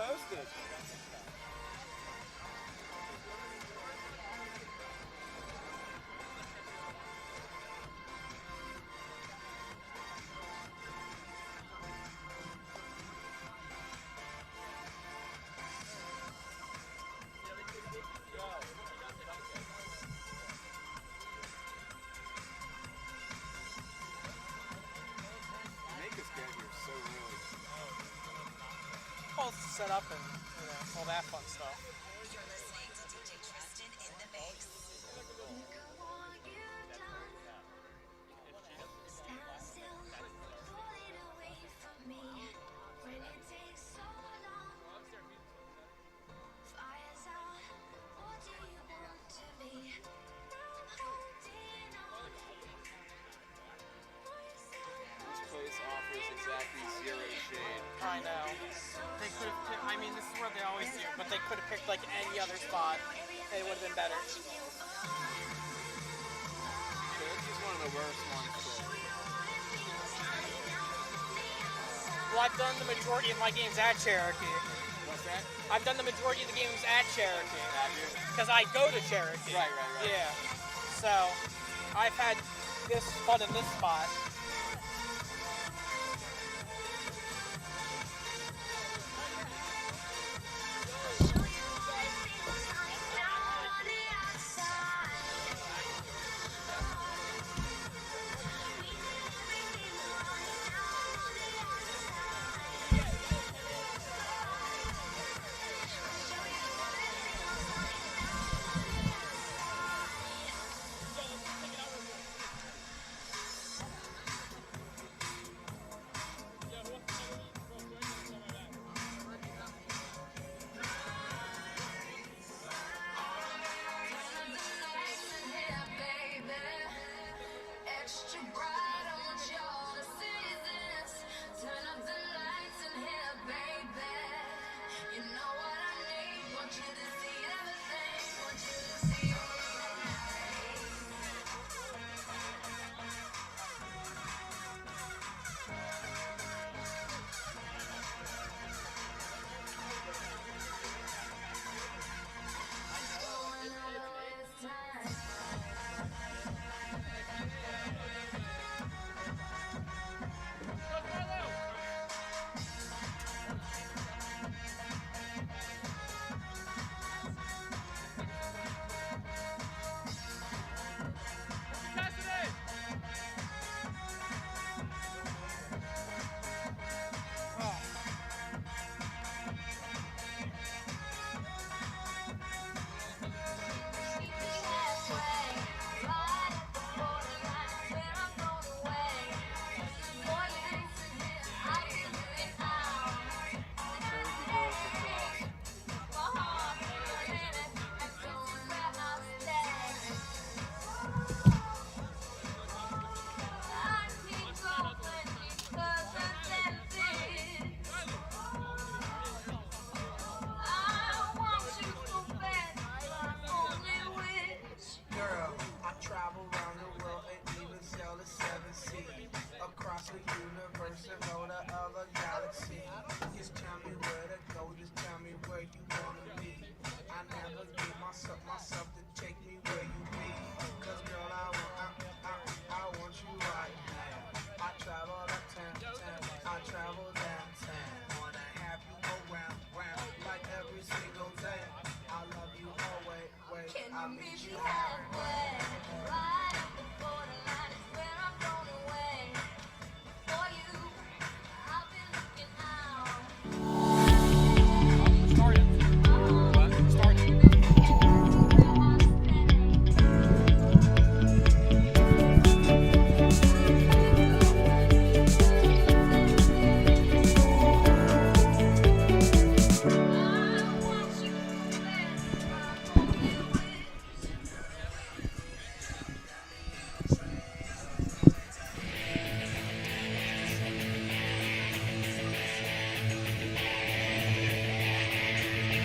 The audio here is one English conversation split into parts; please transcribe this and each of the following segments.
posted. All set up and all that fun stuff. You're listening to DJ Tristan in the mix. Stand still, pulling away from me. When it takes so long, fires out. What do you want to be? Now I'm holding on. This place offers exactly zero shade. I know. They could have. I mean, this is where they always do, but they could have picked like any other spot. It would have been better. Cherokee's one of the worst ones. Well, I've done the majority of my games at Cherokee. What's that? I've done the majority of the games at Cherokee. Have you? Because I go to Cherokee. Right. Yeah. So, I've had this fun in this spot.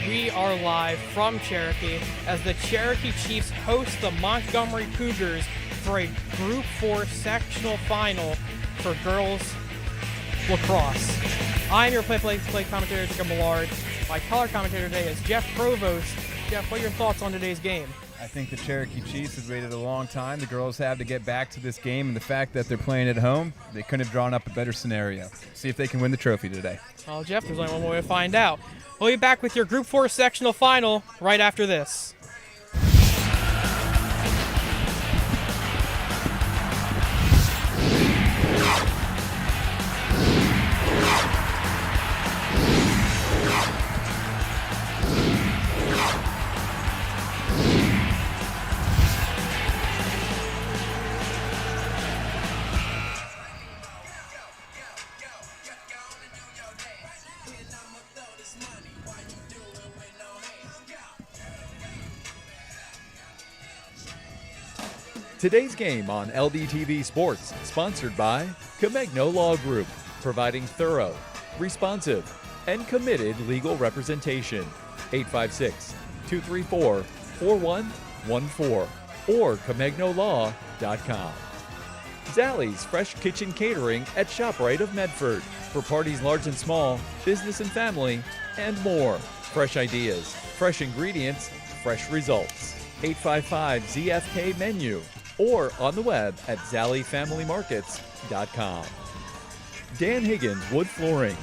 We are live from Cherokee as the Cherokee Chiefs host the Montgomery Cougars for a Group 4 sectional final for girls lacrosse. I'm your play commentator, Jacob Millard. My color commentator today is Jeff Provost. Jeff, what are your thoughts on today's game? I think the Cherokee Chiefs have waited a long time. The girls have to get back to this game, and the fact that they're playing at home, they couldn't have drawn up a better scenario. See if they can win the trophy today. Well, Jeff, there's only one way to find out. We'll be back with your Group 4 sectional final right after this. Today's game on LDTV Sports, sponsored by Comegno Law Group, providing thorough, responsive, and committed legal representation. 856-234-4114 or ComegnoLaw.com. Zallie's Fresh Kitchen Catering at ShopRite of Medford for parties large and small, business and family, and more. Fresh ideas, fresh ingredients, fresh results. 855-ZFK Menu or on the web at ZallieFamilyMarkets.com. Dan Higgins Wood Flooring,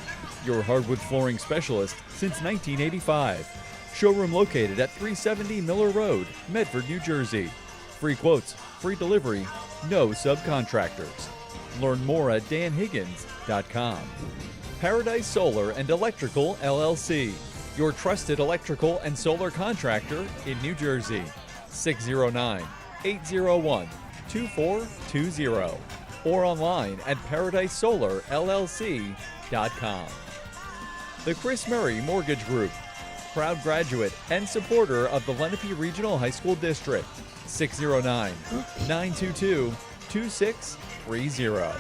your hardwood flooring specialist since 1985. Showroom located at 370 Miller Road, Medford, New Jersey. Free quotes, free delivery, no subcontractors. Learn more at danhiggins.com. Paradise Solar and Electrical LLC, your trusted electrical and solar contractor in New Jersey. 609-801-2420 or online at ParadiseSolarLLC.com. The Chris Murray Mortgage Group, proud graduate and supporter of the Lenape Regional High School District. 609-922-2630.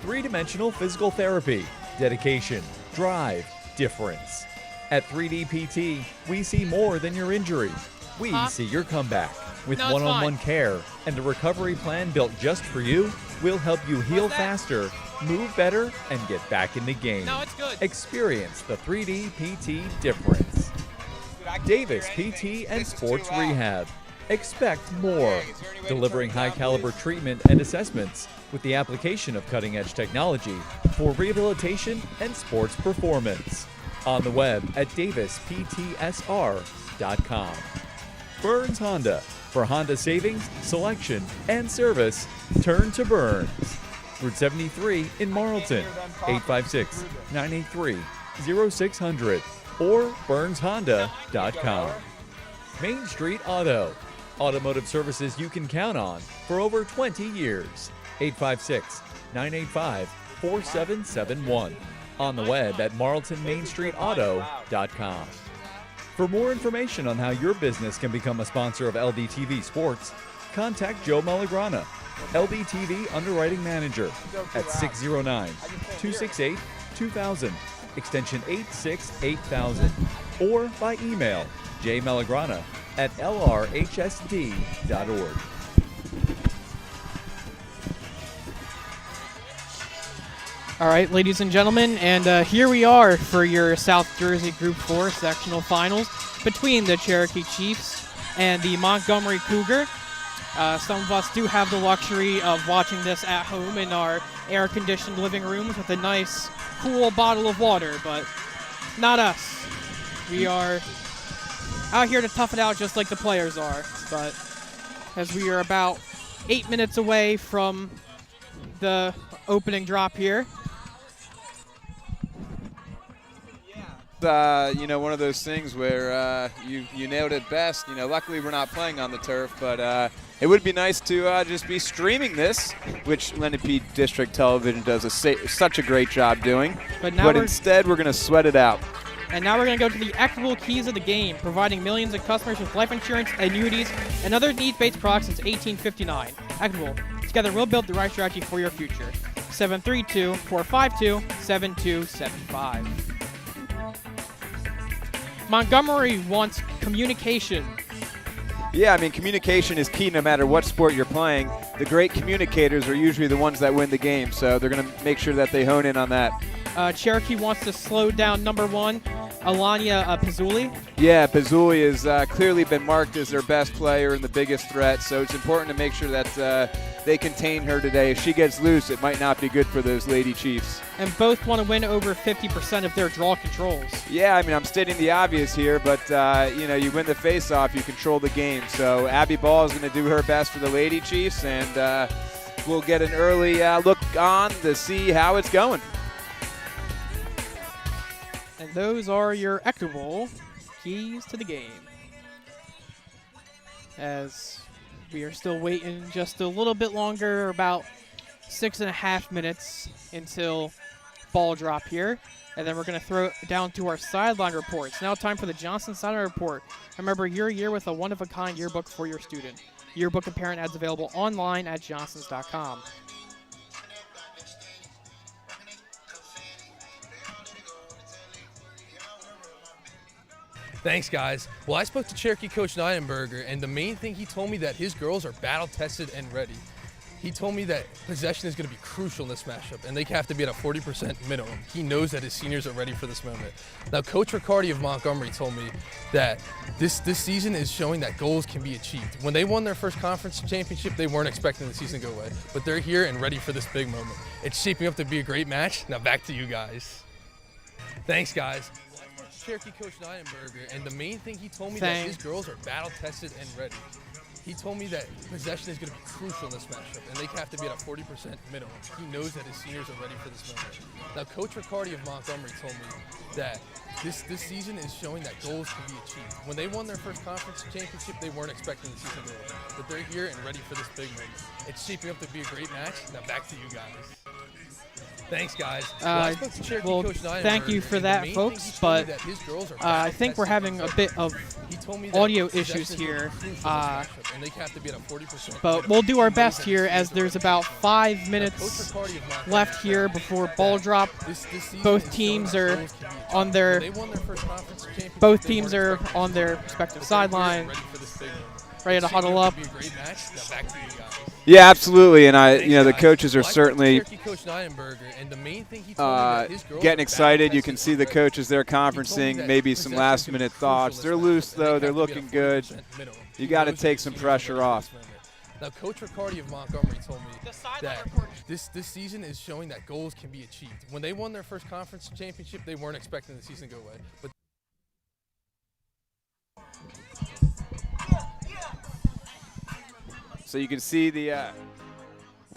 Three-dimensional physical therapy, dedication, drive, difference. At 3D PT, we see more than your injury. We see your comeback. With one-on-one care and a recovery plan built just for you, we'll help you heal faster, move better, and get back in the game. No, it's good. Experience the 3D PT difference. Davis PT and Sports Rehab. Expect more. Delivering high-caliber treatment and assessments with the application of cutting-edge technology for rehabilitation and sports performance. On the web at davisptsr.com. Burns Honda. For Honda savings, selection, and service, turn to Burns. Route 73 in Marlton, 856-983-0600 or BurnsHonda.com. Main Street Auto. Automotive services you can count on for over 20 years. 856-985-4771. On the web at MarltonMainStreetAuto.com. For more information on how your business can become a sponsor of LDTV Sports, contact Joe Malagrana, LDTV Underwriting Manager, at 609-268-2000, extension 868,000, or by email jmalagrana@lrhsd.org. All right, ladies and gentlemen, and here we are for your South Jersey Group 4 sectional finals between the Cherokee Chiefs and the Montgomery Cougar. Some of us do have the luxury of watching this at home in our air-conditioned living rooms with a nice, cool bottle of water, but not us. We are out here to tough it out just like the players are, but as we are about 8 minutes away from the opening drop here. One of those things where you nailed it best. Luckily we're not playing on the turf, but it would be nice to just be streaming this, which Lenape District Television does such a great job doing. But instead, we're going to sweat it out. And now we're going to go to the equitable keys of the game, providing millions of customers with life insurance, annuities, and other needs-based products since 1859. Equitable. Together, we'll build the right strategy for your future. 732-452-7275. Montgomery wants communication. Yeah, communication is key no matter what sport you're playing. The great communicators are usually the ones that win the game, so they're going to make sure that they hone in on that. Cherokee wants to slow down number 1, Alania Pizzuli. Yeah, Pizzuli has clearly been marked as their best player and the biggest threat, so it's important to make sure that they contain her today. If she gets loose, it might not be good for those Lady Chiefs. And both want to win over 50% of their draw controls. Yeah, I mean, I'm stating the obvious here, but, you win the face-off, you control the game. So Abby Ball is going to do her best for the Lady Chiefs, and we'll get an early look on to see how it's going. And those are your equitable keys to the game. As we are still waiting just a little bit longer, about 6.5 minutes until ball drop here. And then we're going to throw it down to our sideline reports. Now time for the Johnson Sideline Report. Remember, your year with a one-of-a-kind yearbook for your student. Yearbook and parent ads available online at johnsons.com. Thanks, guys. Well, I spoke to Cherokee coach Nienberger, and the main thing he told me that his girls are battle-tested and ready. He told me that possession is going to be crucial in this matchup, and they have to be at a 40% minimum. He knows that his seniors are ready for this moment. Now, Coach Riccardi of Montgomery told me that this season is showing that goals can be achieved. When they won their first conference championship, they weren't expecting the season to go away, but they're here and ready for this big moment. It's shaping up to be a great match. Now, back to you guys. Thanks, guys. Cherokee coach Nienberger, and the main thing he told me that his girls are battle-tested and ready. He told me that possession is going to be crucial in this matchup, and they have to be at a 40% minimum. He knows that his seniors are ready for this moment. Now, Coach Riccardi of Montgomery told me that this season is showing that goals can be achieved. When they won their first conference championship, they weren't expecting the season to go away, but they're here and ready for this big moment. It's shaping up to be a great match. Now, back to you guys. Thanks, guys. Well, thank you for that, folks, but I think we're having a bit of audio issues here. But we'll do our best here, as there's about 5 minutes left here before ball drop. Both teams are on their respective sideline, ready to huddle up. Yeah, absolutely, and the coaches are certainly getting excited. You can see the coaches there conferencing, maybe some last-minute thoughts. They're loose, though. They're looking good. You got to take some pressure off. Now, Coach Riccardi of Montgomery told me that this season is showing that goals can be achieved. When they won their first conference championship, they weren't expecting the season to go away, but So you can see the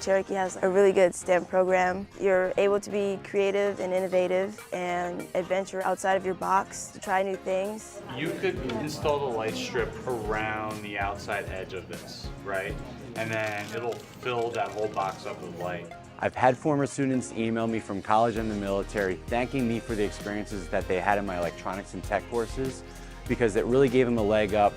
Cherokee has a really good STEM program. You're able to be creative and innovative and adventure outside of your box to try new things. You could install the light strip around the outside edge of this, right? And then it'll fill that whole box up with light. I've had former students email me from college and the military thanking me for the experiences that they had in my electronics and tech courses, because it really gave them a leg up.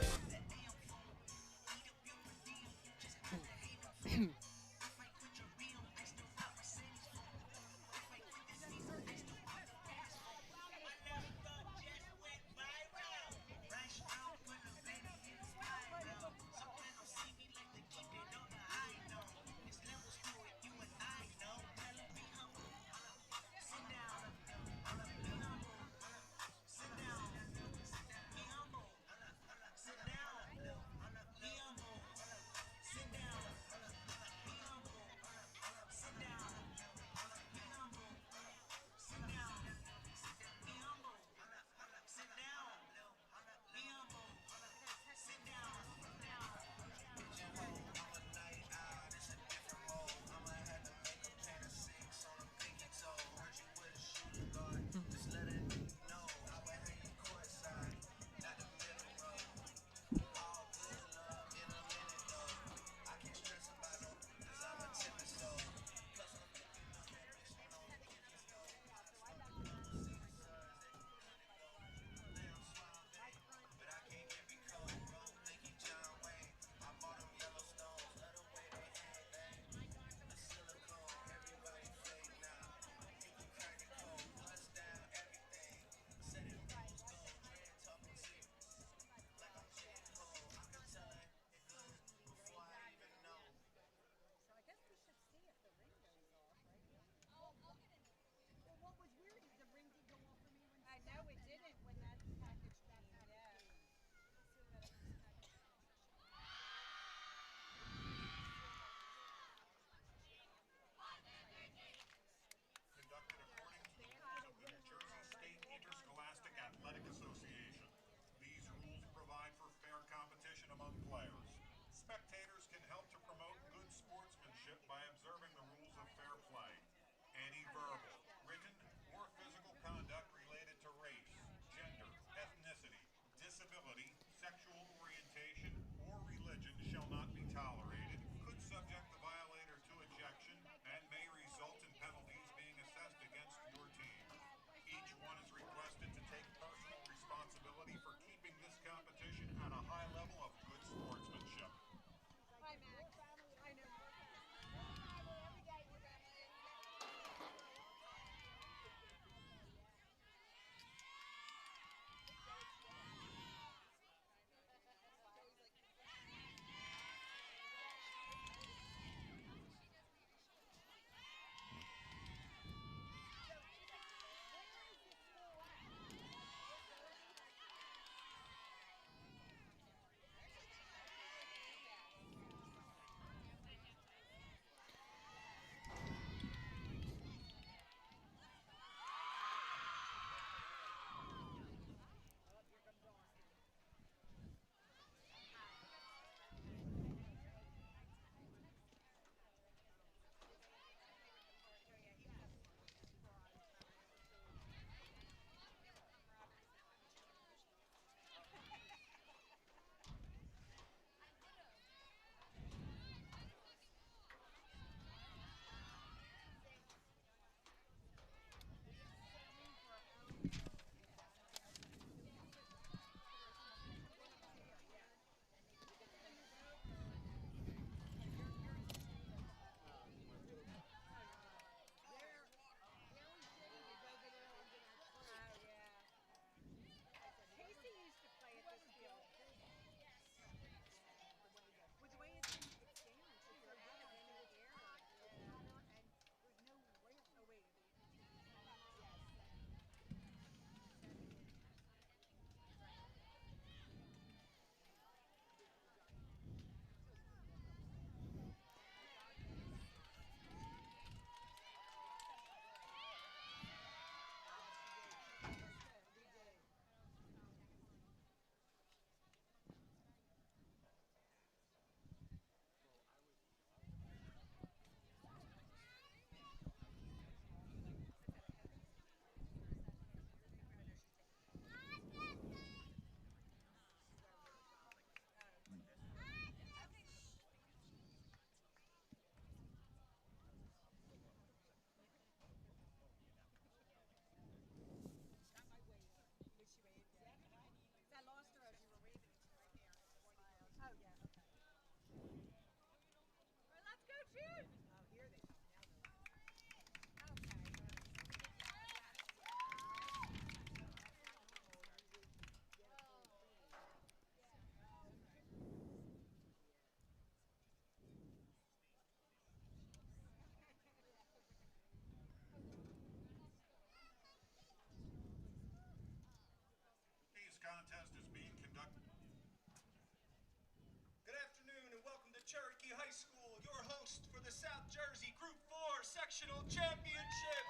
South Jersey Group 4 Sectional Championship.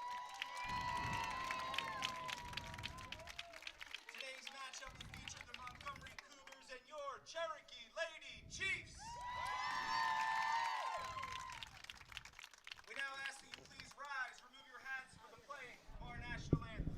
Today's matchup will feature the Montgomery Cougars and your Cherokee Lady Chiefs. We now ask that you please rise, remove your hats for the playing of our national anthem.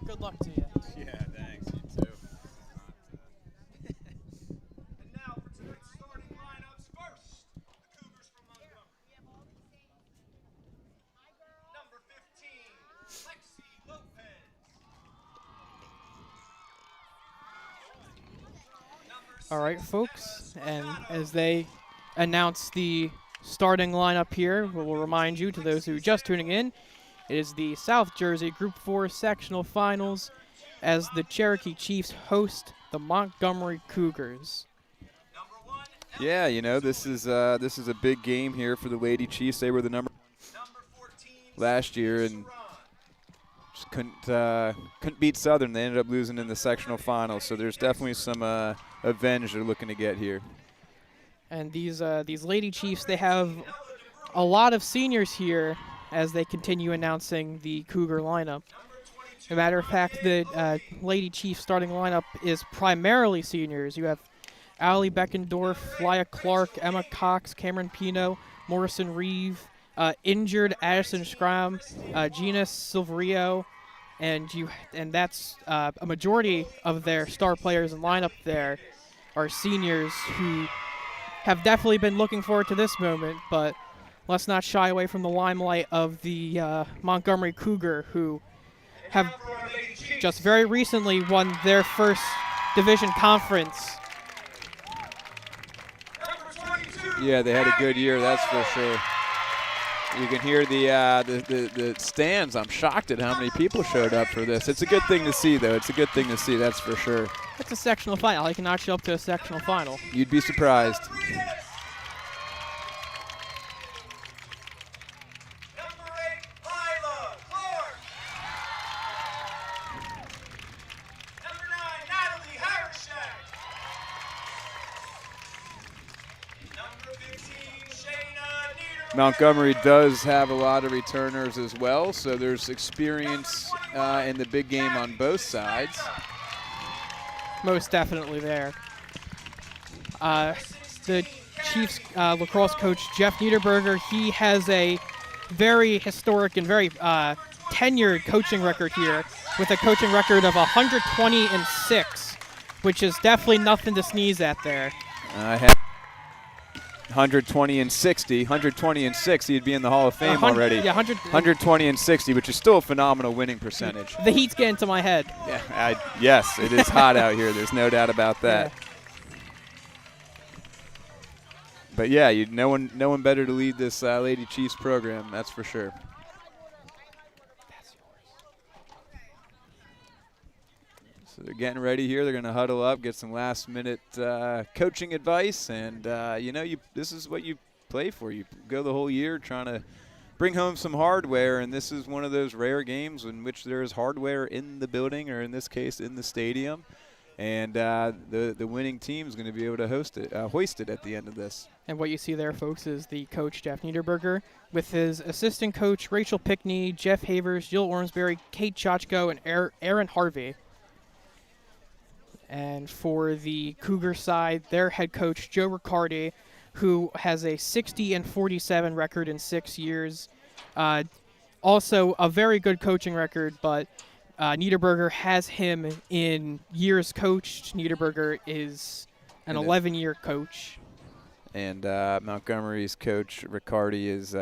Good luck to you. Yeah, thanks. You too. And now for tonight's starting lineups. First, the Cougars from Montgomery. Number 15, Lexi Lopez. All right, folks, and as they announce the starting lineup here, we'll remind you, to those who are just tuning in, it is the South Jersey Group 4 Sectional Finals as the Cherokee Chiefs host the Montgomery Cougars. Yeah, you know, this is a big game here for the Lady Chiefs. They were the number last year and just couldn't beat Southern. They ended up losing in the sectional finals. So there's definitely some revenge they're looking to get here. And these Lady Chiefs, they have a lot of seniors here as they continue announcing the Cougar lineup. As a matter of fact, the Lady Chief starting lineup is primarily seniors. You have Allie Beckendorf, Lya Clark, Emma Cox, Cameron Pino, Morrison Reeve, injured Addison Schramm, Gina Silverio, and that's a majority of their star players in lineup there are seniors who have definitely been looking forward to this moment, but let's not shy away from the limelight of the Montgomery Cougar, who have just very recently won their first division conference. Yeah, they had a good year, that's for sure. You can hear the stands. I'm shocked at how many people showed up for this. It's a good thing to see, though. It's a good thing to see, that's for sure. It's a sectional final. I cannot show up to a sectional final. You'd be surprised. Montgomery does have a lot of returners as well, so there's experience in the big game on both sides. Most definitely there. The Chiefs lacrosse coach, Jeff Niederberger, he has a very historic and very tenured coaching record here with a coaching record of 120-6, which is definitely nothing to sneeze at there. I have 120 and 60, 120 and 60, he'd be in the Hall of Fame already. Yeah, 120 and 60, which is still a phenomenal winning percentage. The heat's getting to my head. Yeah, yes, it is hot out here. There's no doubt about that. Yeah. But yeah, no one better to lead this Lady Chiefs program. That's for sure. So they're getting ready here. They're going to huddle up, get some last-minute coaching advice, and this is what you play for. You go the whole year trying to bring home some hardware, and this is one of those rare games in which there is hardware in the building, or in this case in the stadium. And the winning team is going to be able to hoist it at the end of this. And what you see there, folks, is the coach, Jeff Niederberger, with his assistant coach, Rachel Pickney, Jeff Havers, Jill Ormsbury, Kate Chachko, and Aaron Harvey. And for the Cougar side, their head coach, Joe Riccardi, who has a 60-47 record in 6 years. Also a very good coaching record, but Niederberger has him in years coached. Niederberger is an 11-year coach. And Montgomery's coach, Riccardi, is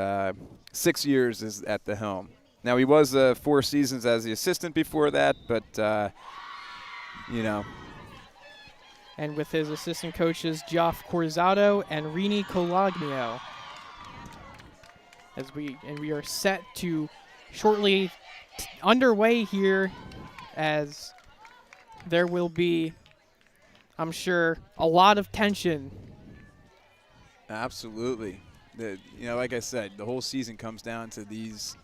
6 years is at the helm. Now, he was 4 seasons as the assistant before that, but, you know. And with his assistant coaches, Geoff Corzato and Rini Colagnio. We are set to shortly underway here, as there will be, I'm sure, a lot of tension. Absolutely. Like I said, the whole season comes down to these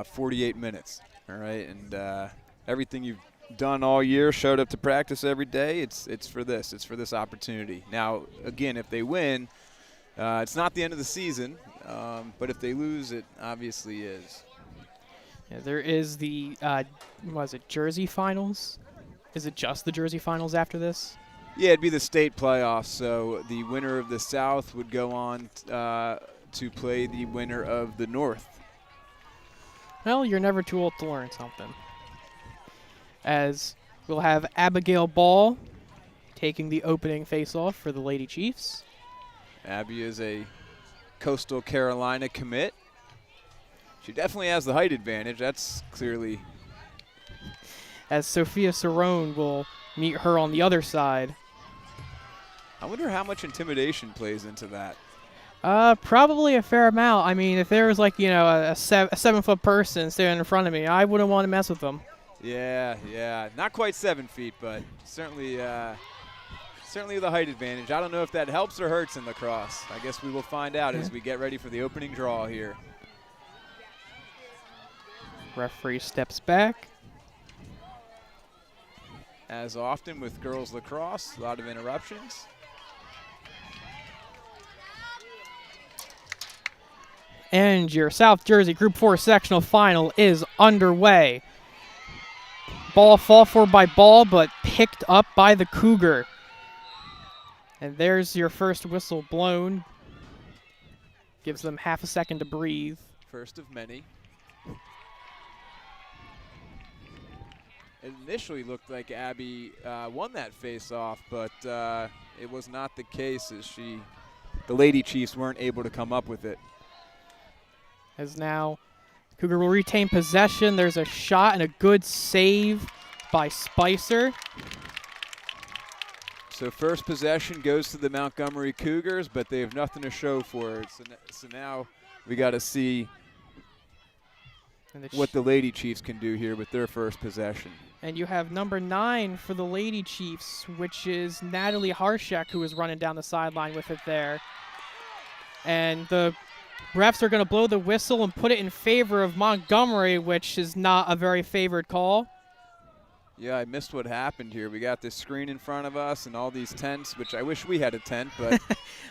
48 minutes, all right? And everything you've done all year, showed up to practice every day, it's for this. It's for this opportunity. Now, again, if they win, it's not the end of the season, but if they lose, it obviously is. Yeah, there is the, Jersey Finals? Is it just the Jersey Finals after this? Yeah, it'd be the state playoffs, so the winner of the South would go on to play the winner of the North. Well, you're never too old to learn something. As we'll have Abigail Ball taking the opening faceoff for the Lady Chiefs. Abby is a Coastal Carolina commit. She definitely has the height advantage. That's clearly. As Sophia Cerrone will meet her on the other side. I wonder how much intimidation plays into that. Probably a fair amount. I mean, if there was like, a 7-foot person standing in front of me, I wouldn't want to mess with them. Yeah. Not quite 7 feet, but certainly the height advantage. I don't know if that helps or hurts in lacrosse. I guess we will find out as we get ready for the opening draw here. Referee steps back. As often with girls lacrosse, a lot of interruptions. And your South Jersey Group 4 sectional final is underway. Ball fought for by Ball, but picked up by the Cougar. And there's your first whistle blown. Gives them half a second to breathe. First of many. It initially looked like Abby won that face-off, but it was not the case, as the Lady Chiefs weren't able to come up with it. As now Cougar will retain possession. There's a shot and a good save by Spicer. So first possession goes to the Montgomery Cougars, but they have nothing to show for it. So now we got to see what the Lady Chiefs can do here with their first possession. And you have number 9 for the Lady Chiefs, which is Natalie Harshak, who is running down the sideline with it there. And the refs are going to blow the whistle and put it in favor of Montgomery, which is not a very favored call. Yeah, I missed what happened here. We got this screen in front of us and all these tents, which I wish we had a tent, but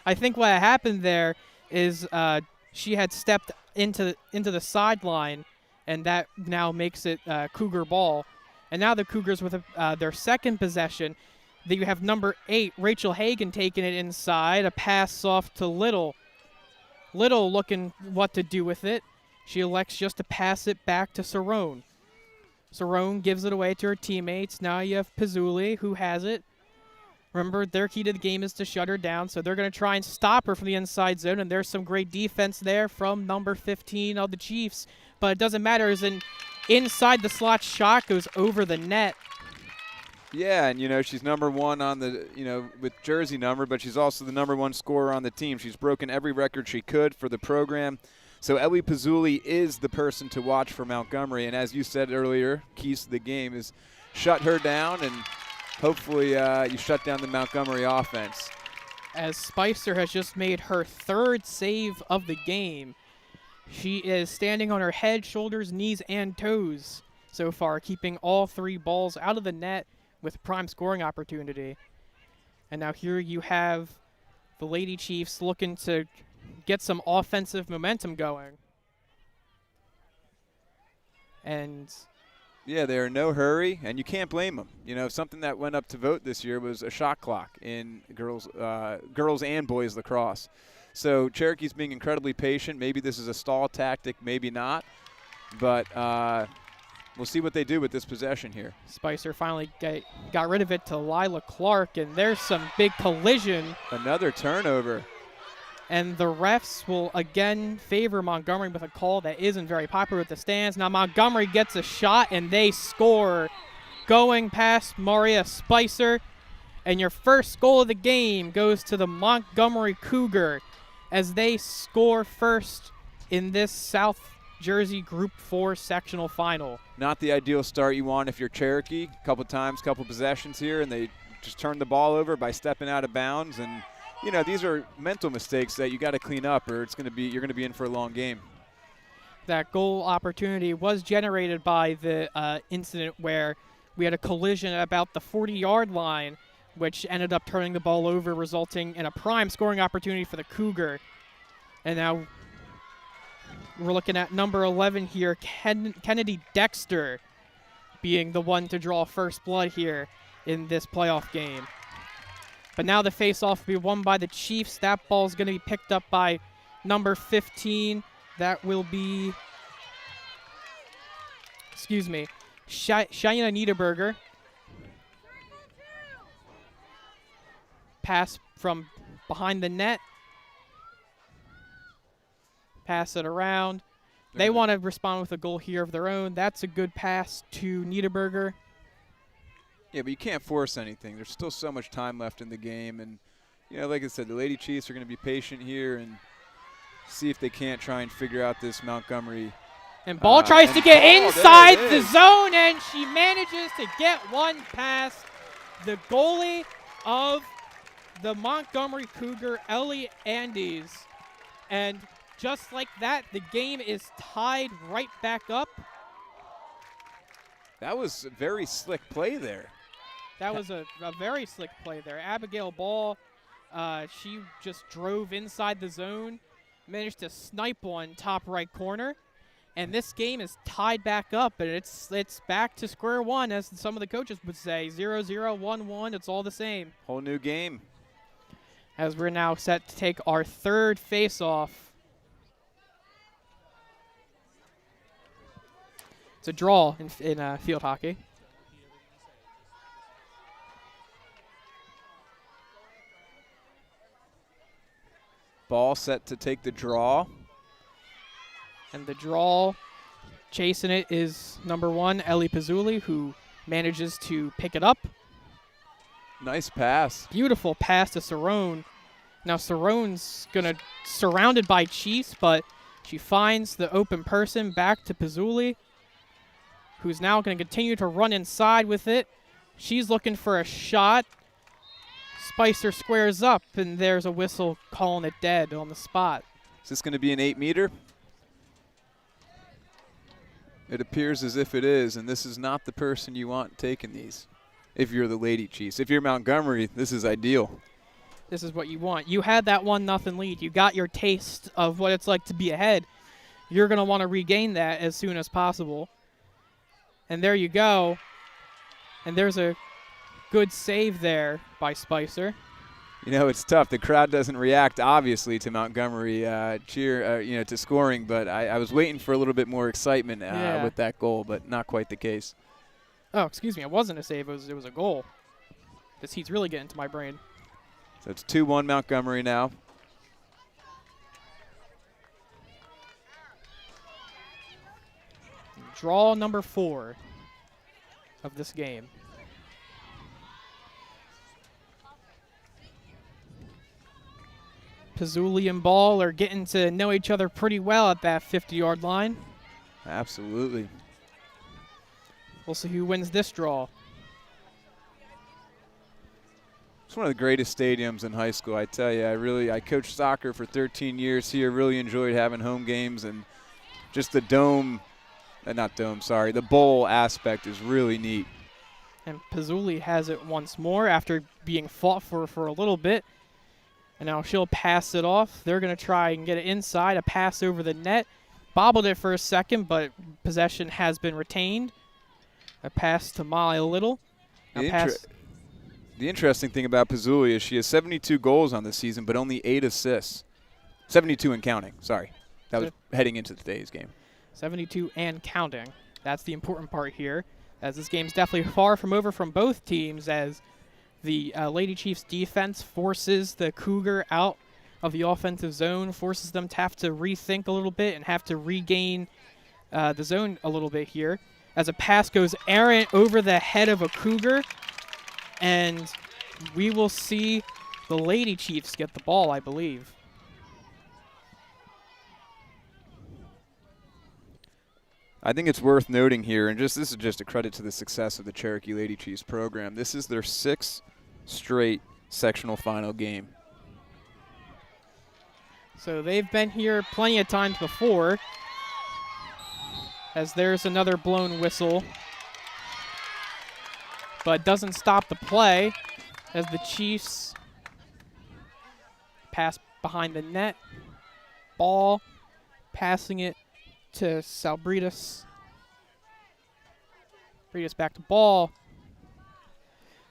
I think what happened there is she had stepped into the sideline, and that now makes it Cougar ball. And now the Cougars with their second possession. Then you have number 8, Rachel Hagan, taking it inside. A pass off to Little. Little looking what to do with it. She elects just to pass it back to Cerrone. Cerrone gives it away to her teammates. Now you have Pizzuli, who has it. Remember, their key to the game is to shut her down, so they're going to try and stop her from the inside zone, and there's some great defense there from number 15 of the Chiefs. But it doesn't matter, as an inside the slot shot goes over the net. yeah, and she's number 1 on the, with jersey number, but she's also the number 1 scorer on the team. She's broken every record she could for the program. So Ellie Pizzuli is the person to watch for Montgomery, and as you said earlier, keys to the game is shut her down, and hopefully you shut down the Montgomery offense. As Spicer has just made her 3rd save of the game. She is standing on her head, shoulders, knees, and toes so far, keeping all 3 balls out of the net with prime scoring opportunity. And now here you have the Lady Chiefs looking to get some offensive momentum going. And yeah, they're in no hurry, and you can't blame them. You know, something that went up to vote this year was a shot clock in girls and boys lacrosse. So Cherokee's being incredibly patient. Maybe this is a stall tactic, maybe not. But we'll see what they do with this possession here. Spicer finally got rid of it to Lila Clark, and there's some big collision. Another turnover. And the refs will again favor Montgomery with a call that isn't very popular with the stands. Now Montgomery gets a shot, and they score, going past Maria Spicer. And your first goal of the game goes to the Montgomery Cougar as they score first in this South Jersey Group 4 sectional final. Not the ideal start you want if you're Cherokee. Couple possessions here, and they just turn the ball over by stepping out of bounds. And you know, these are mental mistakes that you got to clean up, or you're going to be in for a long game. That goal opportunity was generated by the incident where we had a collision at about the 40-yard line, which ended up turning the ball over, resulting in a prime scoring opportunity for the Cougar. And now we're looking at number 11 here, Kennedy Dexter, being the one to draw first blood here in this playoff game. But now the face-off will be won by the Chiefs. That ball is going to be picked up by number 15. That will be, Shaina Niederberger. Pass from behind the net. Pass it around. They want to respond with a goal here of their own. That's a good pass to Niederberger. Yeah, but you can't force anything. There's still so much time left in the game. And, you know, like I said, the Lady Chiefs are going to be patient here and see if they can't try and figure out this Montgomery. And ball tries to get inside the zone, and she manages to get one past the goalie of the Montgomery Cougar, Ellie Andes. And just like that, the game is tied right back up. That was a very slick play there. That was a very slick play there. Abigail Ball, she just drove inside the zone, managed to snipe one top right corner, and this game is tied back up, and it's back to square one, as some of the coaches would say. 0-0, 1-1, it's all the same. Whole new game. As we're now set to take our third face-off. It's a draw in field hockey. Ball set to take the draw. And the draw, chasing it, is number 1, Ellie Pizzulli, who manages to pick it up. Nice pass. Beautiful pass to Cerrone. Now Cerrone's surrounded by Chiefs, but she finds the open person back to Pizzulli, who's now going to continue to run inside with it. She's looking for a shot. Spicer squares up, and there's a whistle calling it dead on the spot. Is this going to be an 8-meter? It appears as if it is, and this is not the person you want taking these if you're the Lady Chiefs. If you're Montgomery, this is ideal. This is what you want. You had that 1-0 lead. You got your taste of what it's like to be ahead. You're going to want to regain that as soon as possible. And there you go. And there's a good save there by Spicer. You know, it's tough. The crowd doesn't react, obviously, to Montgomery to scoring, but I was waiting for a little bit more excitement with that goal, but not quite the case. Oh, excuse me. It wasn't a save. It was a goal. This heat's really getting to my brain. So it's 2-1 Montgomery now. Draw number 4 of this game. Pizzulli and Ball are getting to know each other pretty well at that 50-yard line. Absolutely. We'll see who wins this draw. It's one of the greatest stadiums in high school, I tell you. I coached soccer for 13 years here, really enjoyed having home games, and just the dome, not dome, sorry, the bowl aspect is really neat. And Pizzuli has it once more after being fought for a little bit. And now she'll pass it off. They're going to try and get it inside, a pass over the net. Bobbled it for a second, but possession has been retained. A pass to Molly Little. The interesting thing about Pizzuli is she has 72 goals on the season, but only 8 assists. 72 and counting, sorry. That was heading into today's game. 72 and counting. That's the important part here, as this game's definitely far from over from both teams, as the Lady Chiefs defense forces the Cougar out of the offensive zone, forces them to have to rethink a little bit and have to regain the zone a little bit here. As a pass goes errant over the head of a Cougar, and we will see the Lady Chiefs get the ball, I believe. I think it's worth noting here, and this is just a credit to the success of the Cherokee Lady Chiefs program. This is their 6th straight sectional final game. So they've been here plenty of times before, as there's another blown whistle, but doesn't stop the play as the Chiefs pass behind the net. Ball, passing it to Salbritas. Britas back to ball.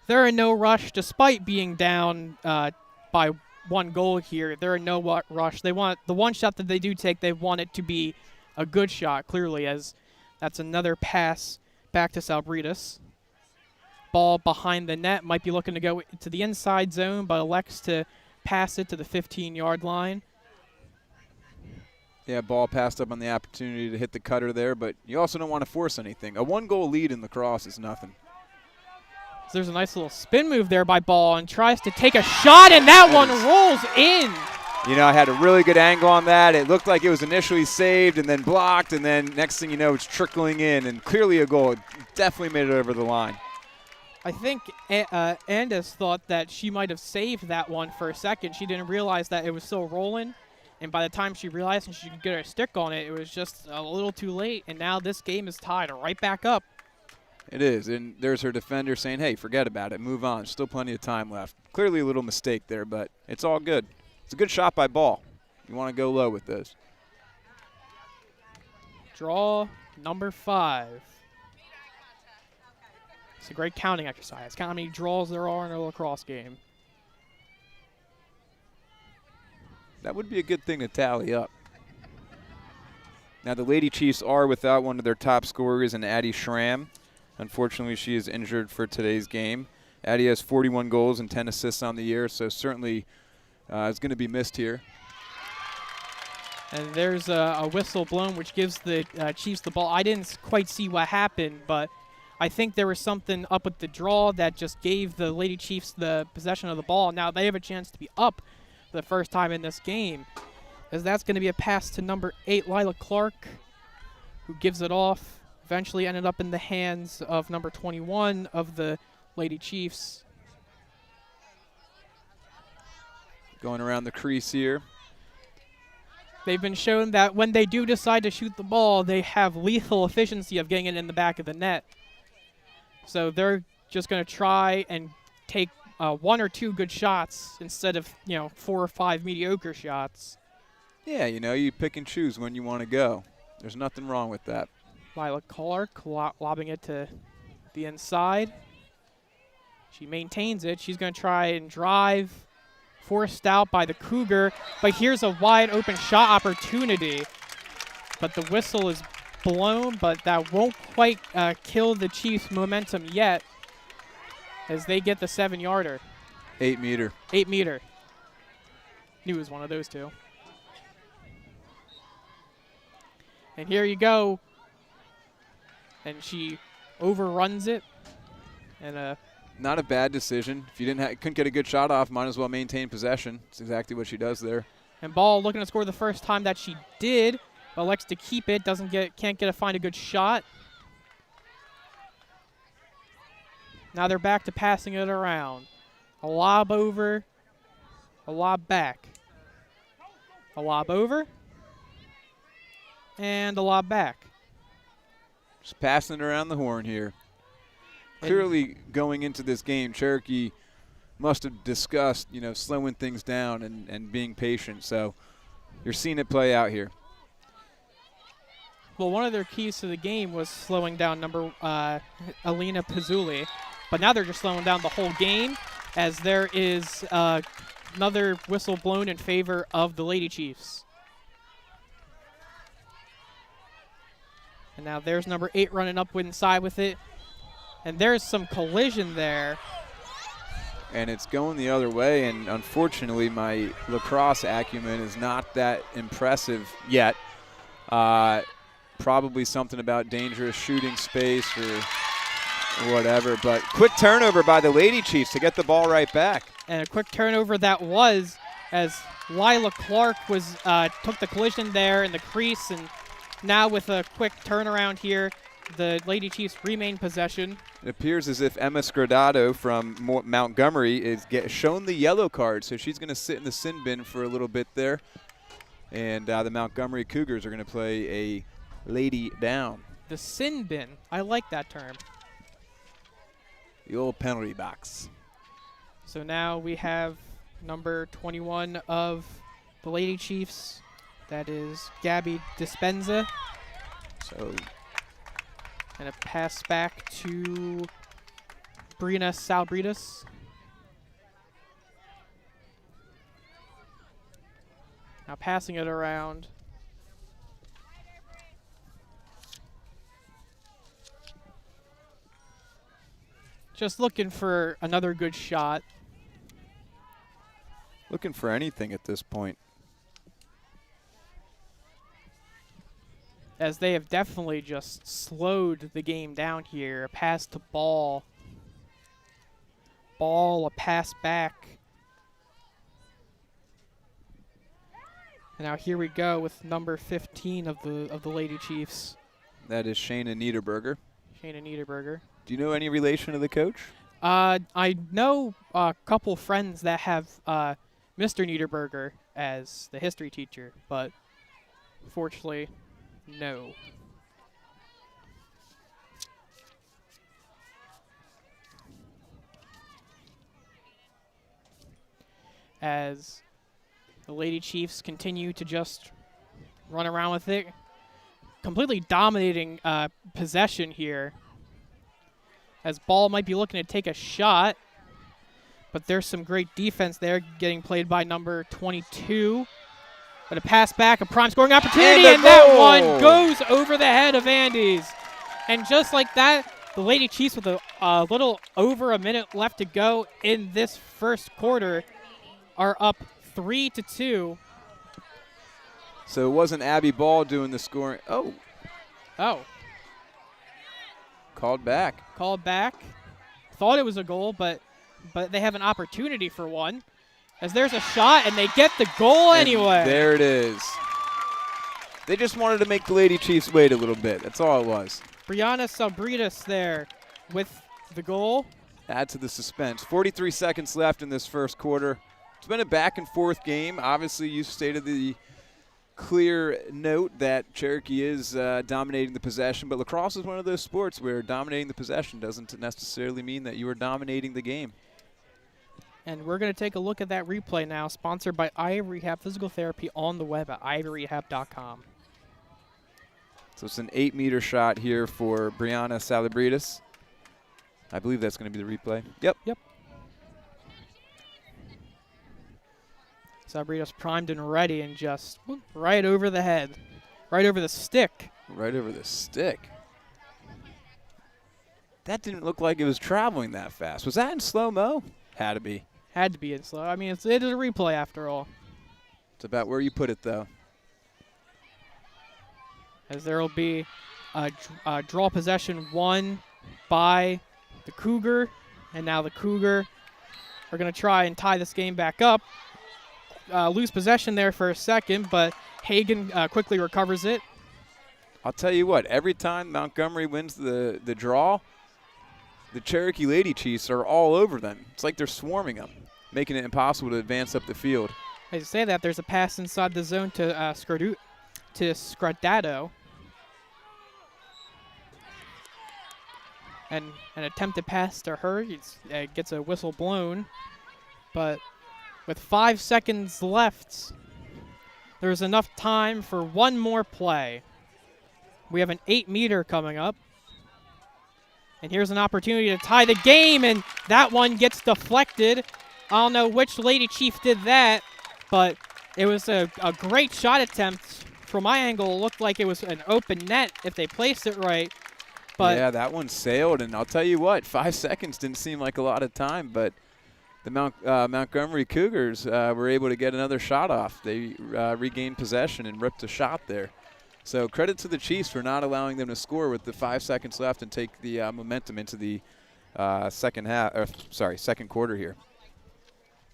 They're in no rush, despite being down by 1 goal here. They're in no rush. They want the one shot that they do take. They want it to be a good shot, clearly, as that's another pass back to Salbritas. Ball behind the net, might be looking to go to the inside zone, but elects to pass it to the 15-yard line. Yeah, ball passed up on the opportunity to hit the cutter there, but you also don't want to force anything. A 1-goal lead in lacrosse is nothing. So there's a nice little spin move there by Ball, and tries to take a shot, and that one rolls in. You know, I had a really good angle on that. It looked like it was initially saved and then blocked, and then next thing you know, it's trickling in, and clearly a goal. It definitely made it over the line. I think Andis thought that she might have saved that one for a second. She didn't realize that it was still rolling, and by the time she realized and she could get her stick on it, it was just a little too late, and now this game is tied right back up. It is, and there's her defender saying, hey, forget about it, move on. Still plenty of time left. Clearly a little mistake there, but it's all good. It's a good shot by Ball. You want to go low with this. Draw number 5. It's a great counting exercise. Count how many draws there are in a lacrosse game. That would be a good thing to tally up. Now the Lady Chiefs are without one of their top scorers in Addie Schramm. Unfortunately, she is injured for today's game. Addie has 41 goals and 10 assists on the year, so certainly is going to be missed here. And there's a whistle blown, which gives the Chiefs the ball. I didn't quite see what happened, but I think there was something up with the draw that just gave the Lady Chiefs the possession of the ball. Now they have a chance to be up for the first time in this game, as that's going to be a pass to number 8, Lila Clark, who gives it off. Eventually ended up in the hands of number 21 of the Lady Chiefs. Going around the crease here. They've been shown that when they do decide to shoot the ball, they have lethal efficiency of getting it in the back of the net. So they're just going to try and take 1 or 2 good shots instead of 4 or 5 mediocre shots. Yeah, you pick and choose when you want to go. There's nothing wrong with that. Lila Clark lobbing it to the inside. She maintains it. She's going to try and drive. Forced out by the Cougar. But here's a wide open shot opportunity. But the whistle is blown, but that won't quite kill the Chiefs' momentum yet, as they get the 7-yarder. 8 meter. 8 meter. Knew it was one of those two. And here you go. And she overruns it. And not a bad decision. If you couldn't get a good shot off, might as well maintain possession. That's exactly what she does there. And Ball looking to score the first time that she did, but elects to keep it. Can't find a good shot. Now they're back to passing it around. A lob over, a lob back. A lob over. And a lob back. Just passing it around the horn here. Clearly, going into this game, Cherokee must have discussed, slowing things down and being patient. So you're seeing it play out here. Well, one of their keys to the game was slowing down Alina Pizzulli. But now they're just slowing down the whole game, as there is another whistle blown in favor of the Lady Chiefs. And now there's number 8 running up inside with it. And there's some collision there. And it's going the other way, and unfortunately my lacrosse acumen is not that impressive yet. Probably something about dangerous shooting space or whatever, but quick turnover by the Lady Chiefs to get the ball right back. And a quick turnover that was, as Lila Clark took the collision there in the crease, and now with a quick turnaround here, the Lady Chiefs remain possession. It appears as if Emma Scrodado from Montgomery is shown the yellow card, so she's going to sit in the sin bin for a little bit there. And the Montgomery Cougars are going to play a lady down. The sin bin. I like that term. The old penalty box. So now we have number 21 of the Lady Chiefs. That is Gabby Dispenza. So, and a pass back to Brina Salbridas. Now passing it around. Just looking for another good shot. Looking for anything at this point. As they have definitely just slowed the game down here. A pass to Ball. Ball, a pass back. And now here we go with number 15 of the Lady Chiefs. That is Shayna Niederberger. Shayna Niederberger. Do you know any relation to the coach? I know a couple friends that have Mr. Niederberger as the history teacher, but fortunately, no. As the Lady Chiefs continue to just run around with it, completely dominating possession here. As Ball might be looking to take a shot, but there's some great defense there getting played by number 22. But a pass back, a prime scoring opportunity, and that one goes over the head of Andes. And just like that, the Lady Chiefs with a little over a minute left to go in this first quarter are up 3-2. So it wasn't Abby Ball doing the scoring. Oh. Called back. Called back. Thought it was a goal, but they have an opportunity for one. As there's a shot, and they get the goal anyway. There it is. They just wanted to make the Lady Chiefs wait a little bit. That's all it was. Brianna Salbridas there with the goal. Add to the suspense. 43 seconds left in this first quarter. It's been a back-and-forth game. Obviously, you stated the clear note that Cherokee is dominating the possession, but lacrosse is one of those sports where dominating the possession doesn't necessarily mean that you are dominating the game. And we're going to take a look at that replay now, sponsored by Ivy Rehab Physical Therapy on the web at ivyrehab.com. So it's an 8-meter shot here for Brianna Salabridis. I believe that's going to be the replay. Yep. Salabridis primed and ready, and just right over the head. Right over the stick. Right over the stick. That didn't look like it was traveling that fast. Was that in slow-mo? Had to be. Had to be in slow. I mean, it is a replay after all. It's about where you put it, though. As there will be a draw possession won by the Cougar. And now the Cougar are going to try and tie this game back up. Lose possession there for a second, but Hagan quickly recovers it. I'll tell you what, every time Montgomery wins the draw, the Cherokee Lady Chiefs are all over them. It's like they're swarming them, making it impossible to advance up the field. As you say that, there's a pass inside the zone to to Scradato. And an attempted pass to her. Gets a whistle blown. But with 5 seconds left, there's enough time for one more play. We have an 8-meter coming up. And here's an opportunity to tie the game, and that one gets deflected. I don't know which Lady Chief did that, but it was a great shot attempt. From my angle, it looked like it was an open net if they placed it right. But yeah, that one sailed, and I'll tell you what, 5 seconds didn't seem like a lot of time, but the Montgomery Cougars were able to get another shot off. They regained possession and ripped a shot there. So credit to the Chiefs for not allowing them to score with the 5 seconds left and take the momentum into the second quarter here.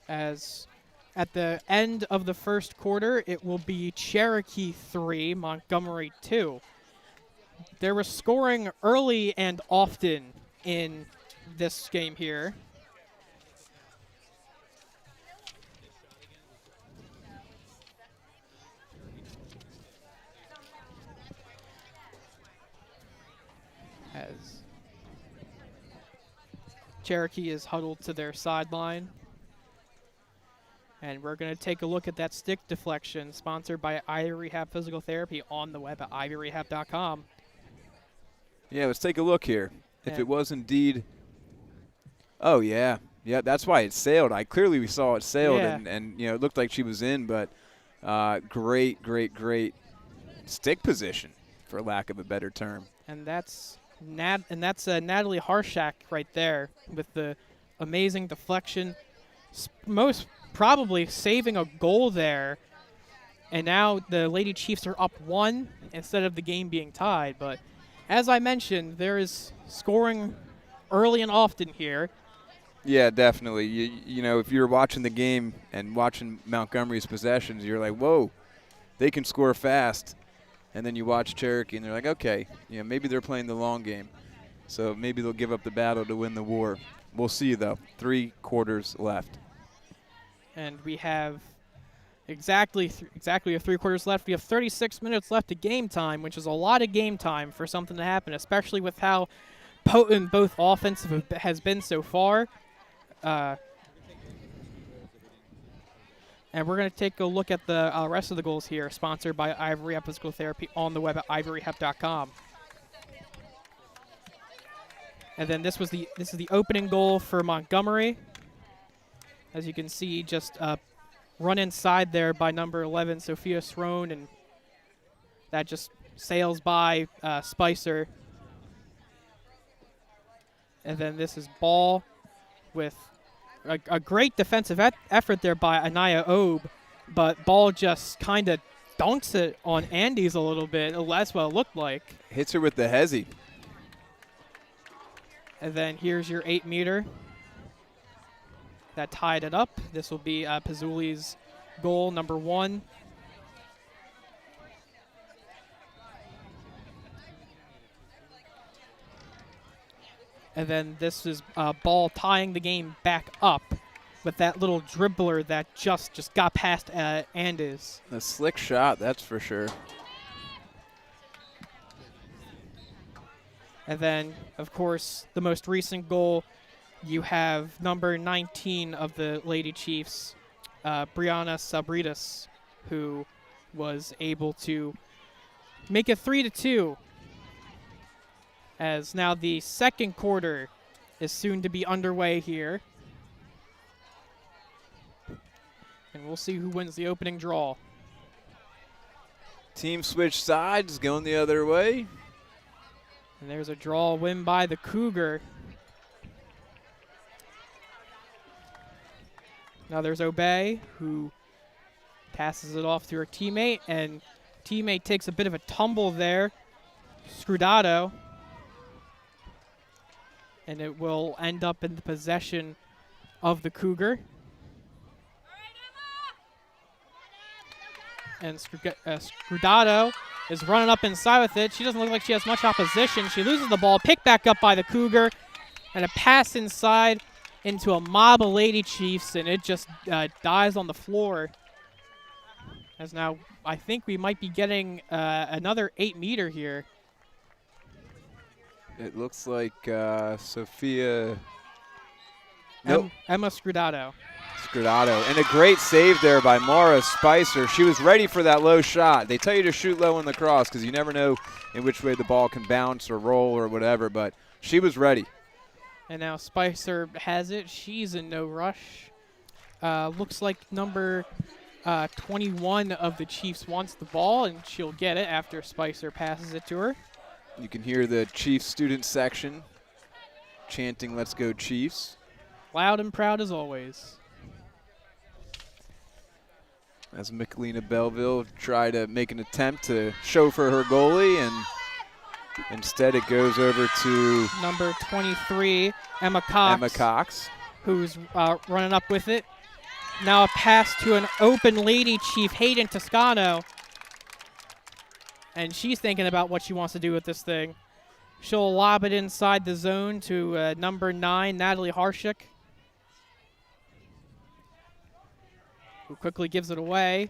As at the end of the first quarter, it will be Cherokee 3, Montgomery 2. There was scoring early and often in this game here. As Cherokee is huddled to their sideline. And we're going to take a look at that stick deflection, sponsored by Ivy Rehab Physical Therapy on the web at ivyrehab.com. Yeah, let's take a look here. If it was indeed, oh yeah, that's why it sailed. We saw it sailed, and it looked like she was in, but great stick position, for lack of a better term. And that's Natalie Harshak right there with the amazing deflection, most probably saving a goal there. And now the Lady Chiefs are up 1 instead of the game being tied. But as I mentioned, there is scoring early and often here. Yeah, definitely. You know, if you're watching the game and watching Montgomery's possessions, you're like, whoa, they can score fast. And then you watch Cherokee, and they're like, okay, maybe they're playing the long game. So maybe they'll give up the battle to win the war. We'll see, though. 3 quarters left. And we have exactly 3 quarters left. We have 36 minutes left of game time, which is a lot of game time for something to happen, especially with how potent both offensive has been so far. And we're going to take a look at the rest of the goals here, sponsored by Ivy Rehab Physical Therapy on the web at ivyrehab.com. And then this is the opening goal for Montgomery. As you can see, just run inside there by number 11, Sophia Srone, and that just sails by Spicer. And then this is ball with a great defensive effort there by Anaya Obe, but ball just kind of dunks it on Andes a little bit. That's what it looked like. Hits her with the hezzy. And then here's your 8-meter. That tied it up. This will be Pazzuli's goal, number 1. And then this is ball tying the game back up with that little dribbler that just got past Andes. A slick shot, that's for sure. And then, of course, the most recent goal, you have number 19 of the Lady Chiefs, Brianna Sabritas, who was able to make it 3-2. As now the second quarter is soon to be underway here. And we'll see who wins the opening draw. Team switch sides, going the other way. And there's a draw win by the Cougar. Now there's Obey, who passes it off to her teammate, and teammate takes a bit of a tumble there. Scradato. And it will end up in the possession of the Cougar. And Scradato is running up inside with it. She doesn't look like she has much opposition. She loses the ball, picked back up by the Cougar, and a pass inside into a mob of Lady Chiefs, and it just dies on the floor. As now, I think we might be getting another 8-meter here. It looks like Sophia. Nope. Emma Scrudato. Scrudato. And a great save there by Mara Spicer. She was ready for that low shot. They tell you to shoot low in lacrosse because you never know in which way the ball can bounce or roll or whatever, but she was ready. And now Spicer has it. She's in no rush. Looks like number 21 of the Chiefs wants the ball, and she'll get it after Spicer passes it to her. You can hear the Chiefs student section chanting, "Let's go Chiefs." Loud and proud as always. As Michelina Belleville tried to make an attempt to chauffeur her goalie, and instead it goes over to number 23, Emma Cox. Who's running up with it. Now a pass to an open lady Chief, Hayden Toscano. And she's thinking about what she wants to do with this thing. She'll lob it inside the zone to number 9, Natalie Harshik, who quickly gives it away.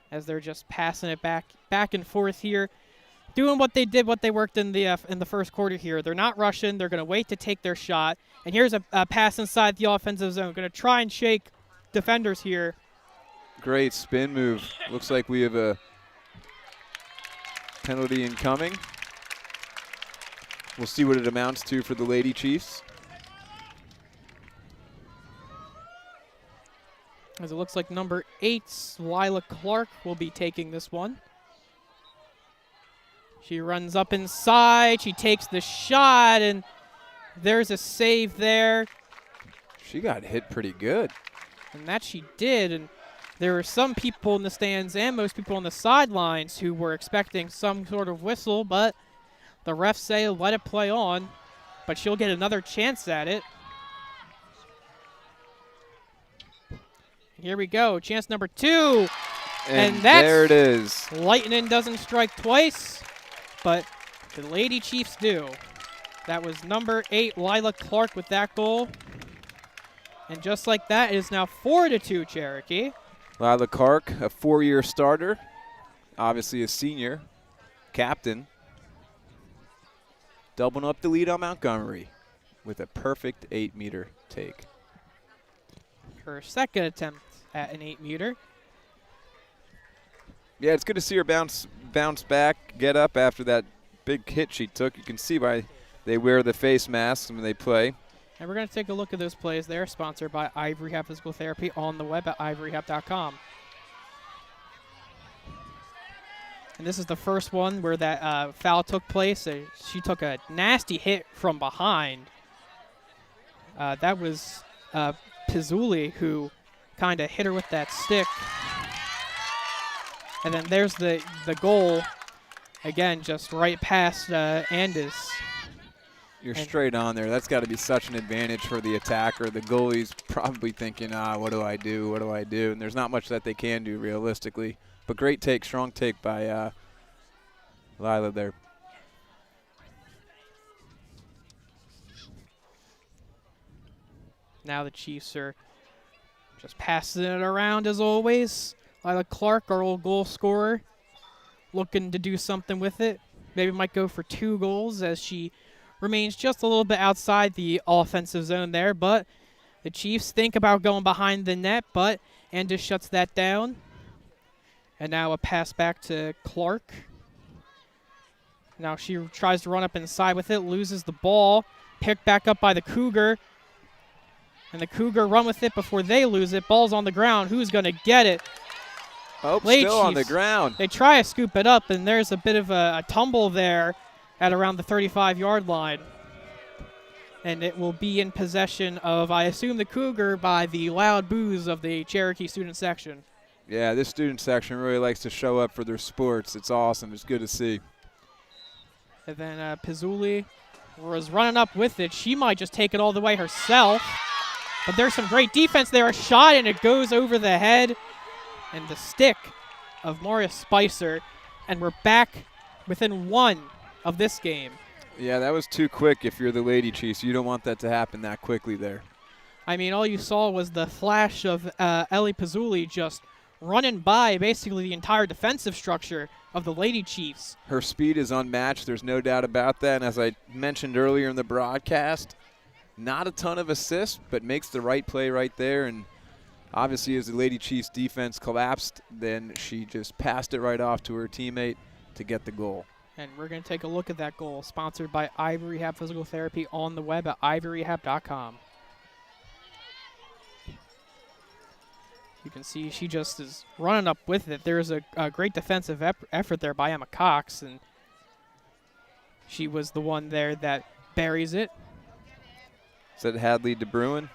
As they're just passing it back and forth here, doing what they did, what they worked in the first quarter here. They're not rushing. They're going to wait to take their shot. And here's a pass inside the offensive zone. Going to try and shake defenders here. Great spin move. Looks like we have a penalty incoming. We'll see what it amounts to for the Lady Chiefs. As it looks like number 8, Lila Clark, will be taking this one. She runs up inside. She takes the shot, and there's a save there. She got hit pretty good. And that she did. And there were some people in the stands and most people on the sidelines who were expecting some sort of whistle, but the refs say let it play on. But she'll get another chance at it. Here we go. Chance number 2. And that's there it is. Lightning doesn't strike twice, but the Lady Chiefs do. That was number 8, Lila Clark, with that goal. And just like that, it is now 4-2 Cherokee. Lila Clark, a 4-year starter, obviously a senior, captain, doubling up the lead on Montgomery with a perfect 8-meter take. Her second attempt at an 8-meter. Yeah, it's good to see her bounce back, get up after that big hit she took. You can see why they wear the face masks when they play. And we're going to take a look at those plays. They're sponsored by Ivory Rehab Physical Therapy on the web at ivoryrehab.com. And this is the first one where that foul took place. She took a nasty hit from behind. That was Pizzuli who kind of hit her with that stick. And then there's the goal. Again, just right past Andis. You're straight on there. That's got to be such an advantage for the attacker. The goalie's probably thinking, what do I do? What do I do? And there's not much that they can do realistically. But great take, strong take by Lila there. Now the Chiefs are just passing it around as always. Lila Clark, our old goal scorer, looking to do something with it. Maybe might go for 2 goals as she remains just a little bit outside the offensive zone there. But the Chiefs think about going behind the net, but Andis shuts that down. And now a pass back to Clark. Now she tries to run up inside with it, loses the ball, picked back up by the Cougar. And the Cougar run with it before they lose it. Ball's on the ground. Who's going to get it? Oh, Lady still on the Chiefs, ground. They try to scoop it up, and there's a bit of a tumble there at around the 35-yard line. And it will be in possession of, I assume, the Cougar by the loud boos of the Cherokee student section. Yeah, this student section really likes to show up for their sports. It's awesome. It's good to see. And then Pizzuli was running up with it. She might just take it all the way herself. But there's some great defense there. A shot, and it goes over the head and the stick of Moria Spicer. And we're back within 1 of this game. Yeah, that was too quick if you're the Lady Chiefs. You don't want that to happen that quickly there. I mean, all you saw was the flash of Ellie Pizzuli just running by basically the entire defensive structure of the Lady Chiefs. Her speed is unmatched. There's no doubt about that. And as I mentioned earlier in the broadcast, not a ton of assists, but makes the right play right there. And obviously, as the Lady Chiefs defense collapsed, then she just passed it right off to her teammate to get the goal. And we're going to take a look at that goal, sponsored by Ivy Rehab Physical Therapy on the web at ivyrehab.com. You can see she just is running up with it. There's a great defensive effort there by Emma Cox, and she was the one there that buries it. Is that Hadley DeBruin?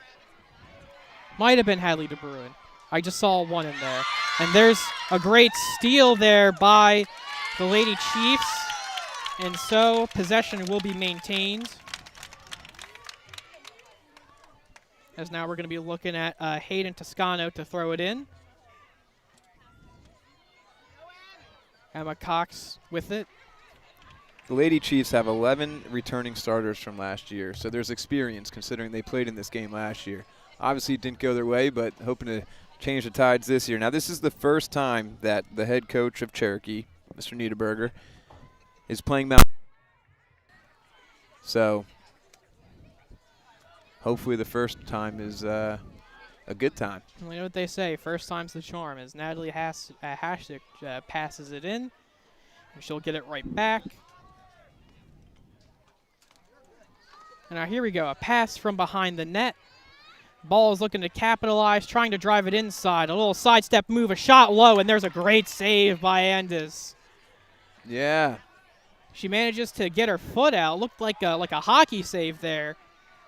Might have been Hadley DeBruin. I just saw one in there. And there's a great steal there by the Lady Chiefs. And so possession will be maintained. As now we're going to be looking at Hayden Toscano to throw it in. Emma Cox with it. The Lady Chiefs have 11 returning starters from last year, so there's experience considering they played in this game last year. Obviously, it didn't go their way, but hoping to change the tides this year. Now, this is the first time that the head coach of Cherokee, Mr. Niederberger, is playing Mount. So, hopefully the first time is a good time. You know what they say, first time's the charm. As Natalie Hashik passes it in, and she'll get it right back. And now here we go, a pass from behind the net. Ball is looking to capitalize, trying to drive it inside. A little sidestep move, a shot low, and there's a great save by Andis. Yeah. She manages to get her foot out. Looked like a hockey save there.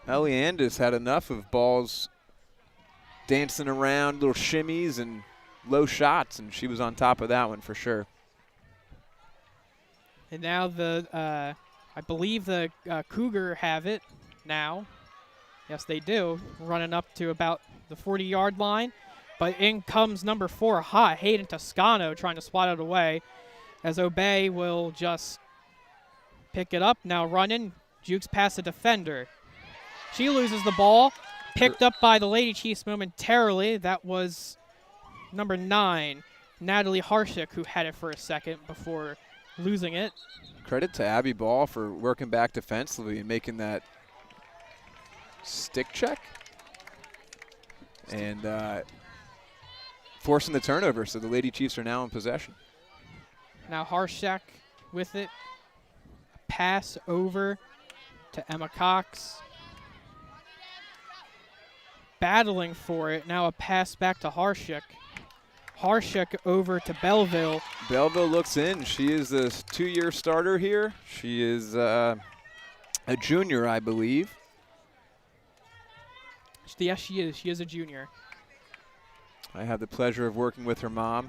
Ellie Andis had enough of balls dancing around, little shimmies and low shots, and she was on top of that one for sure. And now I believe the Cougar have it now. Yes, they do. Running up to about the 40-yard line. But in comes number 4, hot, Hayden Toscano, trying to swat it away. As Obey will just pick it up. Now running, jukes past the defender. She loses the ball. Picked up by the Lady Chiefs momentarily. That was number 9, Natalie Harshik, who had it for a second before losing it. Credit to Abby Ball for working back defensively and making that stick check and forcing the turnover, so the Lady Chiefs are now in possession. Now Harshak with it. Pass over to Emma Cox. Battling for it. Now a pass back to Harshak. Harshak over to Belleville. Belleville looks in. She is a 2-year starter here. She is a junior, I believe. Yes, she is. She is a junior. I have the pleasure of working with her mom.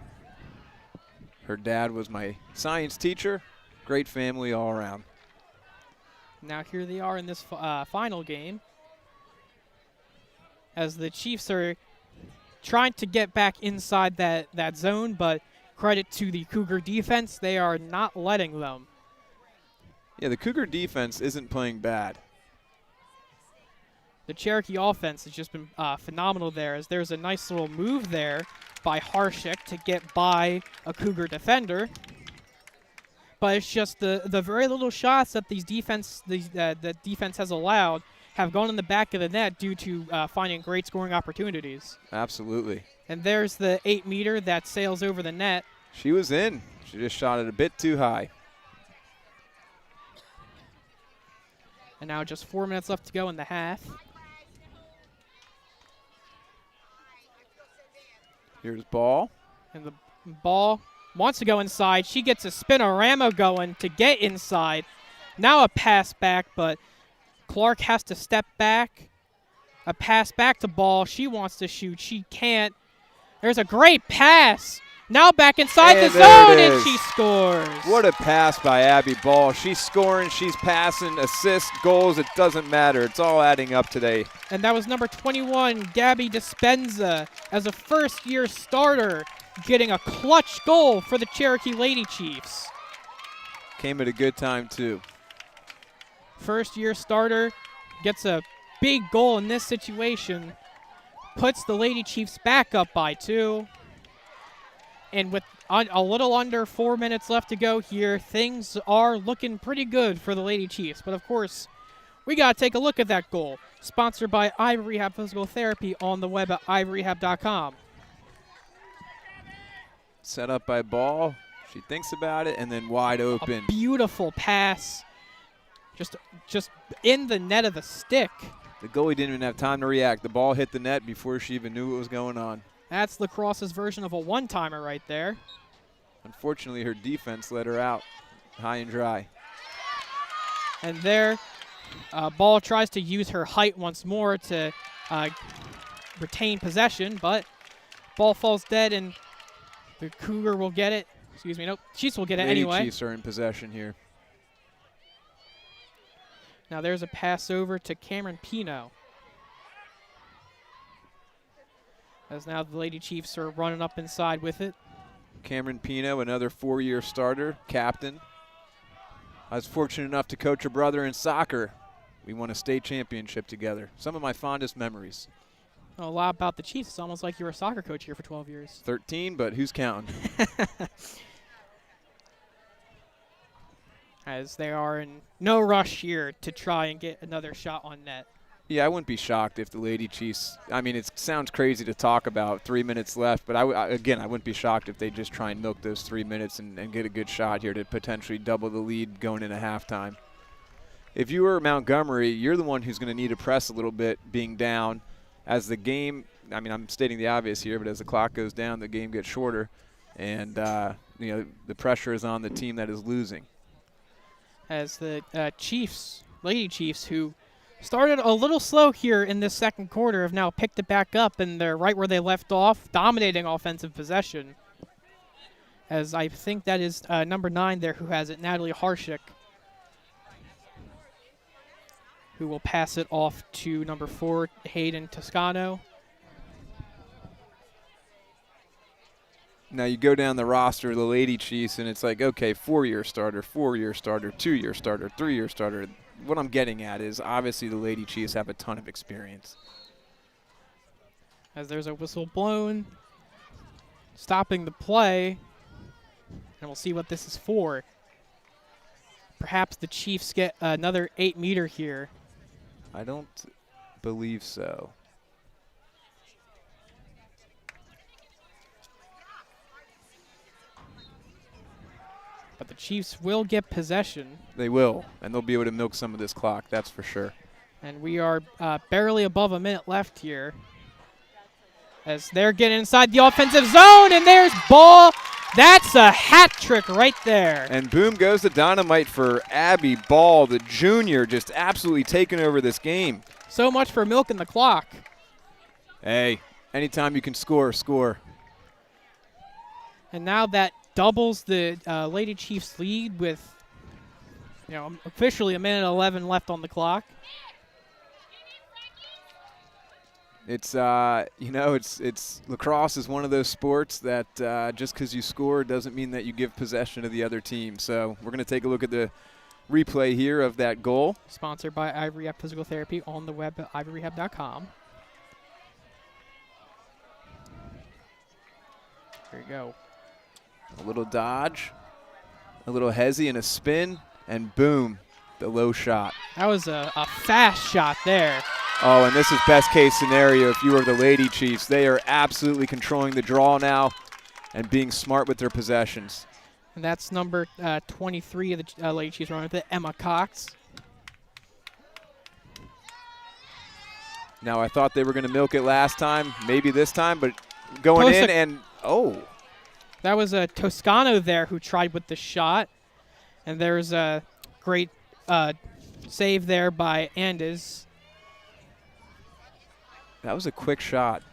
Her dad was my science teacher. Great family all around. Now here they are in this final game. As the Chiefs are trying to get back inside that zone, but credit to the Cougar defense, they are not letting them. Yeah, the Cougar defense isn't playing bad. The Cherokee offense has just been phenomenal there, as there's a nice little move there by Harshik to get by a Cougar defender. But it's just the very little shots that the defense has allowed have gone in the back of the net due to finding great scoring opportunities. Absolutely. And there's the 8-meter that sails over the net. She was in. She just shot it a bit too high. And now just 4 minutes left to go in the half. Here's Ball. And the Ball wants to go inside. She gets a spinorama going to get inside. Now a pass back, but Clark has to step back. A pass back to Ball. She wants to shoot. She can't. There's a great pass. Now back inside the zone, and she scores. What a pass by Abby Ball. She's scoring, she's passing, assists, goals. It doesn't matter. It's all adding up today. And that was number 21, Gabby Dispenza, as a first-year starter, getting a clutch goal for the Cherokee Lady Chiefs. Came at a good time, too. first-year starter, gets a big goal in this situation, puts the Lady Chiefs back up by 2. And with a little under 4 minutes left to go here, things are looking pretty good for the Lady Chiefs. But, of course, we got to take a look at that goal. Sponsored by Ivory Rehab Physical Therapy on the web at ivoryrehab.com. Set up by Ball. She thinks about it, and then wide open. A beautiful pass. Just in the net of the stick. The goalie didn't even have time to react. The ball hit the net before she even knew what was going on. That's Lacrosse's version of a one-timer right there. Unfortunately, her defense let her out high and dry. And there, Ball tries to use her height once more to retain possession, but Ball falls dead, and the Cougar will get it. Excuse me, nope. Chiefs will get it Lady anyway. Chiefs are in possession here. Now there's a pass over to Cameron Pino. As now the Lady Chiefs are running up inside with it. Cameron Pino, another 4-year starter, captain. I was fortunate enough to coach her brother in soccer. We won a state championship together. Some of my fondest memories. A lot about the Chiefs. It's almost like you were a soccer coach here for 12 years. 13, but who's counting? As they are in no rush here to try and get another shot on net. Yeah, I wouldn't be shocked if the Lady Chiefs, I mean, it sounds crazy to talk about 3 minutes left, but again, I wouldn't be shocked if they just try and milk those 3 minutes and get a good shot here to potentially double the lead going into halftime. If you were Montgomery, you're the one who's going to need to press a little bit being down. As the game, I mean, I'm stating the obvious here, but as the clock goes down, the game gets shorter, and you know, the pressure is on the team that is losing. As the Chiefs, Lady Chiefs, who started a little slow here in this second quarter, have now picked it back up, and they're right where they left off, dominating offensive possession. As I think that is number 9 there who has it, Natalie Harshik, who will pass it off to number 4, Hayden Toscano. Now you go down the roster of the Lady Chiefs, and it's like, okay, 4-year starter, 4-year starter, 2-year starter, 3-year starter. What I'm getting at is obviously the Lady Chiefs have a ton of experience. As there's a whistle blown, stopping the play, and we'll see what this is for. Perhaps the Chiefs get another 8-meter here. I don't believe so. But the Chiefs will get possession. They will, and they'll be able to milk some of this clock, that's for sure. And we are barely above a minute left here. As they're getting inside the offensive zone, and there's Ball. That's a hat trick right there. And boom goes the dynamite for Abby Ball, the junior, just absolutely taking over this game. So much for milking the clock. Hey, anytime you can score, score. And now that doubles the Lady Chiefs lead with, you know, officially 1:11 left on the clock. It's you know, it's lacrosse is one of those sports that just because you score doesn't mean that you give possession to the other team. So we're going to take a look at the replay here of that goal. Sponsored by Ivory Rehab Physical Therapy on the web at ivoryrehab.com. Here you go. A little dodge, a little hezzy and a spin, and boom, the low shot. That was a fast shot there. Oh, and this is best case scenario if you were the Lady Chiefs. They are absolutely controlling the draw now and being smart with their possessions. And that's number 23 of the Lady Chiefs running with it, Emma Cox. Now, I thought they were going to milk it last time, maybe this time, but going in and, oh. That was a Toscano there who tried with the shot. And there's a great save there by Andes. That was a quick shot.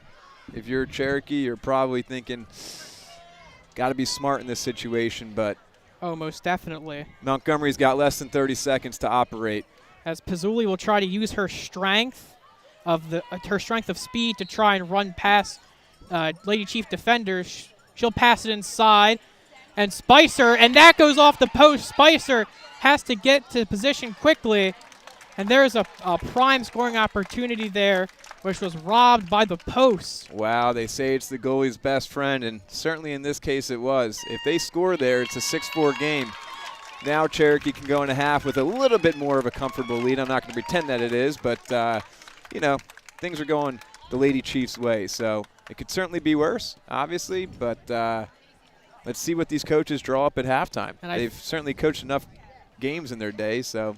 If you're Cherokee, you're probably thinking, got to be smart in this situation, but oh, most definitely. Montgomery's got less than 30 seconds to operate. As Pizzuli will try to use her strength of speed to try and run past Lady Chief defenders. She'll pass it inside, and Spicer, and that goes off the post. Spicer has to get to position quickly, And there's a prime scoring opportunity there, which was robbed by the post. Wow, they say it's the goalie's best friend, and certainly in this case it was. If they score there, it's a 6-4 game. Now Cherokee can go in a half with a little bit more of a comfortable lead. I'm not going to pretend that it is, but, you know, things are going the Lady Chiefs' way. So it could certainly be worse, obviously, but let's see what these coaches draw up at halftime. They've certainly coached enough games in their day, so.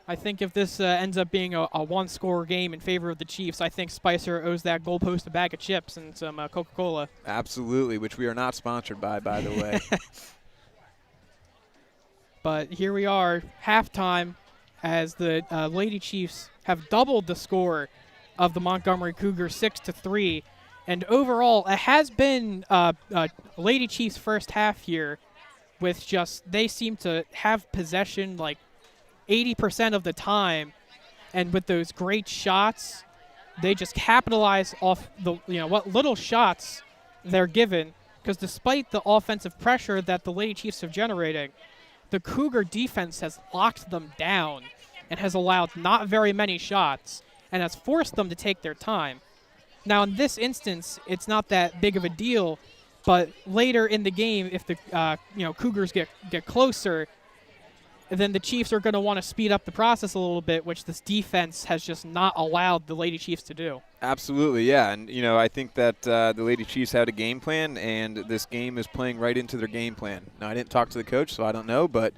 I think if this ends up being a one-score game in favor of the Chiefs, I think Spicer owes that goalpost a bag of chips and some Coca-Cola. Absolutely, which we are not sponsored by the way. But here we are, halftime, as the Lady Chiefs have doubled the score of the Montgomery Cougars 6-3. And overall, it has been Lady Chiefs' first half here with just, they seem to have possession like 80% of the time. And with those great shots, they just capitalize off the, what little shots they're given. Because despite the offensive pressure that the Lady Chiefs have generated, the Cougar defense has locked them down and has allowed not very many shots and has forced them to take their time. Now, in this instance, it's not that big of a deal, but later in the game, if the Cougars get closer, then the Chiefs are going to want to speed up the process a little bit, which this defense has just not allowed the Lady Chiefs to do. Absolutely, yeah. And, I think that the Lady Chiefs had a game plan, and this game is playing right into their game plan. Now, I didn't talk to the coach, so I don't know, but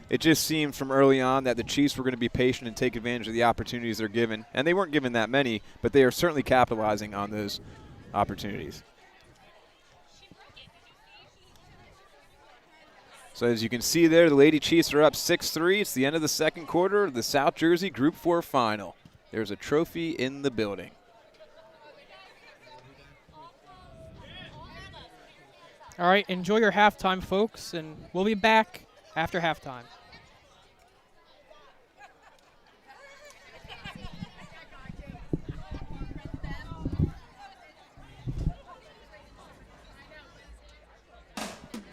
it just seemed from early on that the Chiefs were going to be patient and take advantage of the opportunities they're given. And they weren't given that many, but they are certainly capitalizing on those opportunities. So as you can see there, the Lady Chiefs are up 6-3. It's the end of the second quarter of the South Jersey Group 4 final. There's a trophy in the building. All right, enjoy your halftime, folks, and we'll be back after halftime.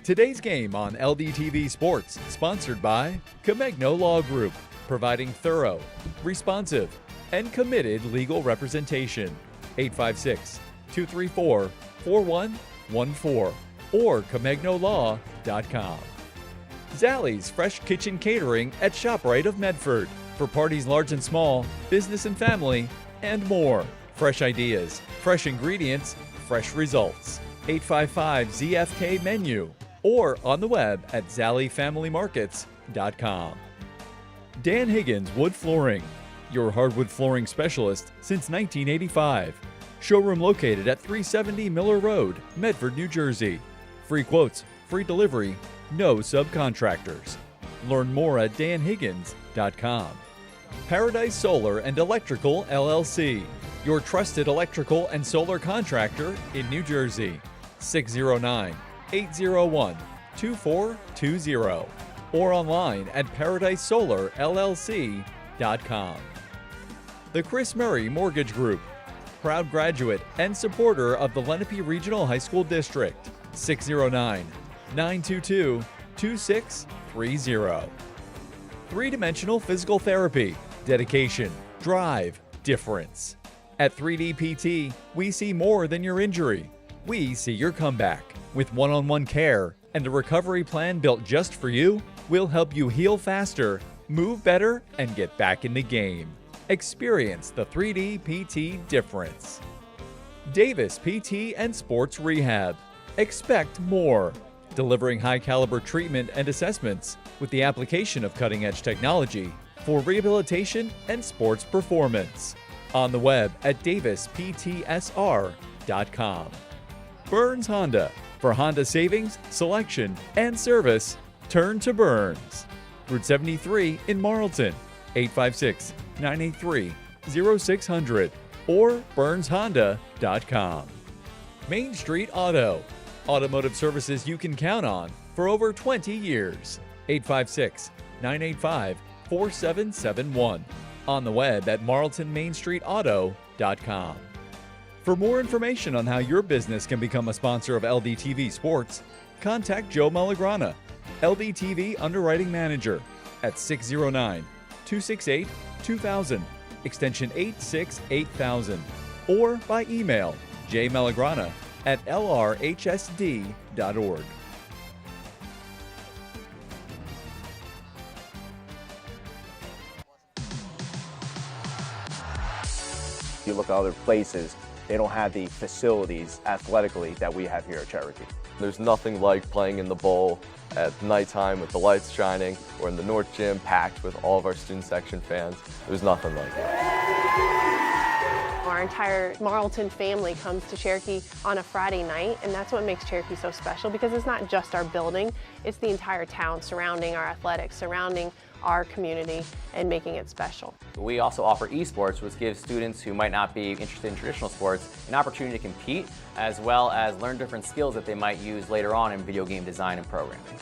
Today's game on LDTV Sports, sponsored by Comegno Law Group, providing thorough, responsive, and committed legal representation. 856-234-4114 or ComegnoLaw.com. Zallie's Fresh Kitchen Catering at ShopRite of Medford for parties large and small, business and family, and more. Fresh ideas, fresh ingredients, fresh results. 855-ZFK Menu or on the web at ZallieFamilyMarkets.com. Dan Higgins Wood Flooring, your hardwood flooring specialist since 1985. Showroom located at 370 Miller Road, Medford, New Jersey. Free quotes, free delivery, no subcontractors. Learn more at danhiggins.com. Paradise Solar and Electrical LLC, your trusted electrical and solar contractor in New Jersey. 609-801-2420 or online at ParadiseSolarLLC.com. The Chris Murray Mortgage Group, proud graduate and supporter of the Lenape Regional High School District. 609-922-2630. Three-dimensional physical therapy, dedication, drive, difference. At 3D PT, we see more than your injury. We see your comeback. With one-on-one care and a recovery plan built just for you, we'll help you heal faster, move better, and get back in the game. Experience the 3D PT difference. Davis PT and Sports Rehab. Expect more. Delivering high-caliber treatment and assessments with the application of cutting-edge technology for rehabilitation and sports performance. On the web at davisptsr.com. Burns Honda. For Honda savings, selection, and service, turn to Burns. Route 73 in Marlton, 856-983-0600 or burnshonda.com. Main Street Auto. Automotive services you can count on for over 20 years. 856-985-4771. On the web at marltonmainstreetauto.com. For more information on how your business can become a sponsor of LDTV Sports, contact Joe Malagrana, LDTV Underwriting Manager, at 609-2 268 2000, extension 868,000, or by email jmelagrana@lrhsd.org. You look at other places, they don't have the facilities athletically that we have here at Cherokee. There's nothing like playing in the bowl at nighttime with the lights shining, or in the North Gym packed with all of our student section fans. There's nothing like it. Our entire Marlton family comes to Cherokee on a Friday night, and that's what makes Cherokee so special, because it's not just our building, it's the entire town surrounding our athletics, surrounding our community, and making it special. We also offer esports, which gives students who might not be interested in traditional sports an opportunity to compete, as well as learn different skills that they might use later on in video game design and programming.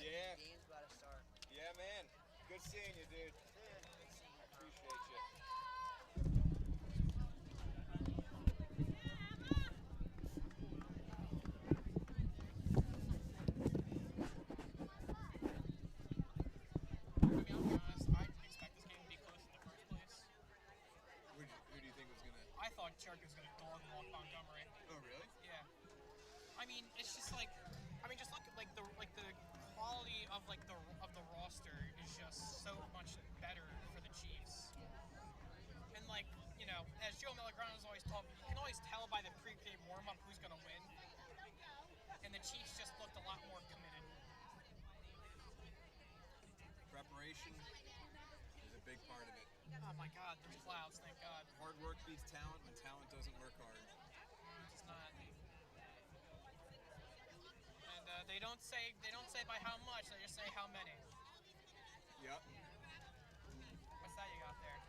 Yeah. Game's about to start. Yeah, man. Good seeing you, dude. I appreciate you. Who do you think was gonna? I thought Cherokee was gonna dog walk Montgomery. Oh, really? Yeah. I mean, it's just like, just look at like the quality of the roster is just so much better for the Chiefs. And like, as Joe Melagrana's always told me, you can always tell by the pre-game warm-up who's gonna win. And the Chiefs just looked a lot more committed. Preparation is a big part of it. Oh my God, there's clouds, thank God. Hard work beats talent when talent doesn't work hard. It's not. And they don't say by how much, they just say how many. Yep. What's that you got there?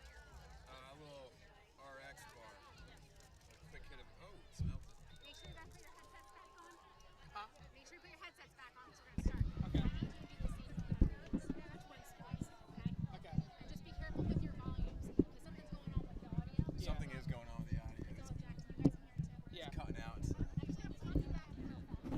A little RX bar. A quick hit of, oh, it smells it. Make sure you put your headsets back on. Huh? Make sure you put your headsets back on because we're going to start. Okay. I need you to do the same twin splice, okay? Okay. And just be careful with your volumes because something's going on with the audio. Yeah. Something is going on with the audio. So, Jackson, you guys can hear it too. Yeah. It's cutting out. Next time, just put it back real fast.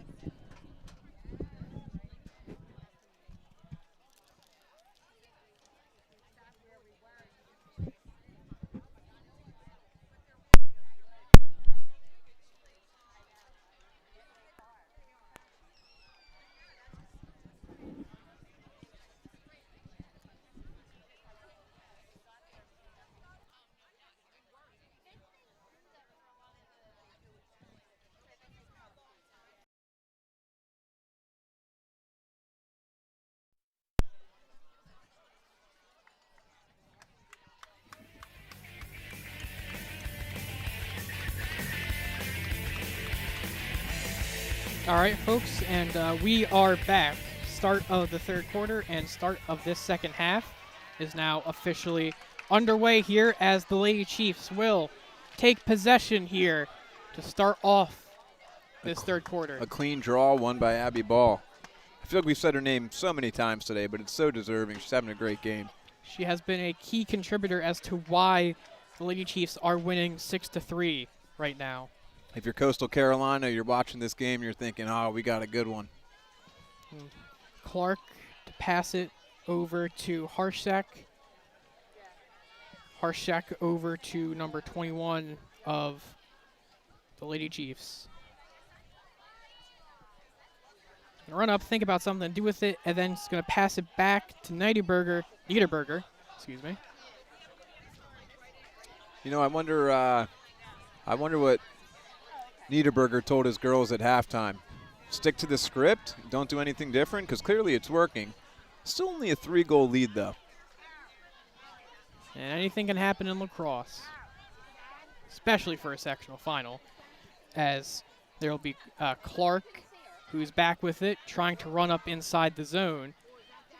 All right, folks, and we are back. Start of the third quarter and start of this second half is now officially underway here as the Lady Chiefs will take possession here to start off this third quarter. A clean draw won by Abby Ball. I feel like we've said her name so many times today, but it's so deserving. She's having a great game. She has been a key contributor as to why the Lady Chiefs are winning 6-3 right now. If you're Coastal Carolina, you're watching this game, you're thinking, oh, we got a good one. Clark to pass it over to Harshak. Harshak over to number 21 of the Lady Chiefs. Run up, think about something to do with it, and then it's going to pass it back to Niederberger, excuse me. You know, I wonder what Niederberger told his girls at halftime. Stick to the script. Don't do anything different, because clearly it's working. Still only a 3-goal lead, though. And anything can happen in lacrosse, especially for a sectional final, as there will be Clark, who's back with it, trying to run up inside the zone.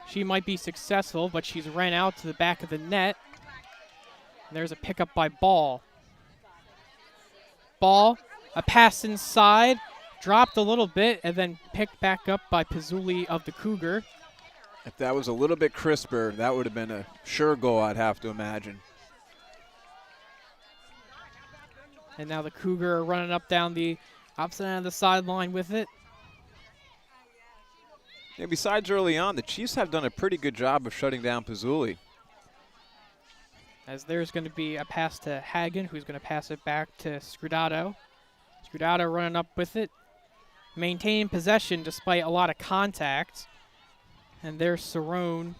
She might be successful, but she's ran out to the back of the net. And there's a pickup by Ball. Ball, a pass inside, dropped a little bit, and then picked back up by Pizzuli of the Cougar. If that was a little bit crisper, that would have been a sure goal, I'd have to imagine. And now the Cougar are running up down the opposite end of the sideline with it. Yeah, besides early on, the Chiefs have done a pretty good job of shutting down Pizzuli. As there's going to be a pass to Hagen, who's going to pass it back to Scrudato. Scrudato running up with it, maintaining possession despite a lot of contact. And there's Cerrone.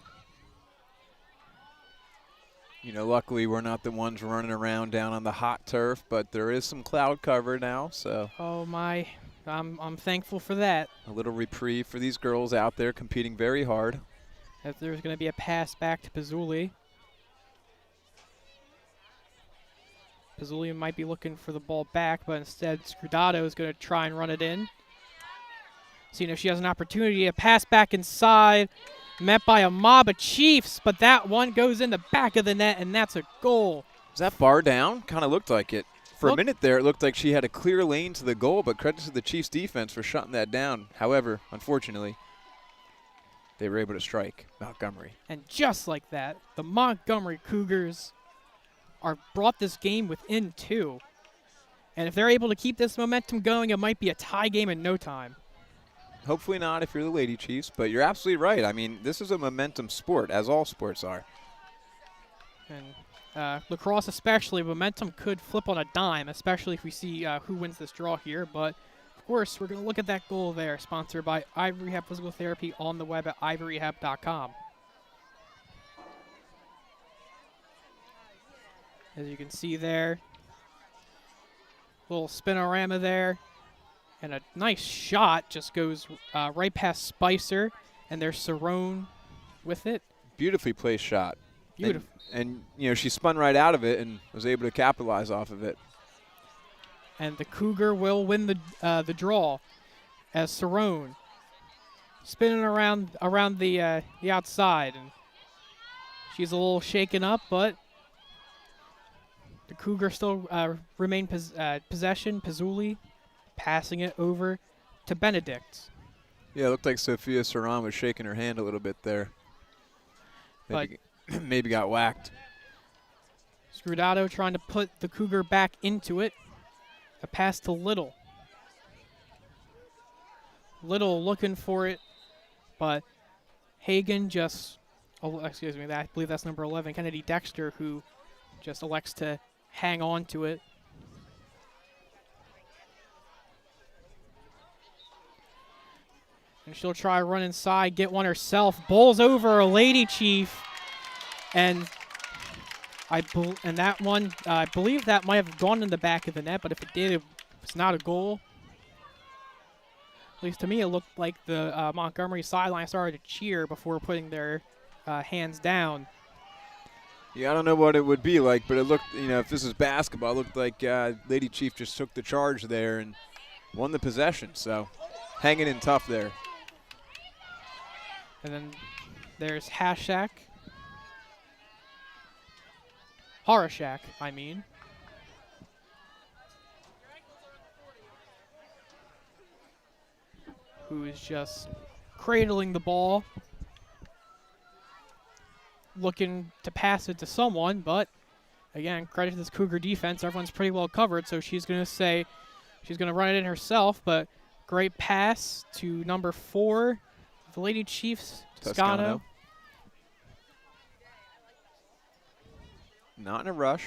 You know, luckily we're not the ones running around down on the hot turf, but there is some cloud cover now, so. Oh my, I'm thankful for that. A little reprieve for these girls out there competing very hard. As there's going to be a pass back to Pizzuli. Pizzuli might be looking for the ball back, but instead Scrudato is going to try and run it in. Seeing if she has an opportunity to pass back inside. Met by a mob of Chiefs, but that one goes in the back of the net, and that's a goal. Is that bar down? Kind of looked like it. For a minute there, it looked like she had a clear lane to the goal, but credit to the Chiefs' defense for shutting that down. However, unfortunately, they were able to strike Montgomery. And just like that, the Montgomery Cougars are brought this game within 2. And if they're able to keep this momentum going, it might be a tie game in no time. Hopefully not if you're the Lady Chiefs, but you're absolutely right. I mean, this is a momentum sport, as all sports are. And lacrosse especially, momentum could flip on a dime, especially if we see who wins this draw here. But, of course, we're going to look at that goal there, sponsored by Ivory Rehab Physical Therapy on the web at ivoryrehab.com. As you can see there, little spinorama there. And a nice shot just goes right past Spicer, and there's Cerrone with it. Beautifully placed shot. Beautiful. And, you know, she spun right out of it and was able to capitalize off of it. And the Cougar will win the draw as Cerrone spinning around the outside. And she's a little shaken up, but the Cougar still remain possession. Pizzuli passing it over to Benedict. Yeah, it looked like Sophia Saran was shaking her hand a little bit there. Maybe got whacked. Scrudato trying to put the Cougar back into it. A pass to Little. Little looking for it, but Hagen just, excuse me, I believe that's number 11, Kennedy Dexter, who just elects to hang on to it. And she'll try to run inside, get one herself. Bowls over a Lady Chief. And that one, I believe that might have gone in the back of the net, but if it did, it's not a goal. At least to me, it looked like the Montgomery sideline started to cheer before putting their hands down. Yeah, I don't know what it would be like, but it looked, you know, if this is basketball, it looked like Lady Chief just took the charge there and won the possession. So hanging in tough there. And then there's Harashak, I mean. Who is just cradling the ball, looking to pass it to someone, but again, credit to this Cougar defense. Everyone's pretty well covered, so she's going to say she's going to run it in herself, but great pass to number 4. The Lady Chiefs, Toscano. Not in a rush.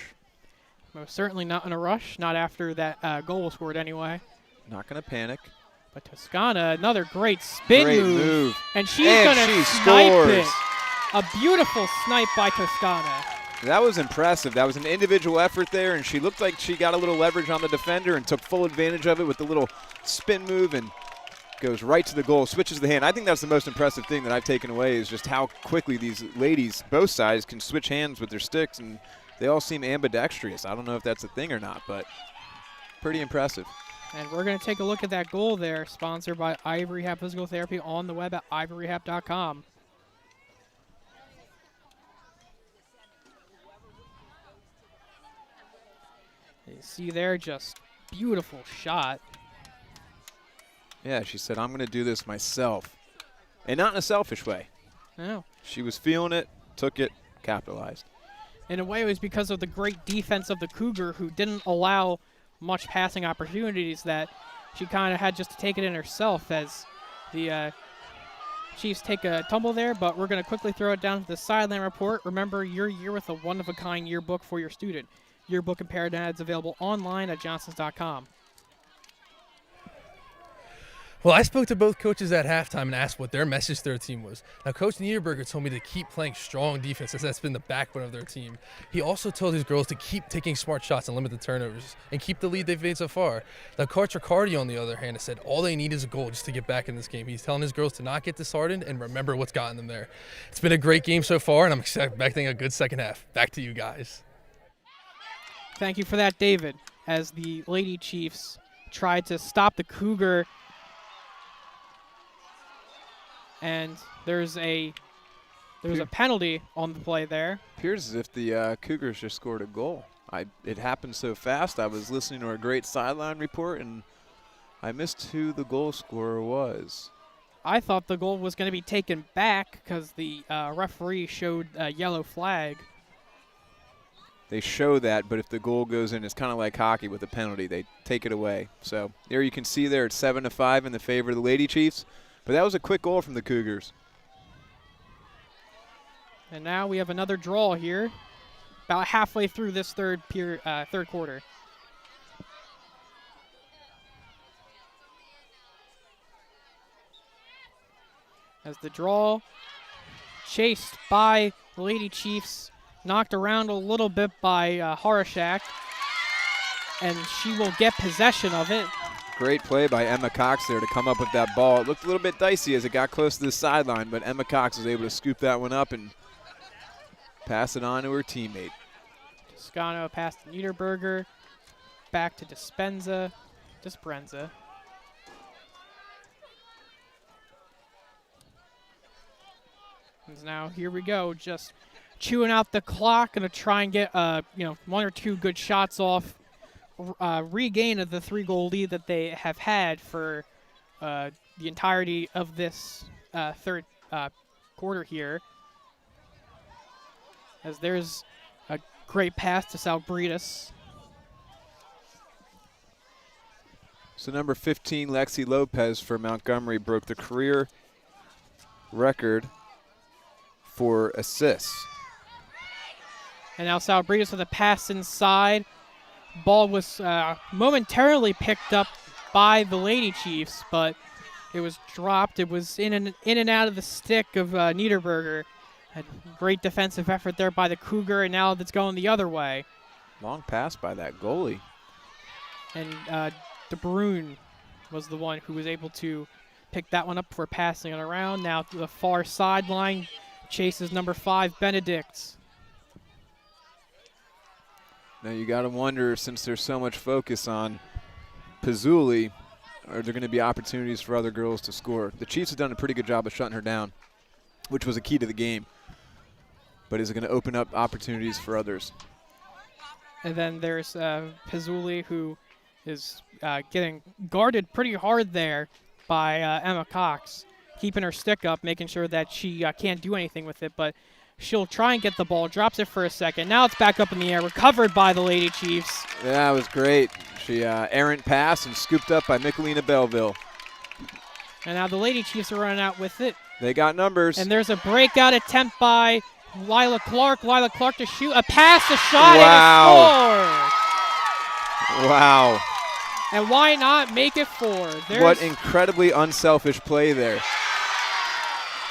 Most certainly not in a rush. Not after that goal was scored anyway. Not going to panic. But Toscana, another great spin move. And she's going to snipe it. A beautiful snipe by Toscana. That was impressive. That was an individual effort there, and she looked like she got a little leverage on the defender and took full advantage of it with the little spin move and goes right to the goal, switches the hand. I think that's the most impressive thing that I've taken away is just how quickly these ladies, both sides, can switch hands with their sticks, and they all seem ambidextrous. I don't know if that's a thing or not, but pretty impressive. And we're going to take a look at that goal there, sponsored by Ivory Rehab Physical Therapy on the web at ivoryrehab.com. You see there, just beautiful shot. Yeah, she said, I'm going to do this myself. And not in a selfish way. No. She was feeling it, took it, capitalized. In a way, it was because of the great defense of the Cougar, who didn't allow much passing opportunities, that she kind of had just to take it in herself, as the Chiefs take a tumble there. But we're going to quickly throw it down to the sideline report. Remember your year with a one-of-a-kind yearbook for your student. Yearbook and parent ads available online at johnsons.com. Well, I spoke to both coaches at halftime and asked what their message to their team was. Now, Coach Niederberger told me to keep playing strong defense, as that's been the backbone of their team. He also told his girls to keep taking smart shots and limit the turnovers and keep the lead they've made so far. Now, Coach Riccardi, on the other hand, has said all they need is a goal just to get back in this game. He's telling his girls to not get disheartened and remember what's gotten them there. It's been a great game so far, and I'm expecting a good second half. Back to you guys. Thank you for that, David, as the Lady Chiefs tried to stop the Cougar. And there's a penalty on the play there. Appears as if the Cougars just scored a goal. It happened so fast. I was listening to a great sideline report, and I missed who the goal scorer was. I thought the goal was going to be taken back because the referee showed a yellow flag. They show that, but if the goal goes in, it's kind of like hockey with a penalty. They take it away. So there you can see there it's 7-5 in the favor of the Lady Chiefs. But that was a quick goal from the Cougars. And now we have another draw here, about halfway through this third quarter. As the draw, chased by the Lady Chiefs, knocked around a little bit by Horashak, and she will get possession of it. Great play by Emma Cox there to come up with that ball. It looked a little bit dicey as it got close to the sideline, but Emma Cox was able to scoop that one up and pass it on to her teammate. Toscano passed to Niederberger, back to Dispenza. And now here we go, just chewing out the clock, gonna try and get one or two good shots off. Regain of the 3-goal lead that they have had for the entirety of this third quarter here. As there's a great pass to Salbritas. So number 15, Lexi Lopez for Montgomery, broke the career record for assists. And now Salbritas with a pass inside. Ball was momentarily picked up by the Lady Chiefs, but it was dropped. It was in and out of the stick of Niederberger. A great defensive effort there by the Cougar, and now that's going the other way. Long pass by that goalie. And De Bruyne was the one who was able to pick that one up for passing it around. Now to the far sideline, chases number 5, Benedict. Now you got to wonder, since there's so much focus on Pizzuli, are there going to be opportunities for other girls to score? The Chiefs have done a pretty good job of shutting her down, which was a key to the game. But is it going to open up opportunities for others? And then there's Pizzuli, who is getting guarded pretty hard there by Emma Cox, keeping her stick up, making sure that she can't do anything with it. But she'll try and get the ball, drops it for a second. Now it's back up in the air, recovered by the Lady Chiefs. Yeah, that was great. She errant pass and scooped up by Michelina Belleville. And now the Lady Chiefs are running out with it. They got numbers. And there's a breakout attempt by Lila Clark. Lila Clark to shoot. A pass, a shot, wow. and a score. Wow. And why not make it 4? What incredibly unselfish play there.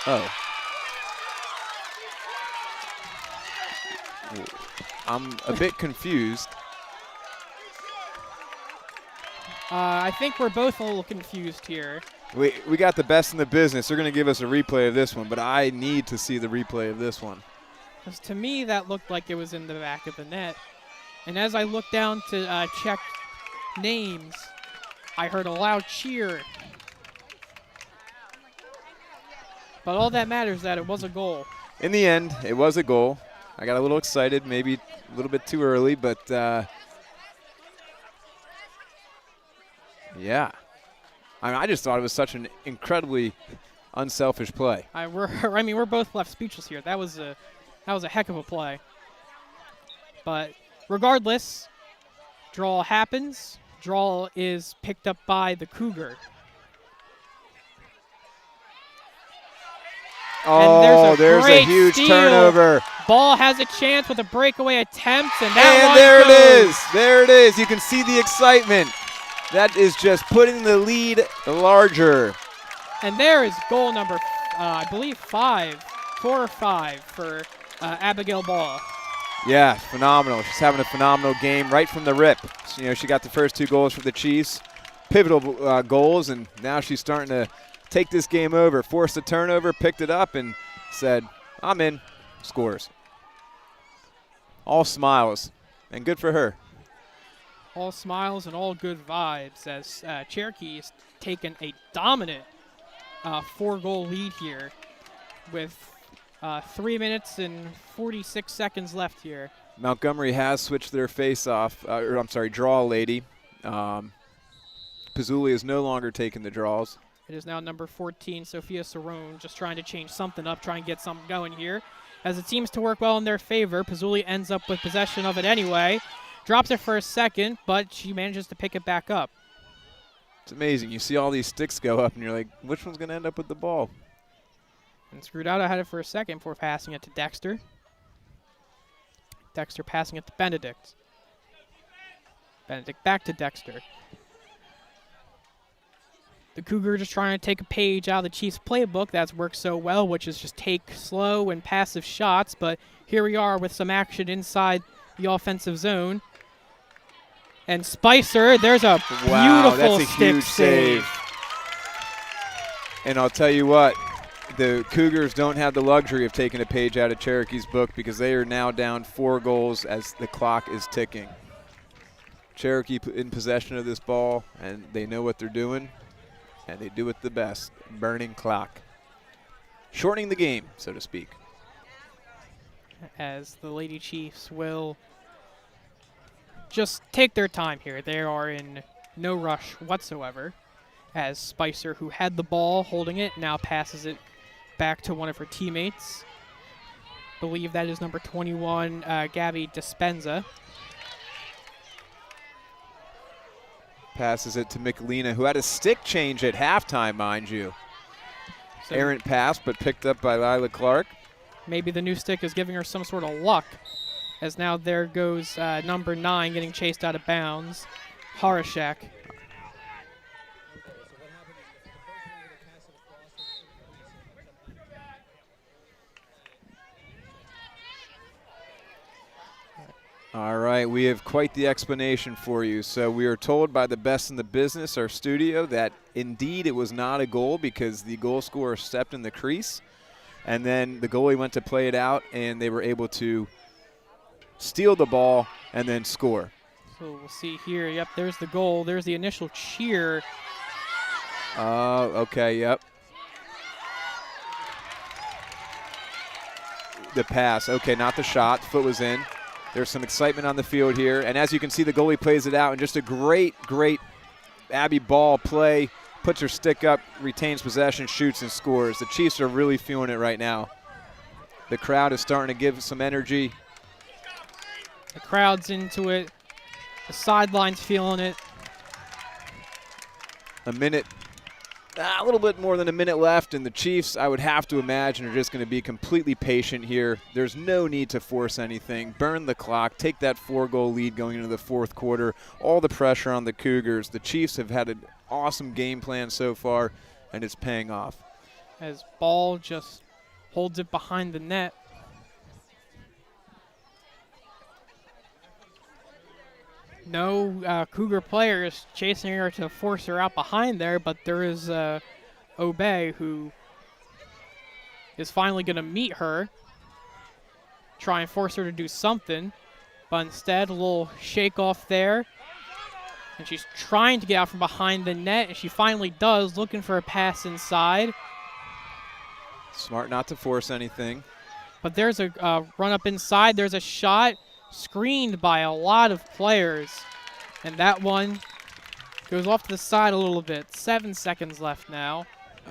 Oh. I'm a bit confused. I think we're both a little confused here. We got the best in the business. They're going to give us a replay of this one, but I need to see the replay of this one. Because to me, that looked like it was in the back of the net. And as I looked down to check names, I heard a loud cheer. But all that matters is that it was a goal. In the end, it was a goal. I got a little excited, maybe a little bit too early, but yeah. I just thought it was such an incredibly unselfish play. We're both left speechless here. That was a heck of a play. But regardless, draw happens. Draw is picked up by the Cougar. Oh, there's a huge turnover. Ball has a chance with a breakaway attempt, and there it is. There it is. You can see the excitement. That is just putting the lead larger. And there is goal number, I believe 4 or 5 for Abigail Ball. Yeah, phenomenal. She's having a phenomenal game right from the rip. So, she got the first 2 goals for the Chiefs, pivotal goals, and now she's starting to take this game over. Forced a turnover, picked it up, and said, I'm in. Scores. All smiles, and good for her. All smiles and all good vibes as Cherokee has taken a dominant 4-goal lead here with 3 minutes and 46 seconds left here. Montgomery has switched their draw lady. Pizzuli is no longer taking the draws. It is now number 14, Sophia Cerrone, just trying to change something up, try and get something going here. As it seems to work well in their favor, Pizzuli ends up with possession of it anyway. Drops it for a second, but she manages to pick it back up. It's amazing. You see all these sticks go up, and you're like, which one's going to end up with the ball? And Screwed-Out had it for a second before passing it to Dexter. Dexter passing it to Benedict. Benedict back to Dexter. The Cougar just trying to take a page out of the Chiefs' playbook that's worked so well, which is just take slow and passive shots. But here we are with some action inside the offensive zone. And Spicer, there's a beautiful that's a stick huge save. And I'll tell you what, the Cougars don't have the luxury of taking a page out of Cherokee's book because they are now down 4 goals as the clock is ticking. Cherokee in possession of this ball, and they know what they're doing. And they do it the best. Burning clock. Shortening the game, so to speak. As the Lady Chiefs will just take their time here. They are in no rush whatsoever. As Spicer, who had the ball holding it, now passes it back to one of her teammates. Believe that is number 21, Gabby Dispenza. Passes it to Michelina, who had a stick change at halftime, mind you. So Errant pass, but picked up by Lila Clark. Maybe the new stick is giving her some sort of luck, as now there goes number 9 getting chased out of bounds, Harashek. All right, we have quite the explanation for you. So we are told by the best in the business, our studio, that indeed it was not a goal because the goal scorer stepped in the crease, and then the goalie went to play it out, and they were able to steal the ball and then score. So we'll see here. Yep, there's the goal. There's the initial cheer. Okay, yep. The pass. Okay, not the shot. Foot was in. There's some excitement on the field here. And as you can see, the goalie plays it out. And just a great, great Abby Ball play. Puts her stick up, retains possession, shoots, and scores. The Chiefs are really feeling it right now. The crowd is starting to give some energy. The crowd's into it. The sideline's feeling it. A minute, a little bit more than a minute left, and the Chiefs, I would have to imagine, are just going to be completely patient here. There's no need to force anything. Burn the clock. Take that 4-goal lead going into the fourth quarter. All the pressure on the Cougars. The Chiefs have had an awesome game plan so far, and it's paying off. As Ball just holds it behind the net. No Cougar players chasing her to force her out behind there, but there is Obey, who is finally going to meet her, try and force her to do something, but instead a little shake off there, and she's trying to get out from behind the net, and she finally does, looking for a pass inside. Smart not to force anything. But there's a run up inside. There's a shot screened by a lot of players. And that one goes off to the side a little bit. 7 seconds left now.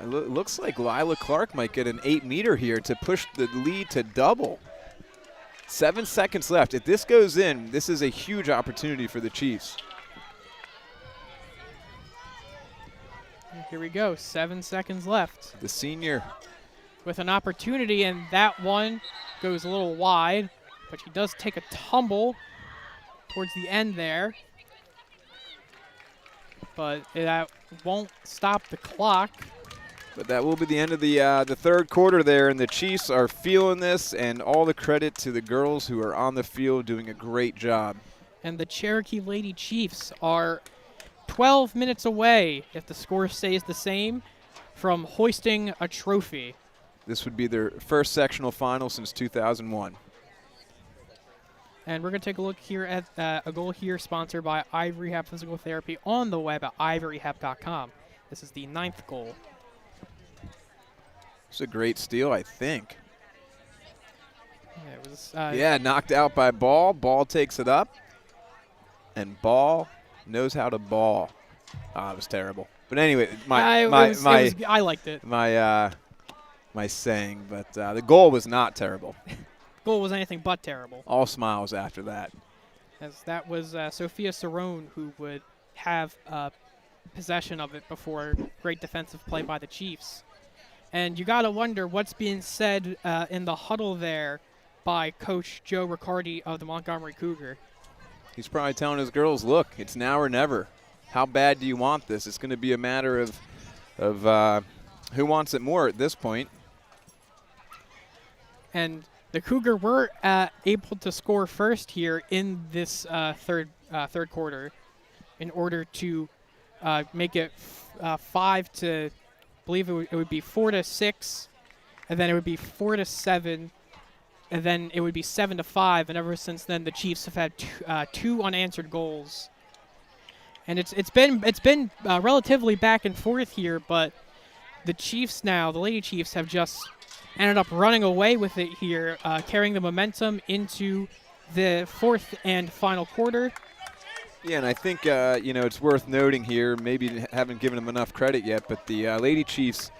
Looks like Lila Clark might get an 8-meter here to push the lead to double. 7 seconds left. If this goes in, this is a huge opportunity for the Chiefs. Here we go. 7 seconds left. The senior with an opportunity, and that one goes a little wide, but she does take a tumble towards the end there. But that won't stop the clock. But that will be the end of the third quarter there, and the Chiefs are feeling this, and all the credit to the girls who are on the field doing a great job. And the Cherokee Lady Chiefs are 12 minutes away, if the score stays the same, from hoisting a trophy. This would be their first sectional final since 2001. And we're going to take a look here at a goal here sponsored by Ivory Rehab Physical Therapy on the web at ivoryrehab.com. This is the 9th goal. It's a great steal, I think. Yeah, it was, yeah, knocked out by Ball. Ball takes it up. And Ball knows how to ball. It was terrible. But anyway, I liked it. My saying, but the goal was not terrible. Goal was anything but terrible. All smiles after that. As that was Sophia Cerrone who would have possession of it before great defensive play by the Chiefs. And you got to wonder what's being said in the huddle there by Coach Joe Riccardi of the Montgomery Cougar. He's probably telling his girls, look, it's now or never. How bad do you want this? It's going to be a matter of who wants it more at this point. And the Cougar were able to score first here in this third quarter in order to make it 5 to, I believe it would be 4-6, and then it would be 4-7, and then it would be 7-5. And ever since then, the Chiefs have had two unanswered goals. And it's been relatively back and forth here, but the Chiefs now, the Lady Chiefs, have just ended up running away with it here, carrying the momentum into the fourth and final quarter. Yeah, and I think, it's worth noting here, maybe haven't given them enough credit yet, but the Lady Chiefs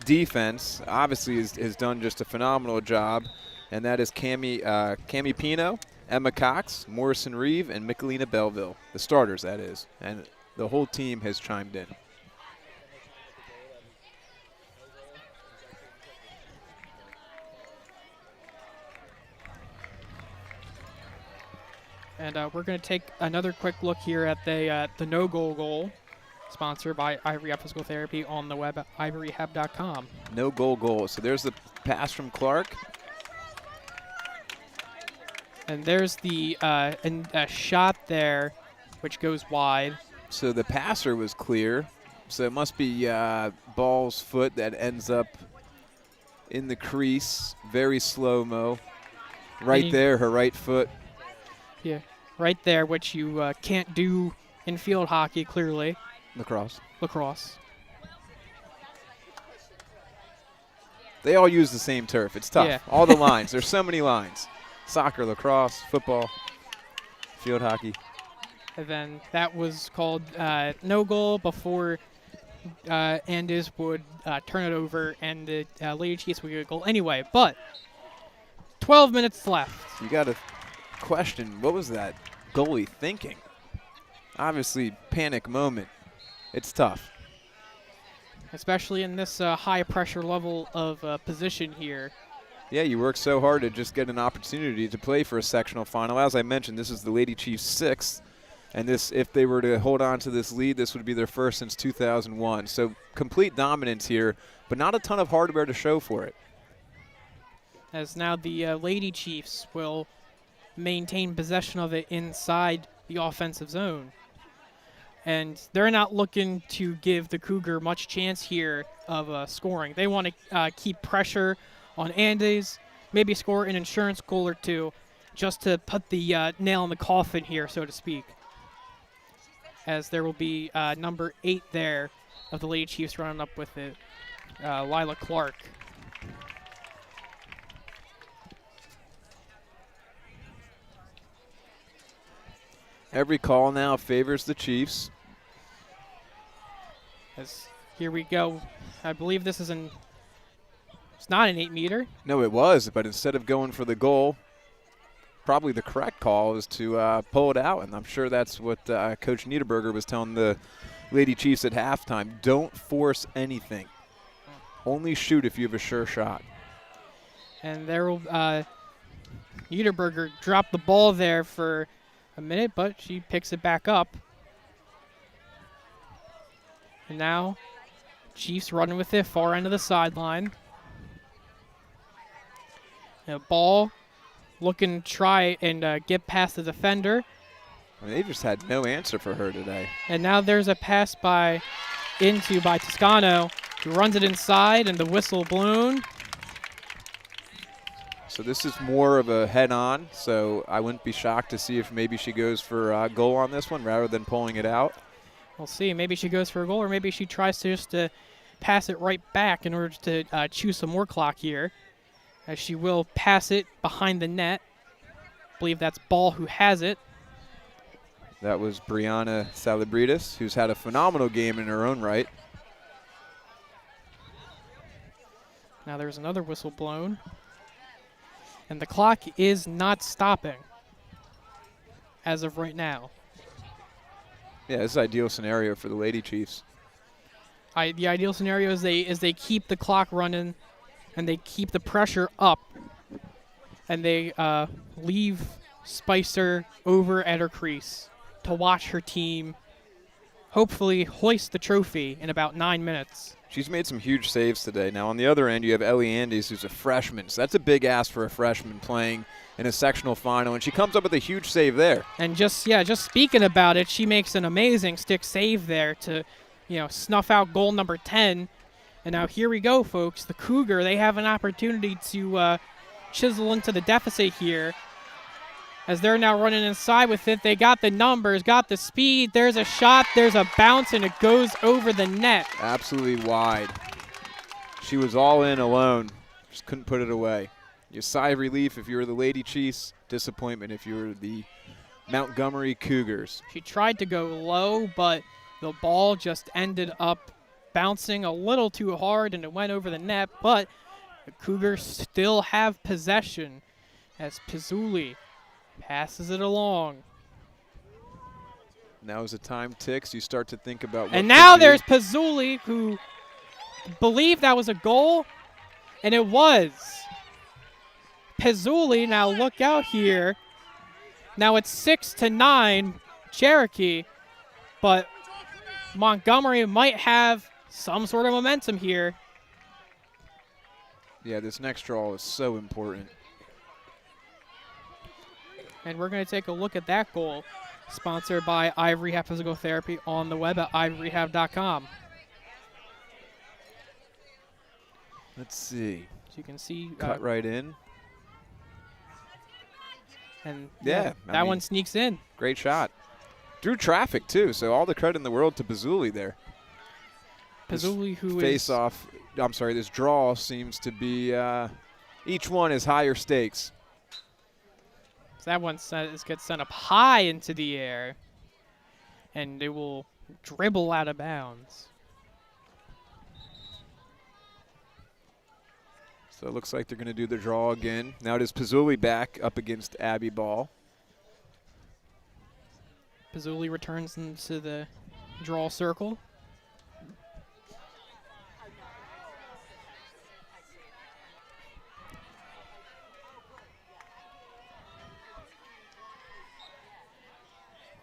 defense obviously has done just a phenomenal job, and that is Cami Pino, Emma Cox, Morrison Reeve, and Michelina Belleville, the starters, that is. And the whole team has chimed in. And we're going to take another quick look here at the no-goal goal, sponsored by Ivory Rehab Physical Therapy on the web at ivoryrehab.com. No-goal goal. So there's the pass from Clark. And there's the a shot there, which goes wide. So the passer was clear. So it must be Ball's foot that ends up in the crease. Very slow-mo. Right there, her right foot. Yeah, right there, which you can't do in field hockey, clearly. Lacrosse. They all use the same turf. It's tough. Yeah. All the lines. There's so many lines. Soccer, lacrosse, football, field hockey. And then that was called no goal before Andis would turn it over, and the Lady Chiefs would get a goal anyway. But 12 minutes left. You got to question, what was that goalie thinking? Obviously, panic moment. It's tough. Especially in this high pressure level of position here. Yeah, you work so hard to just get an opportunity to play for a sectional final. As I mentioned, this is the Lady Chiefs' 6th. And this, if they were to hold on to this lead, this would be their first since 2001. So complete dominance here, but not a ton of hardware to show for it. As now the Lady Chiefs will maintain possession of it inside the offensive zone. And they're not looking to give the Cougar much chance here of scoring. They want to keep pressure on Andes, maybe score an insurance goal or two, just to put the nail in the coffin here, so to speak. As there will be number 8 there of the Lady Chiefs running up with it, Lila Clark. Every call now favors the Chiefs. As here we go. I believe this is it's not an 8-meter. No, it was, but instead of going for the goal, probably the correct call is to pull it out, and I'm sure that's what Coach Niederberger was telling the Lady Chiefs at halftime. Don't force anything. Only shoot if you have a sure shot. And there will Niederberger dropped the ball there for a minute, but she picks it back up. And now Chiefs running with it, far end of the sideline. And a ball looking to try and get past the defender. I mean, they just had no answer for her today. And now there's a pass by Toscano, who runs it inside, and the whistle blown. So this is more of a head-on, so I wouldn't be shocked to see if maybe she goes for a goal on this one rather than pulling it out. We'll see. Maybe she goes for a goal, or maybe she tries to just pass it right back in order to chew some more clock here. As she will pass it behind the net. I believe that's Ball who has it. That was Brianna Salabridis, who's had a phenomenal game in her own right. Now there's another whistle blown. And the clock is not stopping as of right now. Yeah, this is an ideal scenario for the Lady Chiefs. The ideal scenario is they keep the clock running and they keep the pressure up, and they leave Spicer over at her crease to watch her team hopefully hoist the trophy in about 9 minutes. She's made some huge saves today. Now, on the other end, you have Ellie Andes, who's a freshman. So that's a big ask for a freshman playing in a sectional final, and she comes up with a huge save there. And just speaking about it, she makes an amazing stick save there to, snuff out goal number 10. And now here we go, folks. The Cougar, they have an opportunity to chisel into the deficit here. As they're now running inside with it, they got the numbers, got the speed. There's a shot, there's a bounce, and it goes over the net. Absolutely wide. She was all in alone. Just couldn't put it away. You sigh of relief if you were the Lady Chiefs. Disappointment if you were the Montgomery Cougars. She tried to go low, but the ball just ended up bouncing a little too hard, and it went over the net. But the Cougars still have possession as Pizzuli passes it along. Now as the time ticks, you start to think about what and now there's Pizzuli, who believed that was a goal, and it was. Pizzuli, now look out here. Now it's 6-9 Cherokee, but Montgomery might have some sort of momentum here. Yeah, this next draw is so important. And we're going to take a look at that goal, sponsored by Ivory Rehab Physical Therapy on the web at ivoryrehab.com. Let's see. So you can see. Cut right in. And yeah, that one sneaks in. Great shot. Through traffic, too, so all the credit in the world to Pizzuli there. Pizzuli, who face off, I'm sorry, this draw seems to be, each one is higher stakes. So that one gets sent up high into the air, and it will dribble out of bounds. So it looks like they're going to do the draw again. Now it is Pizzuli back up against Abby Ball. Pizzuli returns into the draw circle.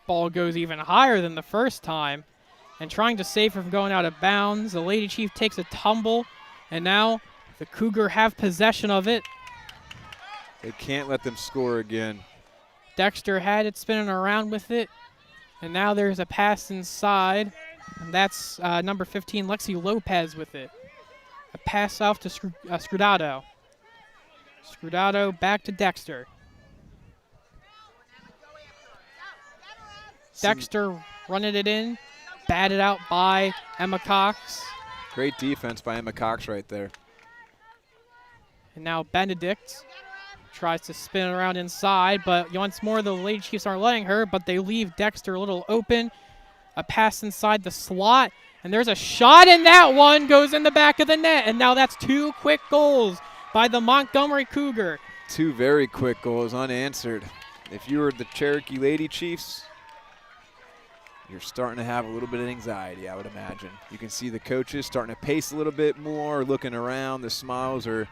Ball goes even higher than the first time, and trying to save her from going out of bounds. The Lady Chief takes a tumble, and now the Cougar have possession of it. They can't let them score again. Dexter had it spinning around with it, And now there's a pass inside, and that's number 15, Lexi Lopez with it. A pass off to Scrudado. Scrudado back to Dexter. Dexter running it in, batted out by Emma Cox. Great defense by Emma Cox right there. And now Benedict tries to spin it around inside, but once more the Lady Chiefs aren't letting her, but they leave Dexter a little open. A pass inside the slot, and there's a shot, and that one goes in the back of the net. And now that's 2 quick goals by the Montgomery Cougar. 2 very quick goals unanswered. If you were the Cherokee Lady Chiefs, you're starting to have a little bit of anxiety, I would imagine. You can see the coaches starting to pace a little bit more, looking around. The smiles are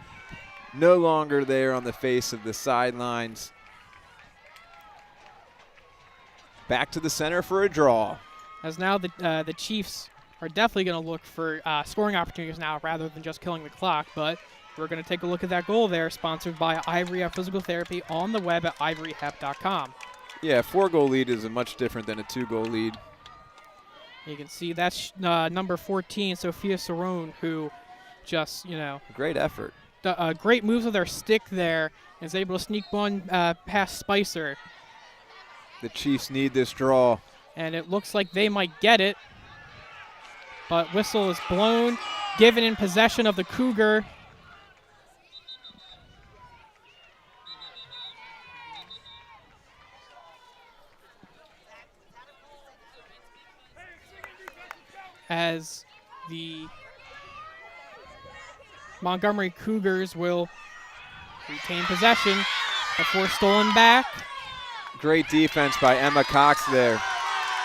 no longer there on the face of the sidelines. Back to the center for a draw. As now the Chiefs are definitely going to look for scoring opportunities now rather than just killing the clock. But we're going to take a look at that goal there, sponsored by Ivory Hep Physical Therapy on the web at ivoryhep.com. Yeah, a 4-goal lead is much different than a 2-goal lead. You can see that's number 14, Sophia Cerrone, who just, Great effort. Great moves with her stick there, is able to sneak one past Spicer. The Chiefs need this draw. And it looks like they might get it. But whistle is blown, given in possession of the Cougar. As the Montgomery Cougars will retain possession before stolen back. Great defense by Emma Cox there.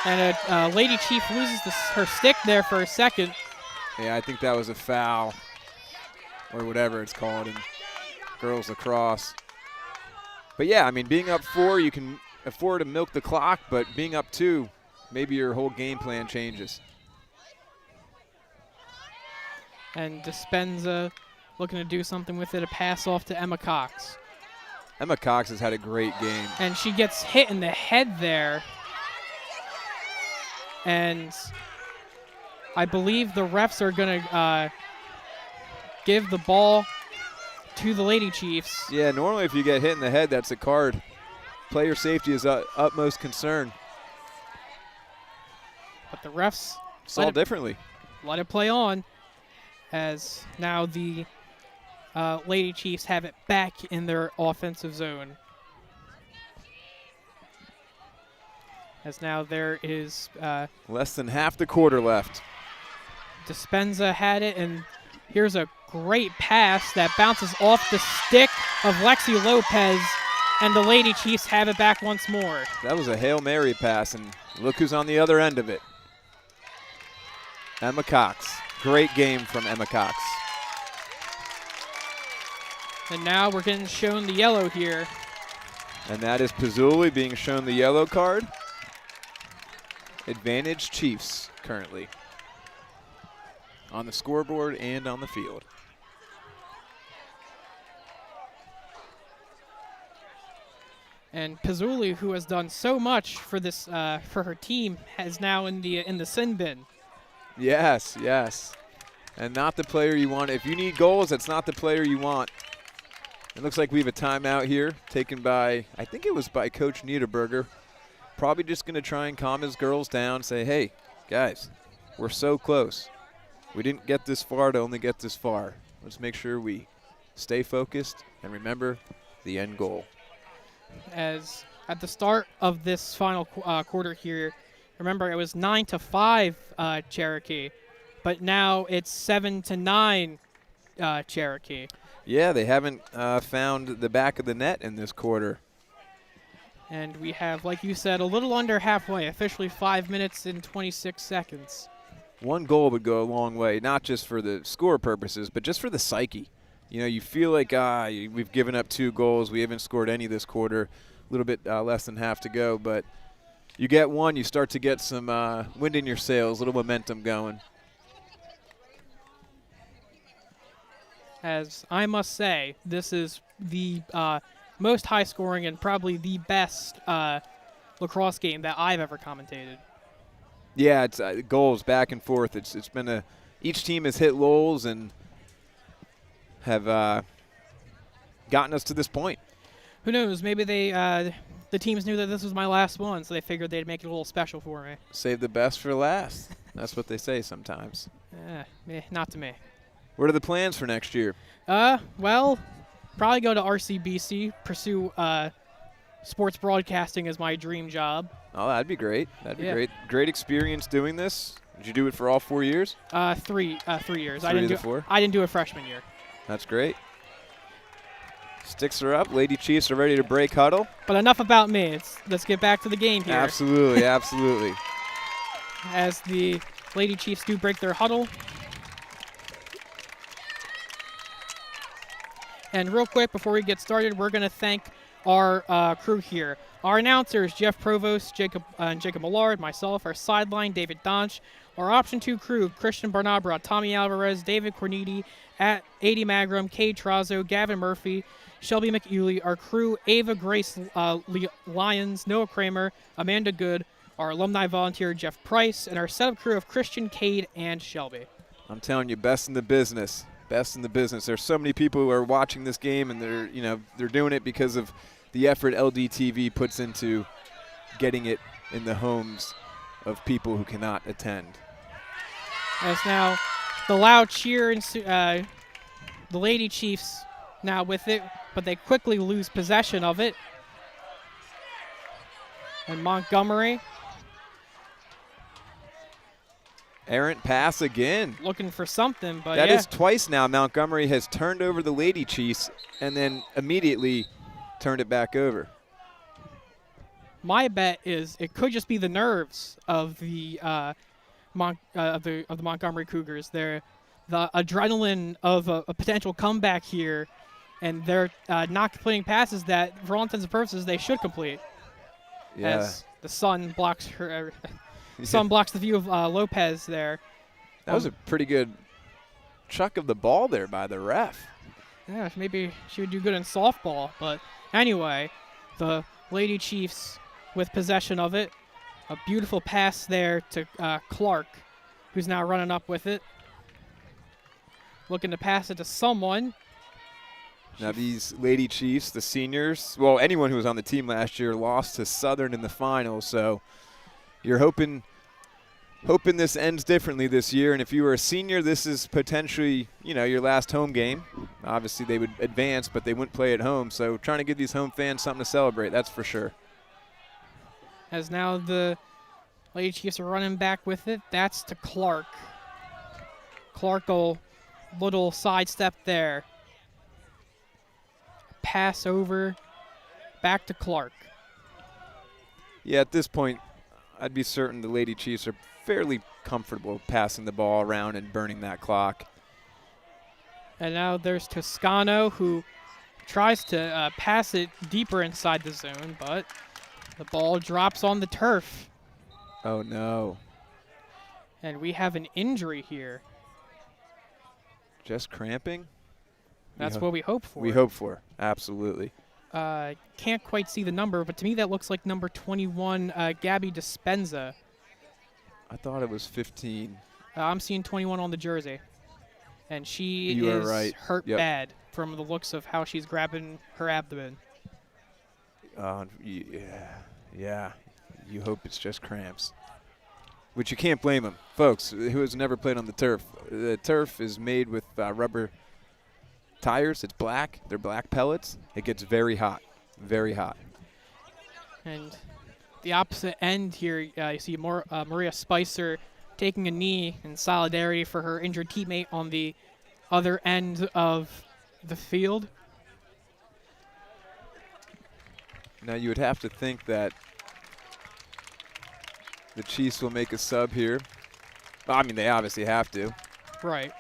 And a Lady Chief loses her stick there for a second. Yeah, I think that was a foul, or whatever it's called in girls lacrosse. But yeah, I mean, being up 4, you can afford to milk the clock, but being up 2, maybe your whole game plan changes. And Dispenza looking to do something with it, a pass off to Emma Cox. Emma Cox has had a great game. And she gets hit in the head there. And I believe the refs are going to give the ball to the Lady Chiefs. Yeah, normally if you get hit in the head, that's a card. Player safety is utmost concern. But the refs saw differently. Let it play on, as now the Lady Chiefs have it back in their offensive zone. As now there is less than half the quarter left. Dispenza had it, and here's a great pass that bounces off the stick of Lexi Lopez, and the Lady Chiefs have it back once more. That was a Hail Mary pass, and look who's on the other end of it. Emma Cox. Great game from Emma Cox. And now we're getting shown the yellow here. And that is Pizzuli being shown the yellow card. Advantage Chiefs currently on the scoreboard and on the field. And Pizzuli, who has done so much for this for her team, is now in the sin bin. Yes, yes. And not the player you want. If you need goals, that's not the player you want. It looks like we have a timeout here taken by, I think it was by Coach Niederberger. Probably just going to try and calm his girls down, say, hey, guys, we're so close. We didn't get this far to only get this far. Let's make sure we stay focused and remember the end goal. As at the start of this final quarter here, remember it was 9-5 Cherokee, but now it's 7-9 Cherokee. Yeah, they haven't found the back of the net in this quarter. And we have, like you said, a little under halfway, officially 5 minutes and 26 seconds. One goal would go a long way, not just for the score purposes, but just for the psyche. You know, you feel like we've given up 2 goals. We haven't scored any this quarter. A little bit less than half to go, but you get one, you start to get some wind in your sails, a little momentum going. As I must say, this is the most high-scoring and probably the best lacrosse game that I've ever commentated. Yeah, it's goals back and forth. It's been each team has hit lulls and have gotten us to this point. Who knows? Maybe the teams knew that this was my last one, so they figured they'd make it a little special for me. Save the best for last. That's what they say sometimes. Not to me. What are the plans for next year? Well, probably go to RCBC, pursue sports broadcasting as my dream job. Oh, that'd be great. That'd be Yeah. great. Great experience doing this. Did you do it for all 4 years? 3 years. 3 of the 4? I didn't do a freshman year. That's great. Sticks are up. Lady Chiefs are ready to break huddle. But enough about me. Let's get back to the game here. Absolutely, absolutely. As the Lady Chiefs do break their huddle. And real quick, before we get started, we're going to thank our crew here. Our announcers, Jeff Provost, Jacob Millard, myself, our sideline, David Donch, our Option 2 crew, Christian Barnabra, Tommy Alvarez, David Cornidi, Adi Magram, Kay Trazo, Gavin Murphy, Shelby McEwley, our crew, Ava Grace Lyons, Noah Kramer, Amanda Good, our alumni volunteer, Jeff Price, and our setup crew of Christian, Cade, and Shelby. I'm telling you, best in the business. Best in the business. There's so many people who are watching this game, and they're doing it because of the effort LDTV puts into getting it in the homes of people who cannot attend. As now the loud cheer and the Lady Chiefs now with it, but they quickly lose possession of it. And Montgomery. Errant pass again. Looking for something, but that is twice now Montgomery has turned over the Lady Chiefs and then immediately turned it back over. My bet is it could just be the nerves of the Montgomery Cougars. They're the adrenaline of a potential comeback here, and they're not completing passes that, for all intents and purposes, they should complete. Yeah. As the sun blocks her. Sun blocks the view of Lopez there. That was a pretty good chuck of the ball there by the ref. Yeah, maybe she would do good in softball. But anyway, the Lady Chiefs with possession of it. A beautiful pass there to Clark, who's now running up with it. Looking to pass it to someone. Now these Lady Chiefs, the seniors, well, anyone who was on the team last year lost to Southern in the finals, so you're hoping this ends differently this year. And if you were a senior, this is potentially, your last home game. Obviously, they would advance, but they wouldn't play at home. So trying to give these home fans something to celebrate, that's for sure. As now the Lady Chiefs are running back with it. That's to Clark. Clark, a little sidestep there. Pass over, back to Clark. Yeah, at this point, I'd be certain the Lady Chiefs are fairly comfortable passing the ball around and burning that clock. And now there's Toscano, who tries to pass it deeper inside the zone, but the ball drops on the turf. Oh, no. And we have an injury here. Just cramping? That's what we hope for. We hope for, absolutely. Can't quite see the number, but to me that looks like number 21, Gabby Dispenza. I thought it was 15. I'm seeing 21 on the jersey. And she You are is right. hurt Yep. bad from the looks of how she's grabbing her abdomen. Yeah. You hope it's just cramps. Which you can't blame them. Folks, who has never played on the turf, the turf is made with rubber tires. It's black. They're black pellets. It gets very hot. Very hot. And the opposite end here, you see Maria Spicer taking a knee in solidarity for her injured teammate on the other end of the field. Now you would have to think that the Chiefs will make a sub here. I mean, they obviously have to. Right.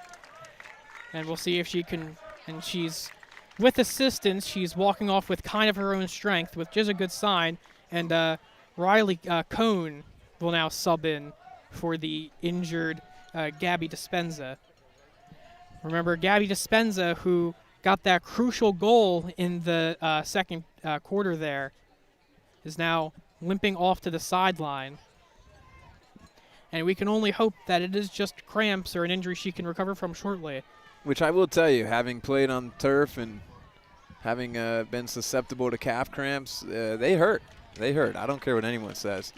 And we'll see if she can. And she's, with assistance, she's walking off with kind of her own strength, which is a good sign. And Riley Cohn will now sub in for the injured Gabby Dispenza. Remember, Gabby Dispenza, who got that crucial goal in the second quarter there, is now limping off to the sideline. And we can only hope that it is just cramps or an injury she can recover from shortly. Which I will tell you, having played on turf and having been susceptible to calf cramps, they hurt. They hurt. I don't care what anyone says.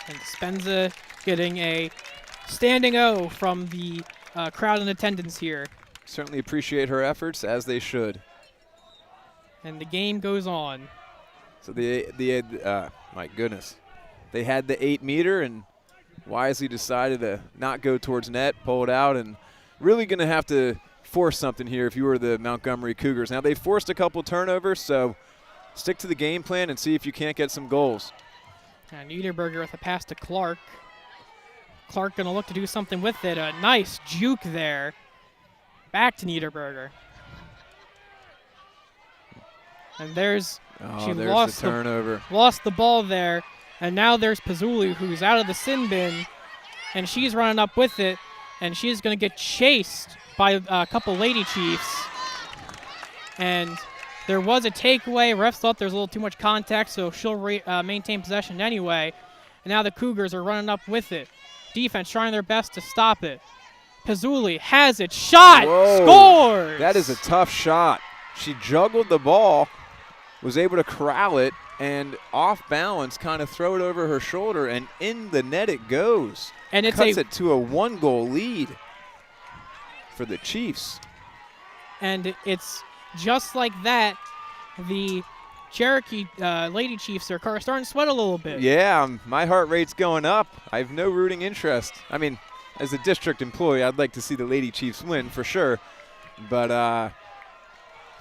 And Spenza getting a standing O from the crowd in attendance here. Certainly appreciate her efforts, as they should. And the game goes on. So my goodness, they had the 8-meter and wisely decided to not go towards net, pull it out, and really going to have to force something here if you were the Montgomery Cougars. Now, they forced a couple turnovers, so stick to the game plan and see if you can't get some goals. And Niederberger with a pass to Clark. Clark going to look to do something with it. A nice juke there. Back to Niederberger. And there's she there's lost the turnover. Lost the ball there. And now there's Pizzuli, who's out of the sin bin, and she's running up with it, and she's going to get chased by a couple Lady Chiefs. And there was a takeaway. Refs thought there was a little too much contact, so she'll maintain possession anyway. And now the Cougars are running up with it. Defense trying their best to stop it. Pizzuli has it. Shot! Whoa, Scores! that is a tough shot. She juggled the ball, was able to corral it, and off balance kind of throw it over her shoulder, and in the net it goes. And it cuts it to a 1-goal lead for the Chiefs. And it's just like that, the Cherokee Lady Chiefs are starting to sweat a little bit. Yeah, my heart rate's going up. I have no rooting interest. I mean, as a district employee, I'd like to see the Lady Chiefs win for sure. But,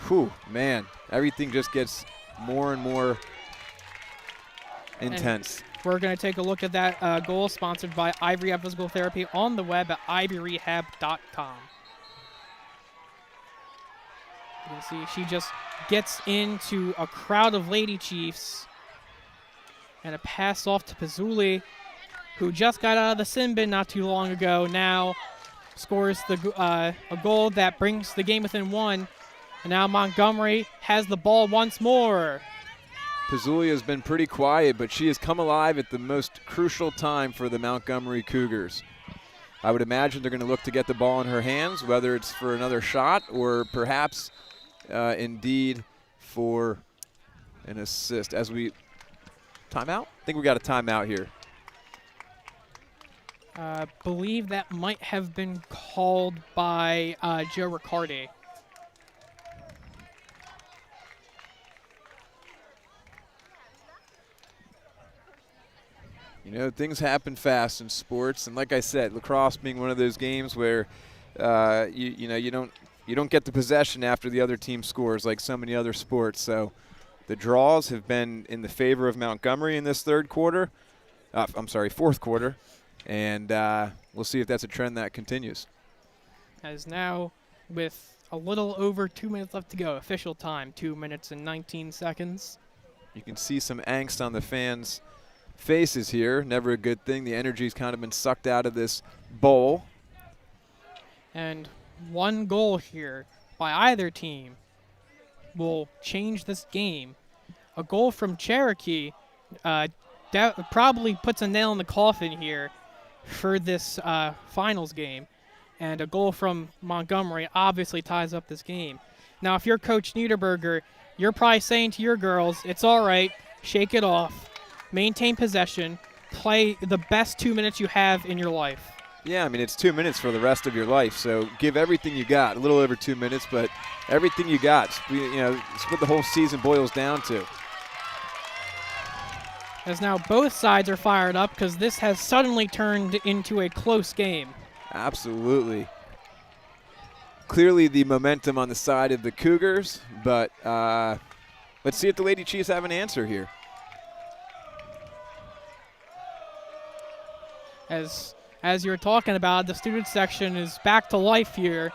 whew, man, everything just gets more and more intense. And we're going to take a look at that goal sponsored by Ivory Rehab Physical Therapy on the web at ivyrehab.com. You can see she just gets into a crowd of Lady Chiefs, and a pass off to Pizzuli, who just got out of the sin bin not too long ago. Now scores a goal that brings the game within 1. And now Montgomery has the ball once more. Pizzuli has been pretty quiet, but she has come alive at the most crucial time for the Montgomery Cougars. I would imagine they're going to look to get the ball in her hands, whether it's for another shot or perhaps indeed for an assist. Timeout? I think we got a timeout here. Believe that might have been called by Joe Riccardi. You know, things happen fast in sports, and like I said, lacrosse being one of those games where you don't get the possession after the other team scores like so many other sports. So the draws have been in the favor of Montgomery in this fourth quarter, and we'll see if that's a trend that continues. As now, with a little over 2 minutes left to go, official time, 2 minutes and 19 seconds. You can see some angst on the fans' faces here. Never a good thing. The energy's kind of been sucked out of this bowl. And one goal here by either team will change this game. A goal from Cherokee that probably puts a nail in the coffin here for this finals game. And a goal from Montgomery obviously ties up this game. Now, if you're Coach Niederberger, you're probably saying to your girls, it's all right, shake it off, maintain possession, play the best 2 minutes you have in your life. Yeah, I mean, it's 2 minutes for the rest of your life, so give everything you got. A little over 2 minutes, but everything you got. It's what the whole season boils down to. As now both sides are fired up because this has suddenly turned into a close game. Absolutely. Clearly the momentum on the side of the Cougars, but let's see if the Lady Chiefs have an answer here. As you're talking about, the student section is back to life here,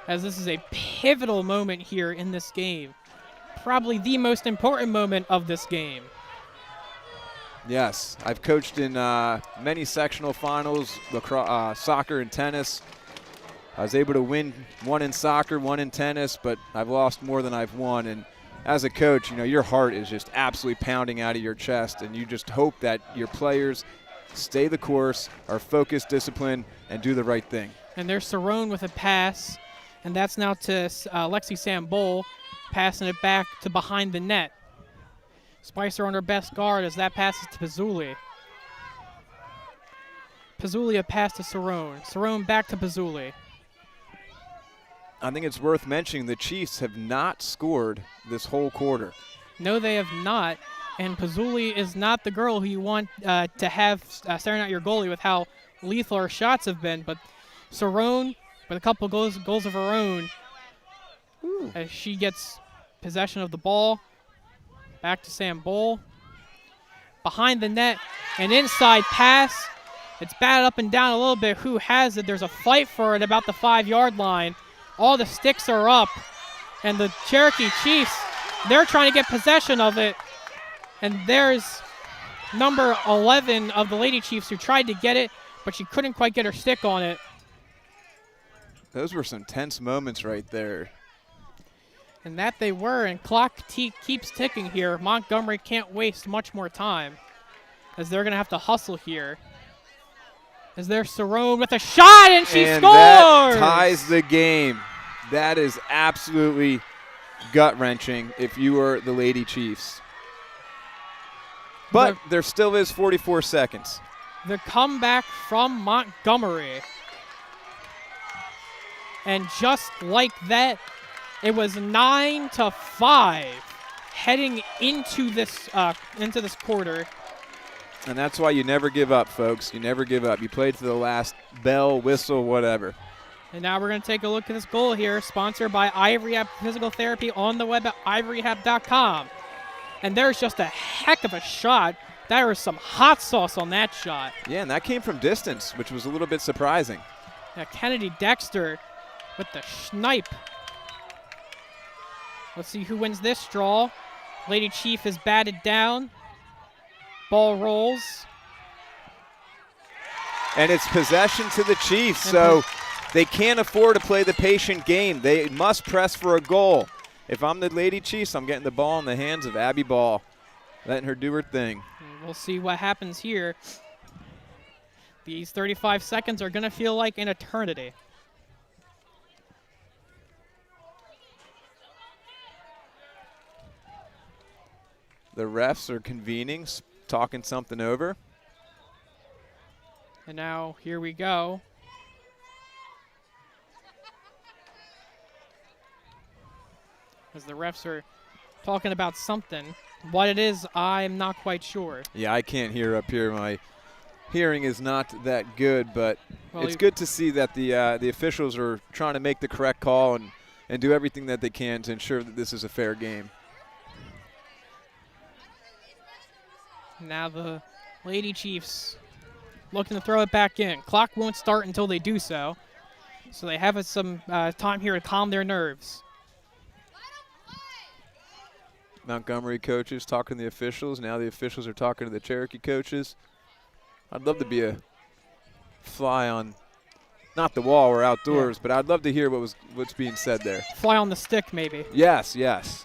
as this is a pivotal moment here in this game. Probably the most important moment of this game. Yes, I've coached in many sectional finals, lacrosse, soccer and tennis. I was able to win one in soccer, one in tennis, but I've lost more than I've won. And as a coach, you know, your heart is just absolutely pounding out of your chest, and you just hope that your players stay the course, are focused, disciplined, and do the right thing. And there's Cerrone with a pass, and that's now to Lexi Sambol, passing it back to behind the net. Spicer on her best guard as that passes to Pizzuli. Pizzuli a pass to Cerrone. Cerrone back to Pizzuli. I think it's worth mentioning the Chiefs have not scored this whole quarter. No, they have not. And Pizzuli is not the girl who you want to have staring at your goalie with how lethal her shots have been. But Cerrone, with a couple goals of her own, as she gets possession of the ball. Back to Sambol. Behind the net, an inside pass. It's batted up and down a little bit. Who has it? There's a fight for it about the 5-yard line. All the sticks are up. And the Cherokee Chiefs, they're trying to get possession of it. And there's number 11 of the Lady Chiefs who tried to get it, but she couldn't quite get her stick on it. Those were some tense moments right there. And that they were, and clock keeps ticking here. Montgomery can't waste much more time as they're going to have to hustle here. As there's Cerrone with a shot, and she scores! That ties the game. That is absolutely gut-wrenching if you were the Lady Chiefs. But there still is 44 seconds. The comeback from Montgomery. And just like that, it was 9-5 heading into this quarter. And that's why you never give up, folks. You never give up. You played to the last bell, whistle, whatever. And now we're going to take a look at this goal here, sponsored by iRehab Physical Therapy on the web at iRehab.com. And there's just a heck of a shot. There was some hot sauce on that shot. Yeah, and that came from distance, which was a little bit surprising. Now Kennedy Dexter with the snipe. Let's see who wins this draw. Lady Chief is batted down. Ball rolls. And it's possession to the Chiefs, so they can't afford to play the patient game. They must press for a goal. If I'm the Lady Chiefs, I'm getting the ball in the hands of Abby Ball, letting her do her thing. We'll see what happens here. These 35 seconds are going to feel like an eternity. The refs are convening, talking something over. And now here we go. As the refs are talking about something. What it is, I'm not quite sure. Yeah, I can't hear up here. My hearing is not that good, but it's good to see that the officials are trying to make the correct call and do everything that they can to ensure that this is a fair game. Now the Lady Chiefs looking to throw it back in. Clock won't start until they do so. So they have some time here to calm their nerves. Montgomery coaches talking to the officials. Now the officials are talking to the Cherokee coaches. I'd love to be a fly on, not the wall or outdoors, but I'd love to hear what's being said there. Fly on the stick, maybe. Yes, yes.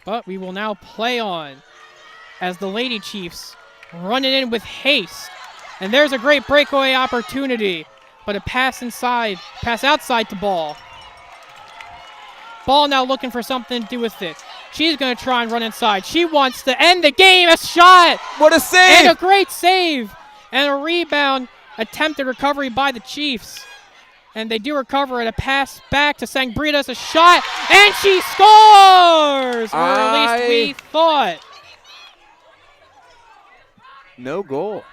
But we will now play on as the Lady Chiefs run it in with haste. And there's a great breakaway opportunity, but a pass outside to Ball. Ball now looking for something to do with it. She's going to try and run inside. She wants to end the game. A shot. What a save. And a great save. And a rebound. Attempted recovery by the Chiefs. And they do recover it. A pass back to Sangbritas. A shot. And she scores! Or at least we thought. No goal.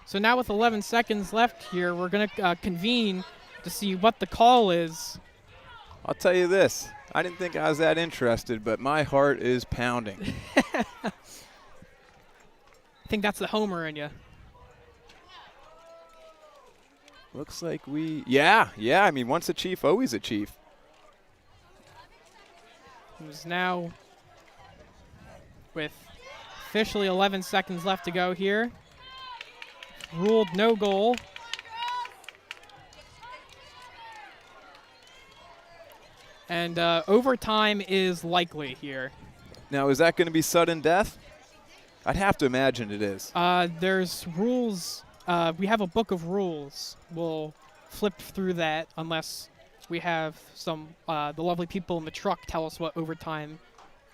So now with 11 seconds left here, we're going to convene to see what the call is. I'll tell you this. I didn't think I was that interested, but my heart is pounding. I think that's the homer in you. Looks like yeah. I mean, once a chief, always a chief. Who's now with officially 11 seconds left to go here. ruled no goal. And overtime is likely here. Now, is that going to be sudden death? I'd have to imagine it is. There's rules. We have a book of rules. We'll flip through that unless we have some the lovely people in the truck tell us what overtime.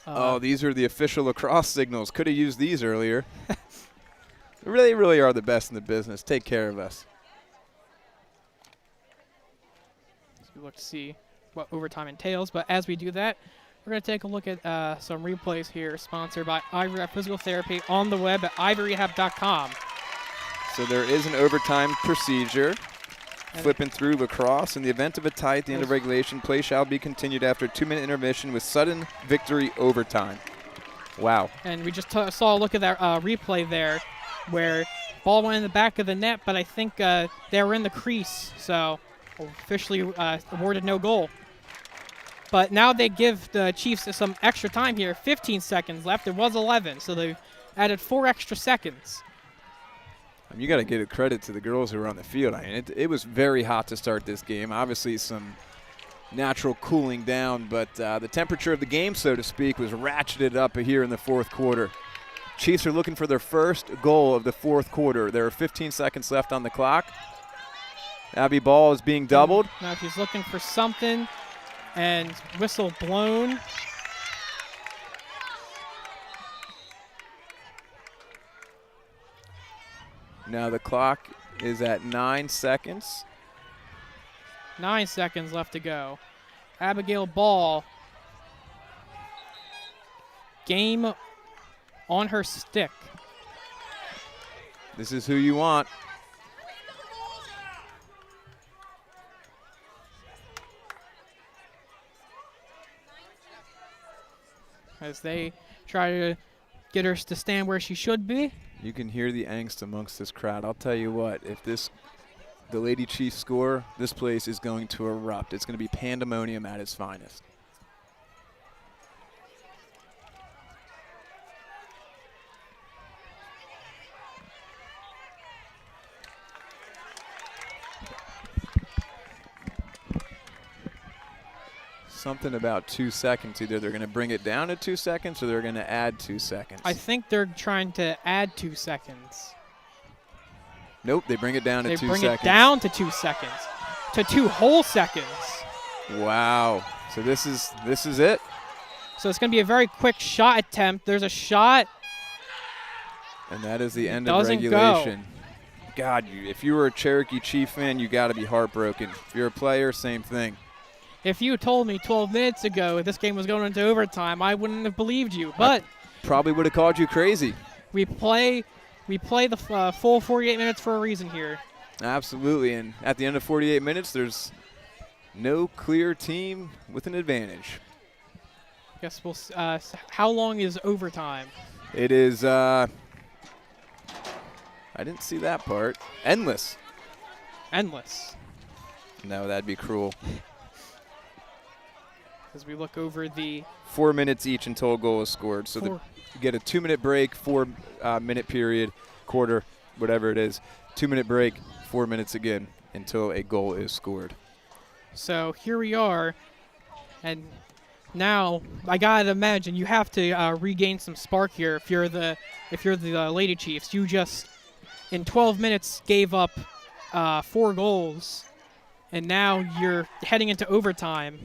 Oh, these are the official lacrosse signals. Could have used these earlier. They really are the best in the business. Take care of us. So let's see what overtime entails. But as we do that, we're going to take a look at some replays here, sponsored by Ivory Rehab Physical Therapy on the web at ivoryrehab.com. So there is an overtime procedure. Flipping through lacrosse. In the event of a tie at the end of regulation, play shall be continued after a 2-minute intermission with sudden victory overtime. Wow. And we just saw a look at that replay there where ball went in the back of the net, but I think they were in the crease, so officially awarded no goal. But now they give the Chiefs some extra time here. 15 seconds left. It was 11, so they've added 4 extra seconds. You got to give credit to the girls who were on the field. I mean, it was very hot to start this game. Obviously, some natural cooling down, but the temperature of the game, so to speak, was ratcheted up here in the fourth quarter. Chiefs are looking for their first goal of the fourth quarter. There are 15 seconds left on the clock. Abby Ball is being doubled. Now she's looking for something, and whistle blown. Now the clock is at 9 seconds. 9 seconds left to go. Abigail Ball. Game on her stick. This is who you want. As they try to get her to stand where she should be. You can hear the angst amongst this crowd. I'll tell you what, if the Lady Chiefs score, this place is going to erupt. It's going to be pandemonium at its finest. Something about 2 seconds. Either they're going to bring it down to 2 seconds or they're going to add 2 seconds. I think they're trying to add 2 seconds. Nope, they bring it down to 2 seconds. They bring it down to 2 seconds. To 2 whole seconds. Wow. So this is it. So it's going to be a very quick shot attempt. There's a shot. And that is the end of regulation. God, if you were a Cherokee Chief fan, you got to be heartbroken. If you're a player, same thing. If you told me 12 minutes ago this game was going into overtime, I wouldn't have believed you. But probably would have called you crazy. We play the full 48 minutes for a reason here. Absolutely, and at the end of 48 minutes, there's no clear team with an advantage. Guess we'll. How long is overtime? It is. I didn't see that part. Endless. Endless. No, that'd be cruel. As we look over the 4 minutes each until a goal is scored. So you get a 2-minute break, 4-minute period, quarter, whatever it is. 2-minute break, 4 minutes again until a goal is scored. So here we are, and now I gotta imagine you have to regain some spark here. If you're the Lady Chiefs, you just in 12 minutes gave up 4 goals, and now you're heading into overtime.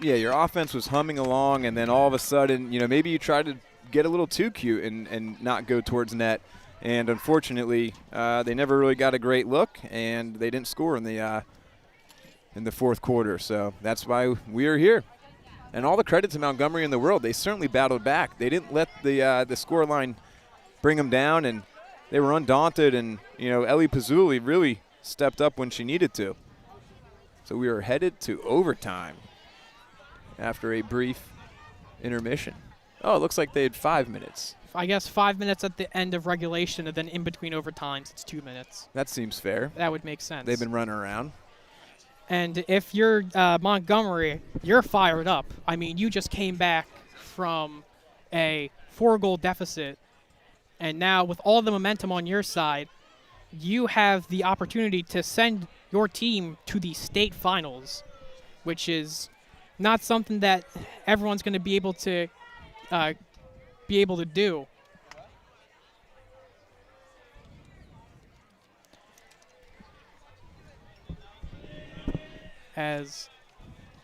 Yeah, your offense was humming along, and then all of a sudden, maybe you tried to get a little too cute and not go towards net. And unfortunately, they never really got a great look, and they didn't score in the fourth quarter. So that's why we are here. And all the credit to Montgomery in the world. They certainly battled back. They didn't let the score line bring them down, and they were undaunted. And, Ellie Pazzulli really stepped up when she needed to. So we are headed to overtime after a brief intermission. Oh, it looks like they had 5 minutes. I guess 5 minutes at the end of regulation, and then in between overtimes, it's 2 minutes. That seems fair. That would make sense. They've been running around. And if you're Montgomery, you're fired up. I mean, you just came back from a 4-goal deficit, and now with all the momentum on your side, you have the opportunity to send your team to the state finals, which is not something that everyone's going to be able to do.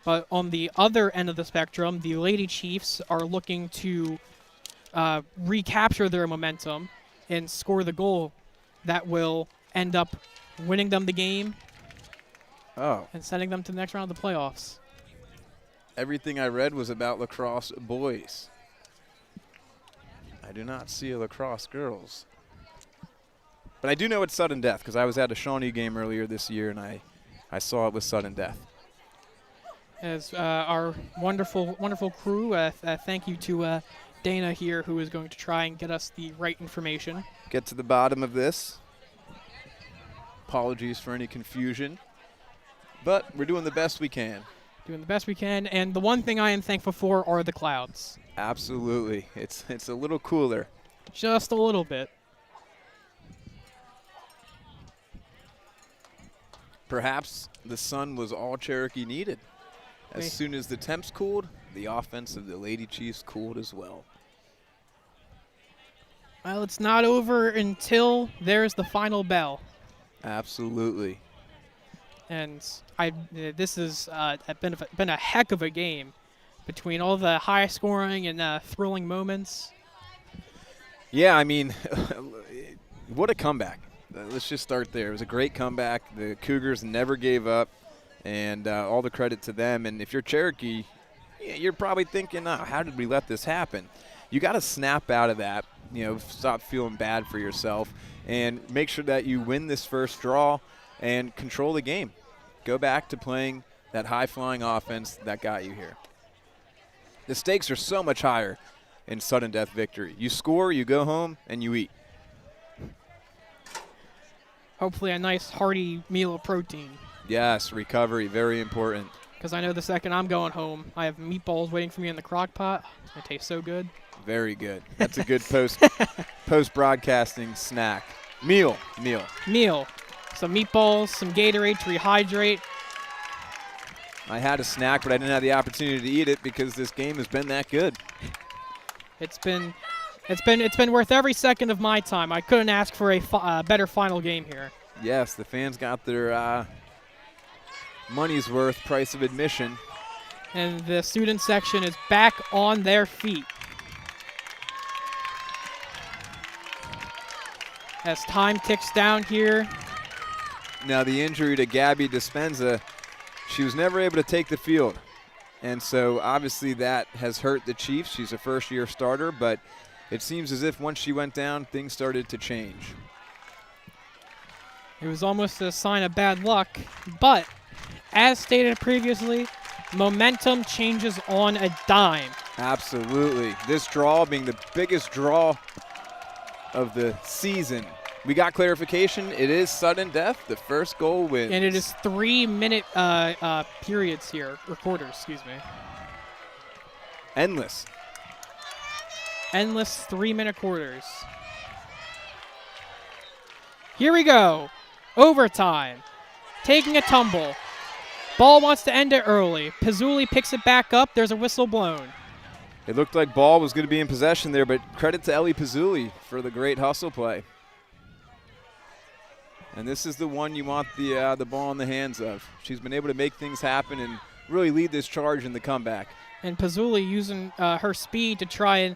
But on the other end of the spectrum, the Lady Chiefs are looking to recapture their momentum and score the goal that will end up winning them the game and sending them to the next round of the playoffs. Everything I read was about lacrosse boys. I do not see a lacrosse girls. But I do know it's sudden death because I was at a Shawnee game earlier this year and I saw it was sudden death. As our wonderful crew, thank you to Dana here, who is going to try and get us the right information. Get to the bottom of this. Apologies for any confusion. But we're doing the best we can. Doing the best we can, and the one thing I am thankful for are the clouds. Absolutely. It's a little cooler. Just a little bit. Perhaps the sun was all Cherokee needed. As soon as the temps cooled, the offense of the Lady Chiefs cooled as well. Well, it's not over until there's the final bell. Absolutely. And this has been a heck of a game between all the high scoring and thrilling moments. Yeah, I mean, what a comeback. Let's just start there. It was a great comeback. The Cougars never gave up, and all the credit to them. And if you're Cherokee, you're probably thinking, oh, how did we let this happen? You got to snap out of that, stop feeling bad for yourself, and make sure that you win this first draw and control the game. Go back to playing that high-flying offense that got you here. The stakes are so much higher in sudden death victory. You score, you go home, and you eat. Hopefully a nice hearty meal of protein. Yes, recovery, very important. Because I know the second I'm going home, I have meatballs waiting for me in the crock pot. It tastes so good. Very good. That's a good post-broadcasting snack. Meal. Some meatballs, some Gatorade to rehydrate. I had a snack, but I didn't have the opportunity to eat it because this game has been that good. It's been worth every second of my time. I couldn't ask for a better final game here. Yes, the fans got their money's worth, price of admission. And the student section is back on their feet. As time ticks down here. Now the injury to Gabby Dispenza, she was never able to take the field. And so obviously that has hurt the Chiefs. She's a first-year starter, but it seems as if once she went down, things started to change. It was almost a sign of bad luck, but as stated previously, momentum changes on a dime. Absolutely. This draw being the biggest draw of the season. We got clarification. It is sudden death. The first goal wins. And it is 3-minute periods here, or quarters, excuse me. Endless 3-minute quarters. Here we go. Overtime. Taking a tumble. Ball wants to end it early. Pizzuli picks it back up. There's a whistle blown. It looked like ball was going to be in possession there, but credit to Ellie Pizzuli for the great hustle play. And this is the one you want the ball in the hands of. She's been able to make things happen and really lead this charge in the comeback. And Pizzuli using her speed to try and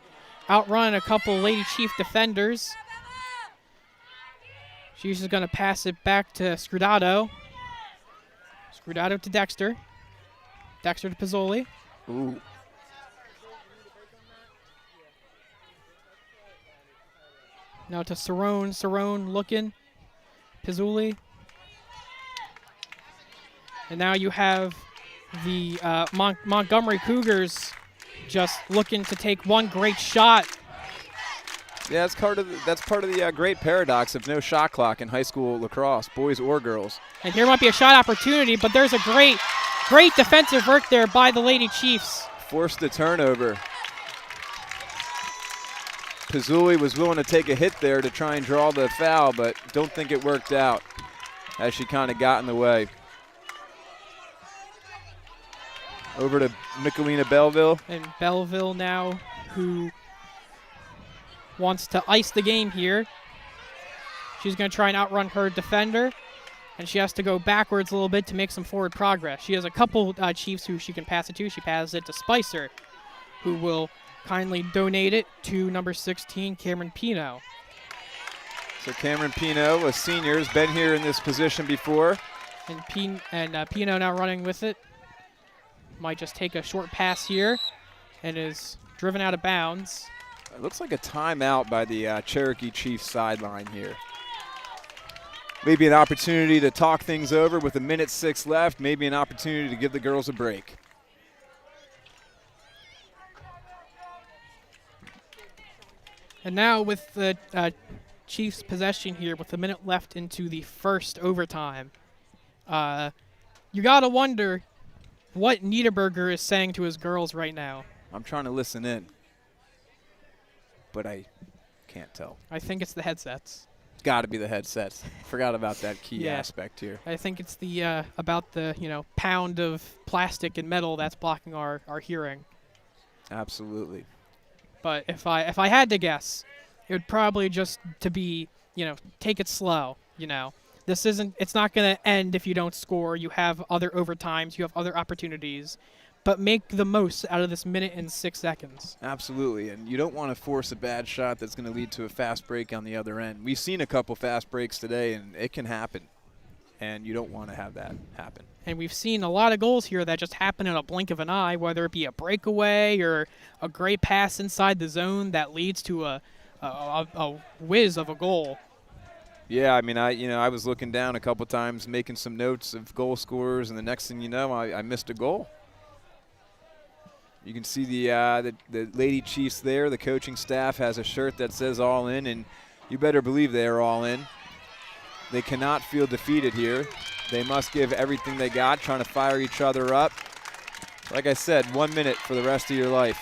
outrun a couple Lady Chief defenders. She's just going to pass it back to Scrudado. Scrudado to Dexter. Dexter to Pizzoli. Ooh. Now to Cerrone. Cerrone looking. Pizzuli. And now you have the Montgomery Cougars just looking to take one great shot. Yeah, that's part of the great paradox of no shot clock in high school lacrosse, boys or girls. And here might be a shot opportunity, but there's a great defensive work there by the Lady Chiefs. Forced the turnover. Pizzuli was willing to take a hit there to try and draw the foul, but don't think it worked out as she kind of got in the way. Over to Michelina Belleville. And Belleville now, who wants to ice the game here. She's going to try and outrun her defender, and she has to go backwards a little bit to make some forward progress. She has a couple Chiefs who she can pass it to. She passes it to Spicer, who will kindly donate it to number 16, Cameron Pino. So Cameron Pino, a senior, has been here in this position before. And Pino now running with it. Might just take a short pass here and is driven out of bounds. It looks like a timeout by the Cherokee Chiefs sideline here. Maybe an opportunity to talk things over with 1:06 left. Maybe an opportunity to give the girls a break. And now with the Chiefs' possession here with a minute left into the first overtime, you got to wonder what Niederberger is saying to his girls right now. I'm trying to listen in, but I can't tell. I think it's the headsets. It's got to be the headsets. Forgot about that key aspect here. I think it's the about the pound of plastic and metal that's blocking our hearing. Absolutely. But if I had to guess, it would probably just to be take it slow. It's not going to end if you don't score. You have other overtimes. You have other opportunities. But make the most out of this minute and 6 seconds. Absolutely, and you don't want to force a bad shot that's going to lead to a fast break on the other end. We've seen a couple fast breaks today, and it can happen, and you don't want to have that happen. And we've seen a lot of goals here that just happen in a blink of an eye, whether it be a breakaway or a great pass inside the zone that leads to a whiz of a goal. Yeah, I mean, I was looking down a couple times, making some notes of goal scorers, and the next thing you know, I missed a goal. You can see the Lady Chiefs there. The coaching staff has a shirt that says all in, and you better believe they are all in. They cannot feel defeated here. They must give everything they got, trying to fire each other up. Like I said, 1 minute for the rest of your life.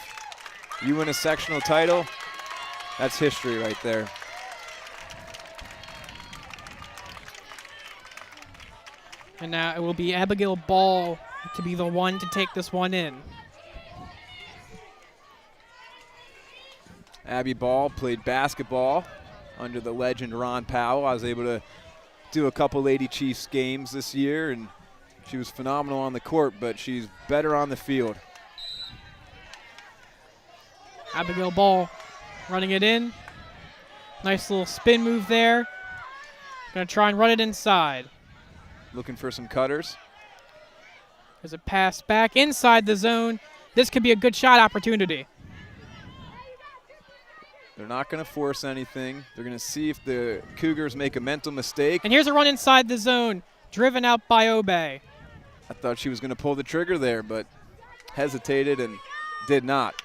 You win a sectional title, that's history right there. And now it will be Abigail Ball to be the one to take this one in. Abby Ball played basketball under the legend Ron Powell. I was able to do a couple Lady Chiefs games this year, and she was phenomenal on the court, but she's better on the field. Abigail Ball running it in. Nice little spin move there. Gonna try and run it inside. Looking for some cutters. There's a pass back inside the zone. This could be a good shot opportunity. They're not going to force anything. They're going to see if the Cougars make a mental mistake. And here's a run inside the zone, driven out by Obey. I thought she was going to pull the trigger there, but hesitated and did not.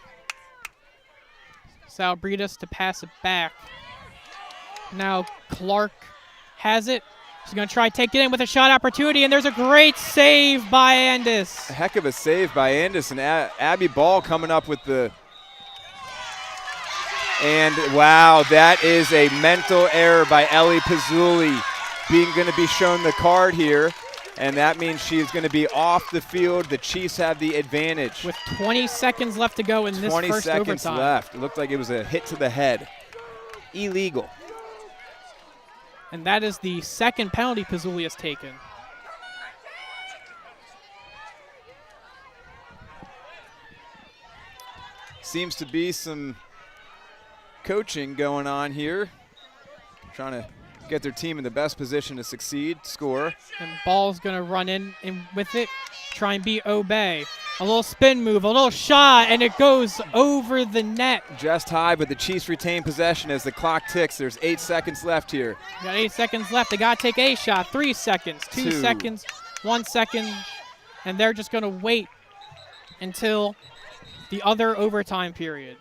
Salbritas to pass it back. Now Clark has it. She's going to try to take it in with a shot opportunity, and there's a great save by Andis. A heck of a save by Andis, and Abby Ball coming up with the... And, wow, that is a mental error by Ellie Pizzuli, going to be shown the card here, and that means she's going to be off the field. The Chiefs have the advantage. With 20 seconds left to go in this first 20 seconds overtime. left. It looked like it was a hit to the head. Illegal. And that is the second penalty Pizzuli has taken. Seems to be some coaching going on here, trying to get their team in the best position to succeed, score. And Ball's going to run in with it, try and beat Obey. A little spin move, a little shot, and it goes over the net. Just high, but the Chiefs retain possession as the clock ticks. There's 8 seconds left here. Got 8 seconds left. They got to take a shot. 3 seconds, 2 seconds, 1 second, and they're just going to wait until the other overtime period.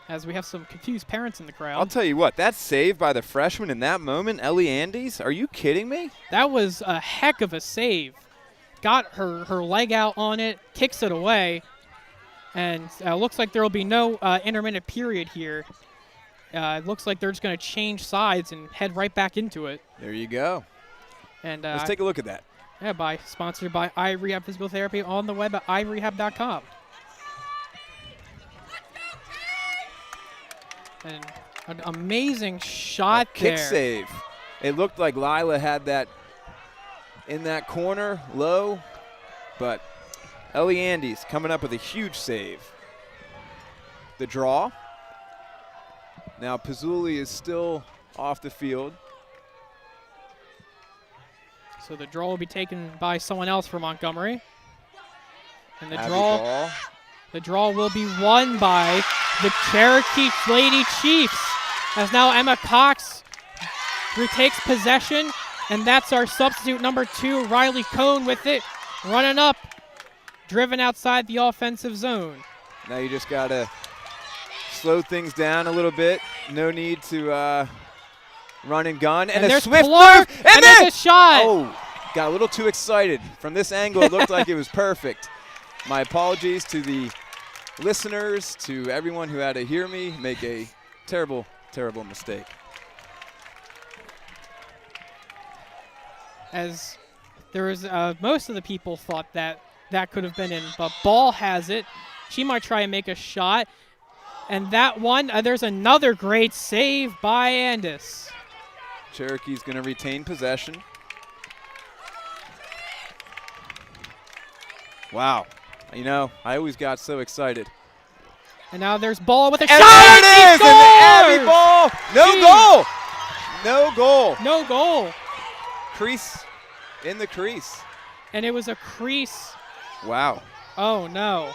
As we have some confused parents in the crowd. I'll tell you what, that save by the freshman in that moment, Ellie Andes, are you kidding me? That was a heck of a save. got her leg out on it, kicks it away, and looks like there will be no intermittent period here. It looks like they're just going to change sides and head right back into it. There you go. And let's take a look at that. Yeah, sponsored by iRehab Physical Therapy on the web at irehab.com. And an amazing shot Kick there. save. It looked like Lila had that in that corner, low, but Ellie Andes coming up with a huge save. The draw. Now Pizzuli is still off the field. So the draw will be taken by someone else for Montgomery. And the draw will be won by the Cherokee Lady Chiefs. As now Emma Cox retakes possession, and that's our substitute number 2, Riley Cohn, with it, running up, driven outside the offensive zone. Now you just got to slow things down a little bit. No need to run and gun. And a there's swift Clark, move. and there's a shot. Oh, got a little too excited. From this angle, it looked like it was perfect. My apologies to the listeners, to everyone who had to hear me make a terrible, terrible mistake. As there was, most of the people thought that could have been in, but Ball has it. She might try and make a shot. And that one, there's another great save by Andis. Cherokee's going to retain possession. Wow. You know, I always got so excited. And now there's Ball with a and shot. There it is! Scores! And the Abby Ball. No goal. No goal. No goal. Crease in the crease. And it was a crease. Wow. Oh, no.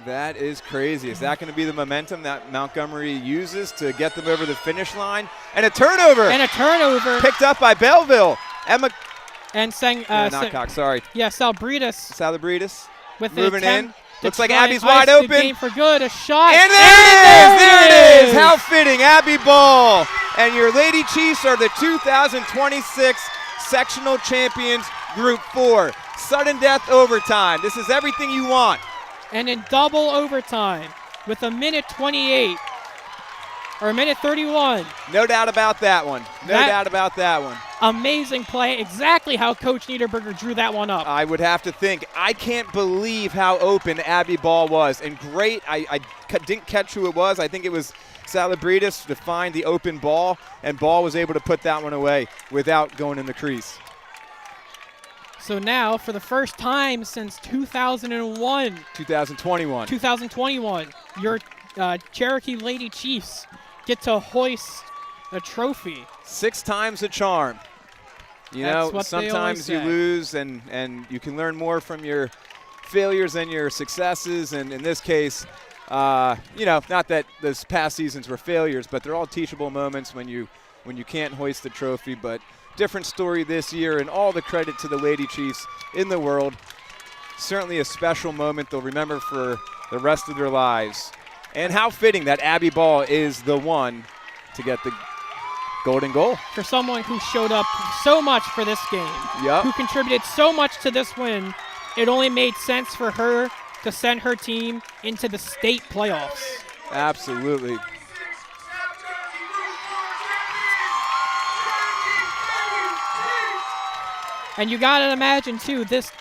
That is crazy. Is that going to be the momentum that Montgomery uses to get them over the finish line? And a turnover. And a turnover. Picked up by Belleville. Emma. And not Cox, sorry. Yeah, Salbridis. Salbridis. With moving in. Looks like Abby's ice wide the open. Game for good. A shot. And there it is. How fitting. Abby Ball. And your Lady Chiefs are the 2026 sectional champions, Group 4. Sudden death overtime. This is everything you want. And in double overtime with a minute 28 or a minute 31. No doubt about that one. No doubt about that one. Amazing play. Exactly how Coach Niederberger drew that one up. I would have to think. I can't believe how open Abby Ball was. And great. I didn't catch who it was. I think it was Salabridis to find the open ball. And Ball was able to put that one away without going in the crease. So now, for the first time since 2001. 2021. Your Cherokee Lady Chiefs get to hoist a trophy. 6 times a charm. You know, sometimes you lose and you can learn more from your failures than your successes. And in this case, you know, not that those past seasons were failures, but they're all teachable moments when you can't hoist the trophy. But different story this year, and all the credit to the Lady Chiefs in the world. Certainly a special moment they'll remember for the rest of their lives. And how fitting that Abby Ball is the one to get the golden goal. For someone who showed up so much for this game, who contributed so much to this win, it only made sense for her to send her team into the state playoffs. Absolutely. And you got to imagine, too, this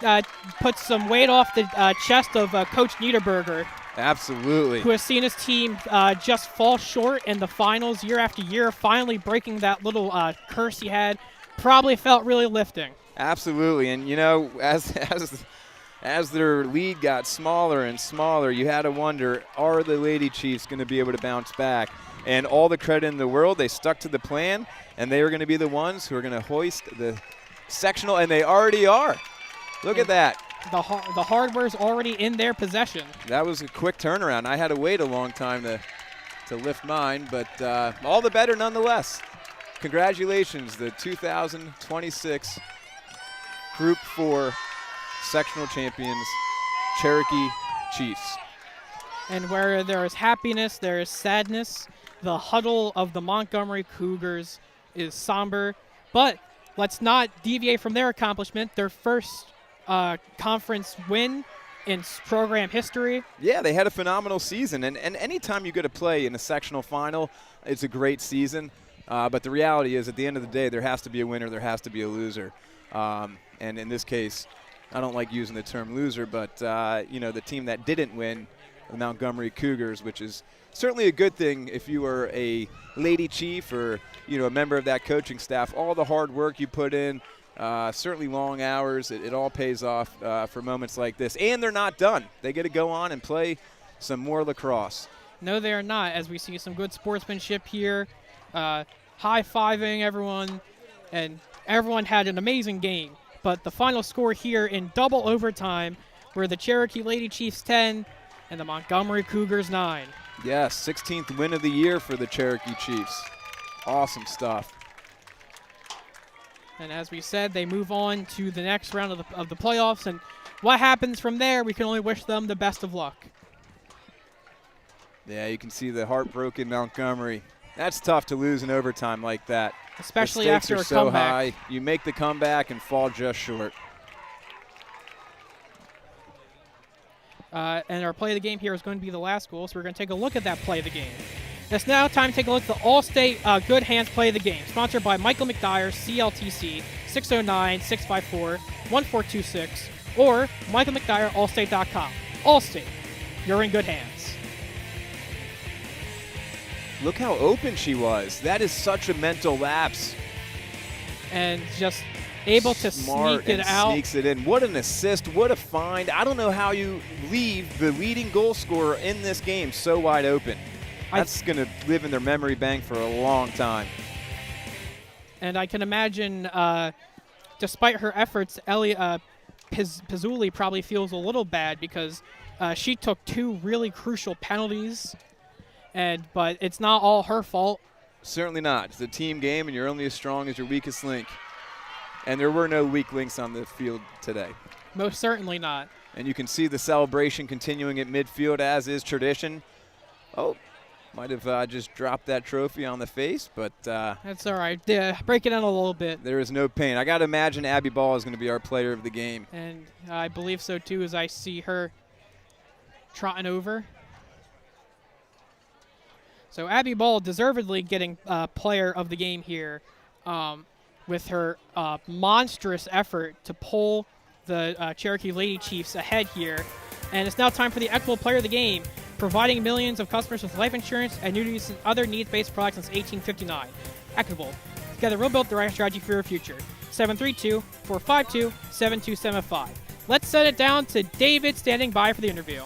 puts some weight off the chest of Coach Niederberger. Absolutely. Who has seen his team just fall short in the finals year after year, finally breaking that little curse he had. Probably felt really lifting. Absolutely. And, you know, as their lead got smaller and smaller, you had to wonder, are the Lady Chiefs going to be able to bounce back? And all the credit in the world, they stuck to the plan, and they were going to be the ones who are going to hoist the sectional, and they already are. Look at that. The hardware's already in their possession. That was a quick turnaround. I had to wait a long time to lift mine, but all the better nonetheless. Congratulations, the 2026 Group 4 sectional champions, Cherokee Chiefs. And where there is happiness, there is sadness. The huddle of the Montgomery Cougars is somber. But let's not deviate from their accomplishment. Their first conference win in program history. Yeah, they had a phenomenal season. And anytime you go to play in a sectional final, it's a great season. But the reality is, at the end of the day, there has to be a winner, there has to be a loser. And in this case, I don't like using the term loser, but, the team that didn't win, the Montgomery Cougars, which is certainly a good thing if you are a lady chief or, a member of that coaching staff. All the hard work you put in, certainly long hours, it all pays off for moments like this. And they're not done. They get to go on and play some more lacrosse. No, they are not, as we see some good sportsmanship here. High-fiving everyone, and everyone had an amazing game. But the final score here in double overtime were the Cherokee Lady Chiefs 10 and the Montgomery Cougars 9. Yes, 16th win of the year for the Cherokee Chiefs. Awesome stuff. And as we said, they move on to the next round of the playoffs. And what happens from there, we can only wish them the best of luck. Yeah, you can see the heartbroken Montgomery. That's tough to lose in overtime like that. Especially the stakes after are a so comeback. high. You make the comeback and fall just short. And our play of the game here is going to be the last goal, so we're going to take a look at that play of the game. It's now time to take a look at the All-State Good Hands play of the game, sponsored by Michael McDyer, CLTC, 609-654-1426, or michaelmcdyerallstate.com. Allstate, you're in good hands. Look how open she was. That is such a mental lapse. And just able to Smart sneak it and out. Sneaks it in. What an assist. What a find. I don't know how you leave the leading goal scorer in this game so wide open. That's going to live in their memory bank for a long time. And I can imagine, despite her efforts, Pizzuli probably feels a little bad because she took 2 really crucial penalties. But it's not all her fault. Certainly not. It's a team game, and you're only as strong as your weakest link. And there were no weak links on the field today. Most certainly not. And you can see the celebration continuing at midfield, as is tradition. Oh, might have just dropped that trophy on the face, but that's all right. Break it down a little bit. There is no pain. I got to imagine Abby Ball is going to be our player of the game. And I believe so, too, as I see her trotting over. So Abby Ball deservedly getting player of the game here with her monstrous effort to pull the Cherokee Lady Chiefs ahead here. And it's now time for the Equitable Player of the Game, providing millions of customers with life insurance, annuities, and other needs-based products since 1859. Equitable. Together we'll build the right strategy for your future. 732-452-7275. Let's set it down to David standing by for the interview.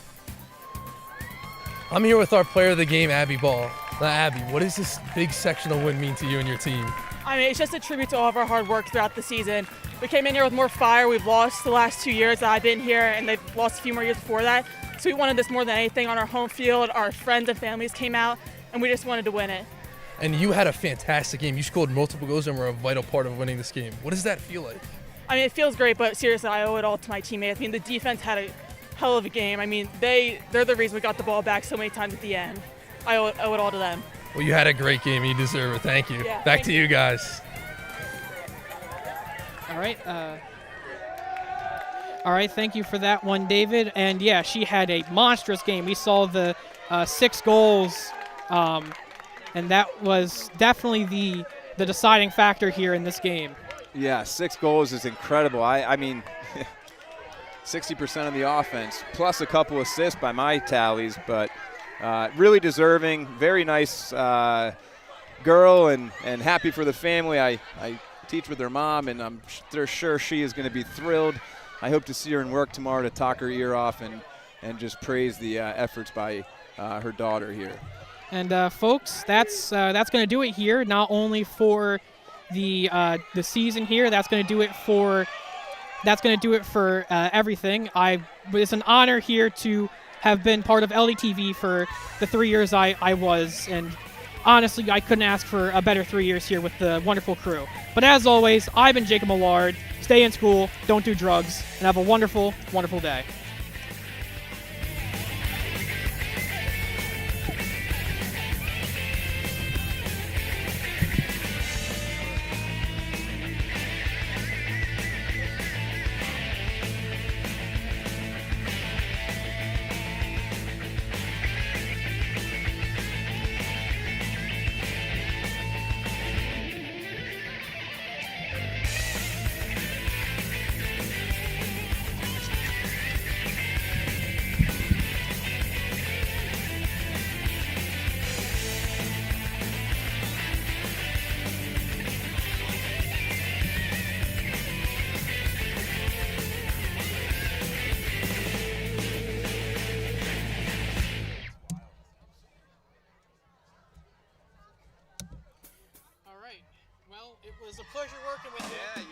I'm here with our player of the game, Abby Ball. Now, Abby, what does this big sectional win mean to you and your team? I mean, it's just a tribute to all of our hard work throughout the season. We came in here with more fire. We've lost the last 2 years that I've been here, and they've lost a few more years before that. So we wanted this more than anything on our home field. Our friends and families came out, and we just wanted to win it. And you had a fantastic game. You scored multiple goals and were a vital part of winning this game. What does that feel like? I mean, it feels great, but seriously, I owe it all to my teammates. I mean, the defense had a hell of a game. I mean, they're the reason we got the ball back so many times at the end. I owe it all to them. Well, you had a great game. You deserve it. Thank you. Yeah, Back to you guys. All right, thank you for that one, David. And yeah, she had a monstrous game. We saw the 6 goals, and that was definitely the deciding factor here in this game. Yeah, 6 goals is incredible. I mean, 60% of the offense, plus a couple assists by my tallies, but really deserving, very nice girl, and happy for the family. I teach with her mom, and I'm sure she is going to be thrilled. I hope to see her in work tomorrow to talk her ear off and just praise the efforts by her daughter here. And folks, that's going to do it here. Not only for the season here, that's going to do it for everything. It's an honor here to have been part of LDTV for the 3 years I was, and honestly, I couldn't ask for a better 3 years here with the wonderful crew. But as always, I've been Jacob Millard. Stay in school, don't do drugs, and have a wonderful, wonderful day.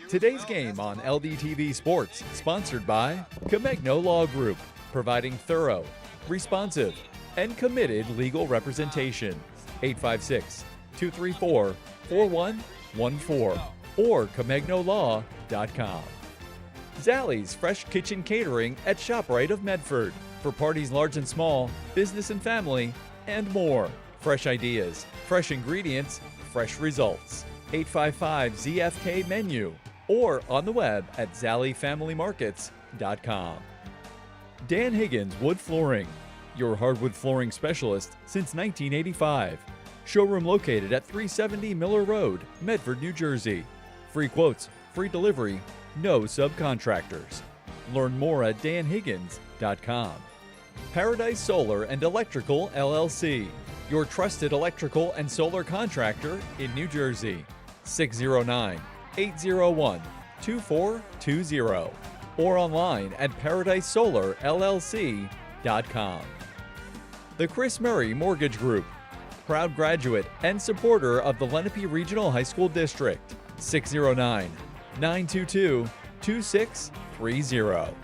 Today's game on LDTV Sports, sponsored by Comegno Law Group, providing thorough, responsive, and committed legal representation. 856-234-4114 or ComegnoLaw.com. Zallie's Fresh Kitchen Catering at ShopRite of Medford for parties large and small, business and family, and more. Fresh ideas, fresh ingredients, fresh results. 855-ZFK menu or on the web at ZallieFamilyMarkets.com. Dan Higgins Wood Flooring, your hardwood flooring specialist since 1985. Showroom located at 370 Miller Road, Medford, New Jersey. Free quotes, free delivery, no subcontractors. Learn more at danhiggins.com. Paradise Solar and Electrical LLC, your trusted electrical and solar contractor in New Jersey. 609-801-2420 or online at paradisesolarllc.com. The Chris Murray Mortgage Group, proud graduate and supporter of the Lenape Regional High School District. 609-922-2630.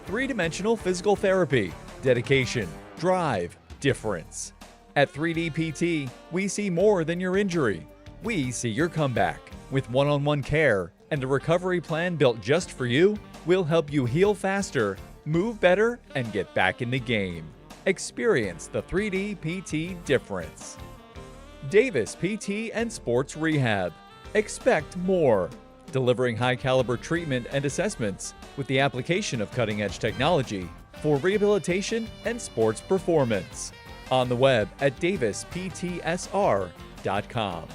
Three-dimensional physical therapy, dedication, drive, difference. At 3D PT, we see more than your injury. We see your comeback. With one-on-one care and a recovery plan built just for you, we'll help you heal faster, move better, and get back in the game. Experience the 3D PT difference. Davis PT and Sports Rehab. Expect more. Delivering high-caliber treatment and assessments with the application of cutting-edge technology for rehabilitation and sports performance. On the web at davisptsr.com.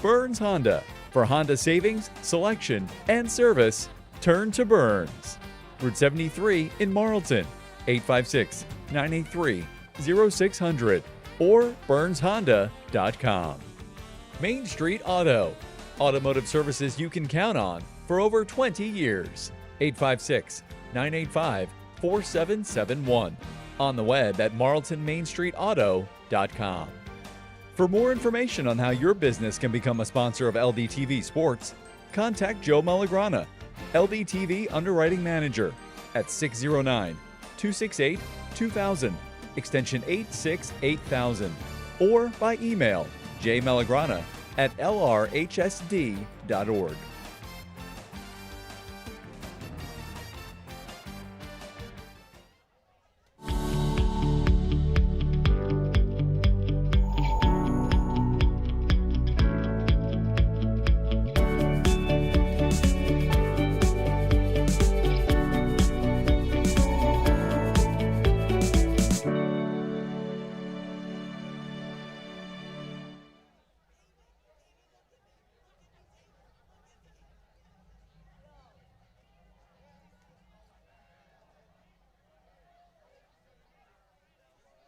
Burns Honda. For Honda savings, selection, and service, turn to Burns. Route 73 in Marlton, 856-983-0600 or burnshonda.com. Main Street Auto. Automotive services you can count on for over 20 years. 856-985-4771. On the web at marltonmainstreetauto.com. For more information on how your business can become a sponsor of LDTV Sports, contact Joe Malagrana, LDTV Underwriting Manager, at 609-268-2000, extension 868,000, or by email jmalagrana@lrhsd.org.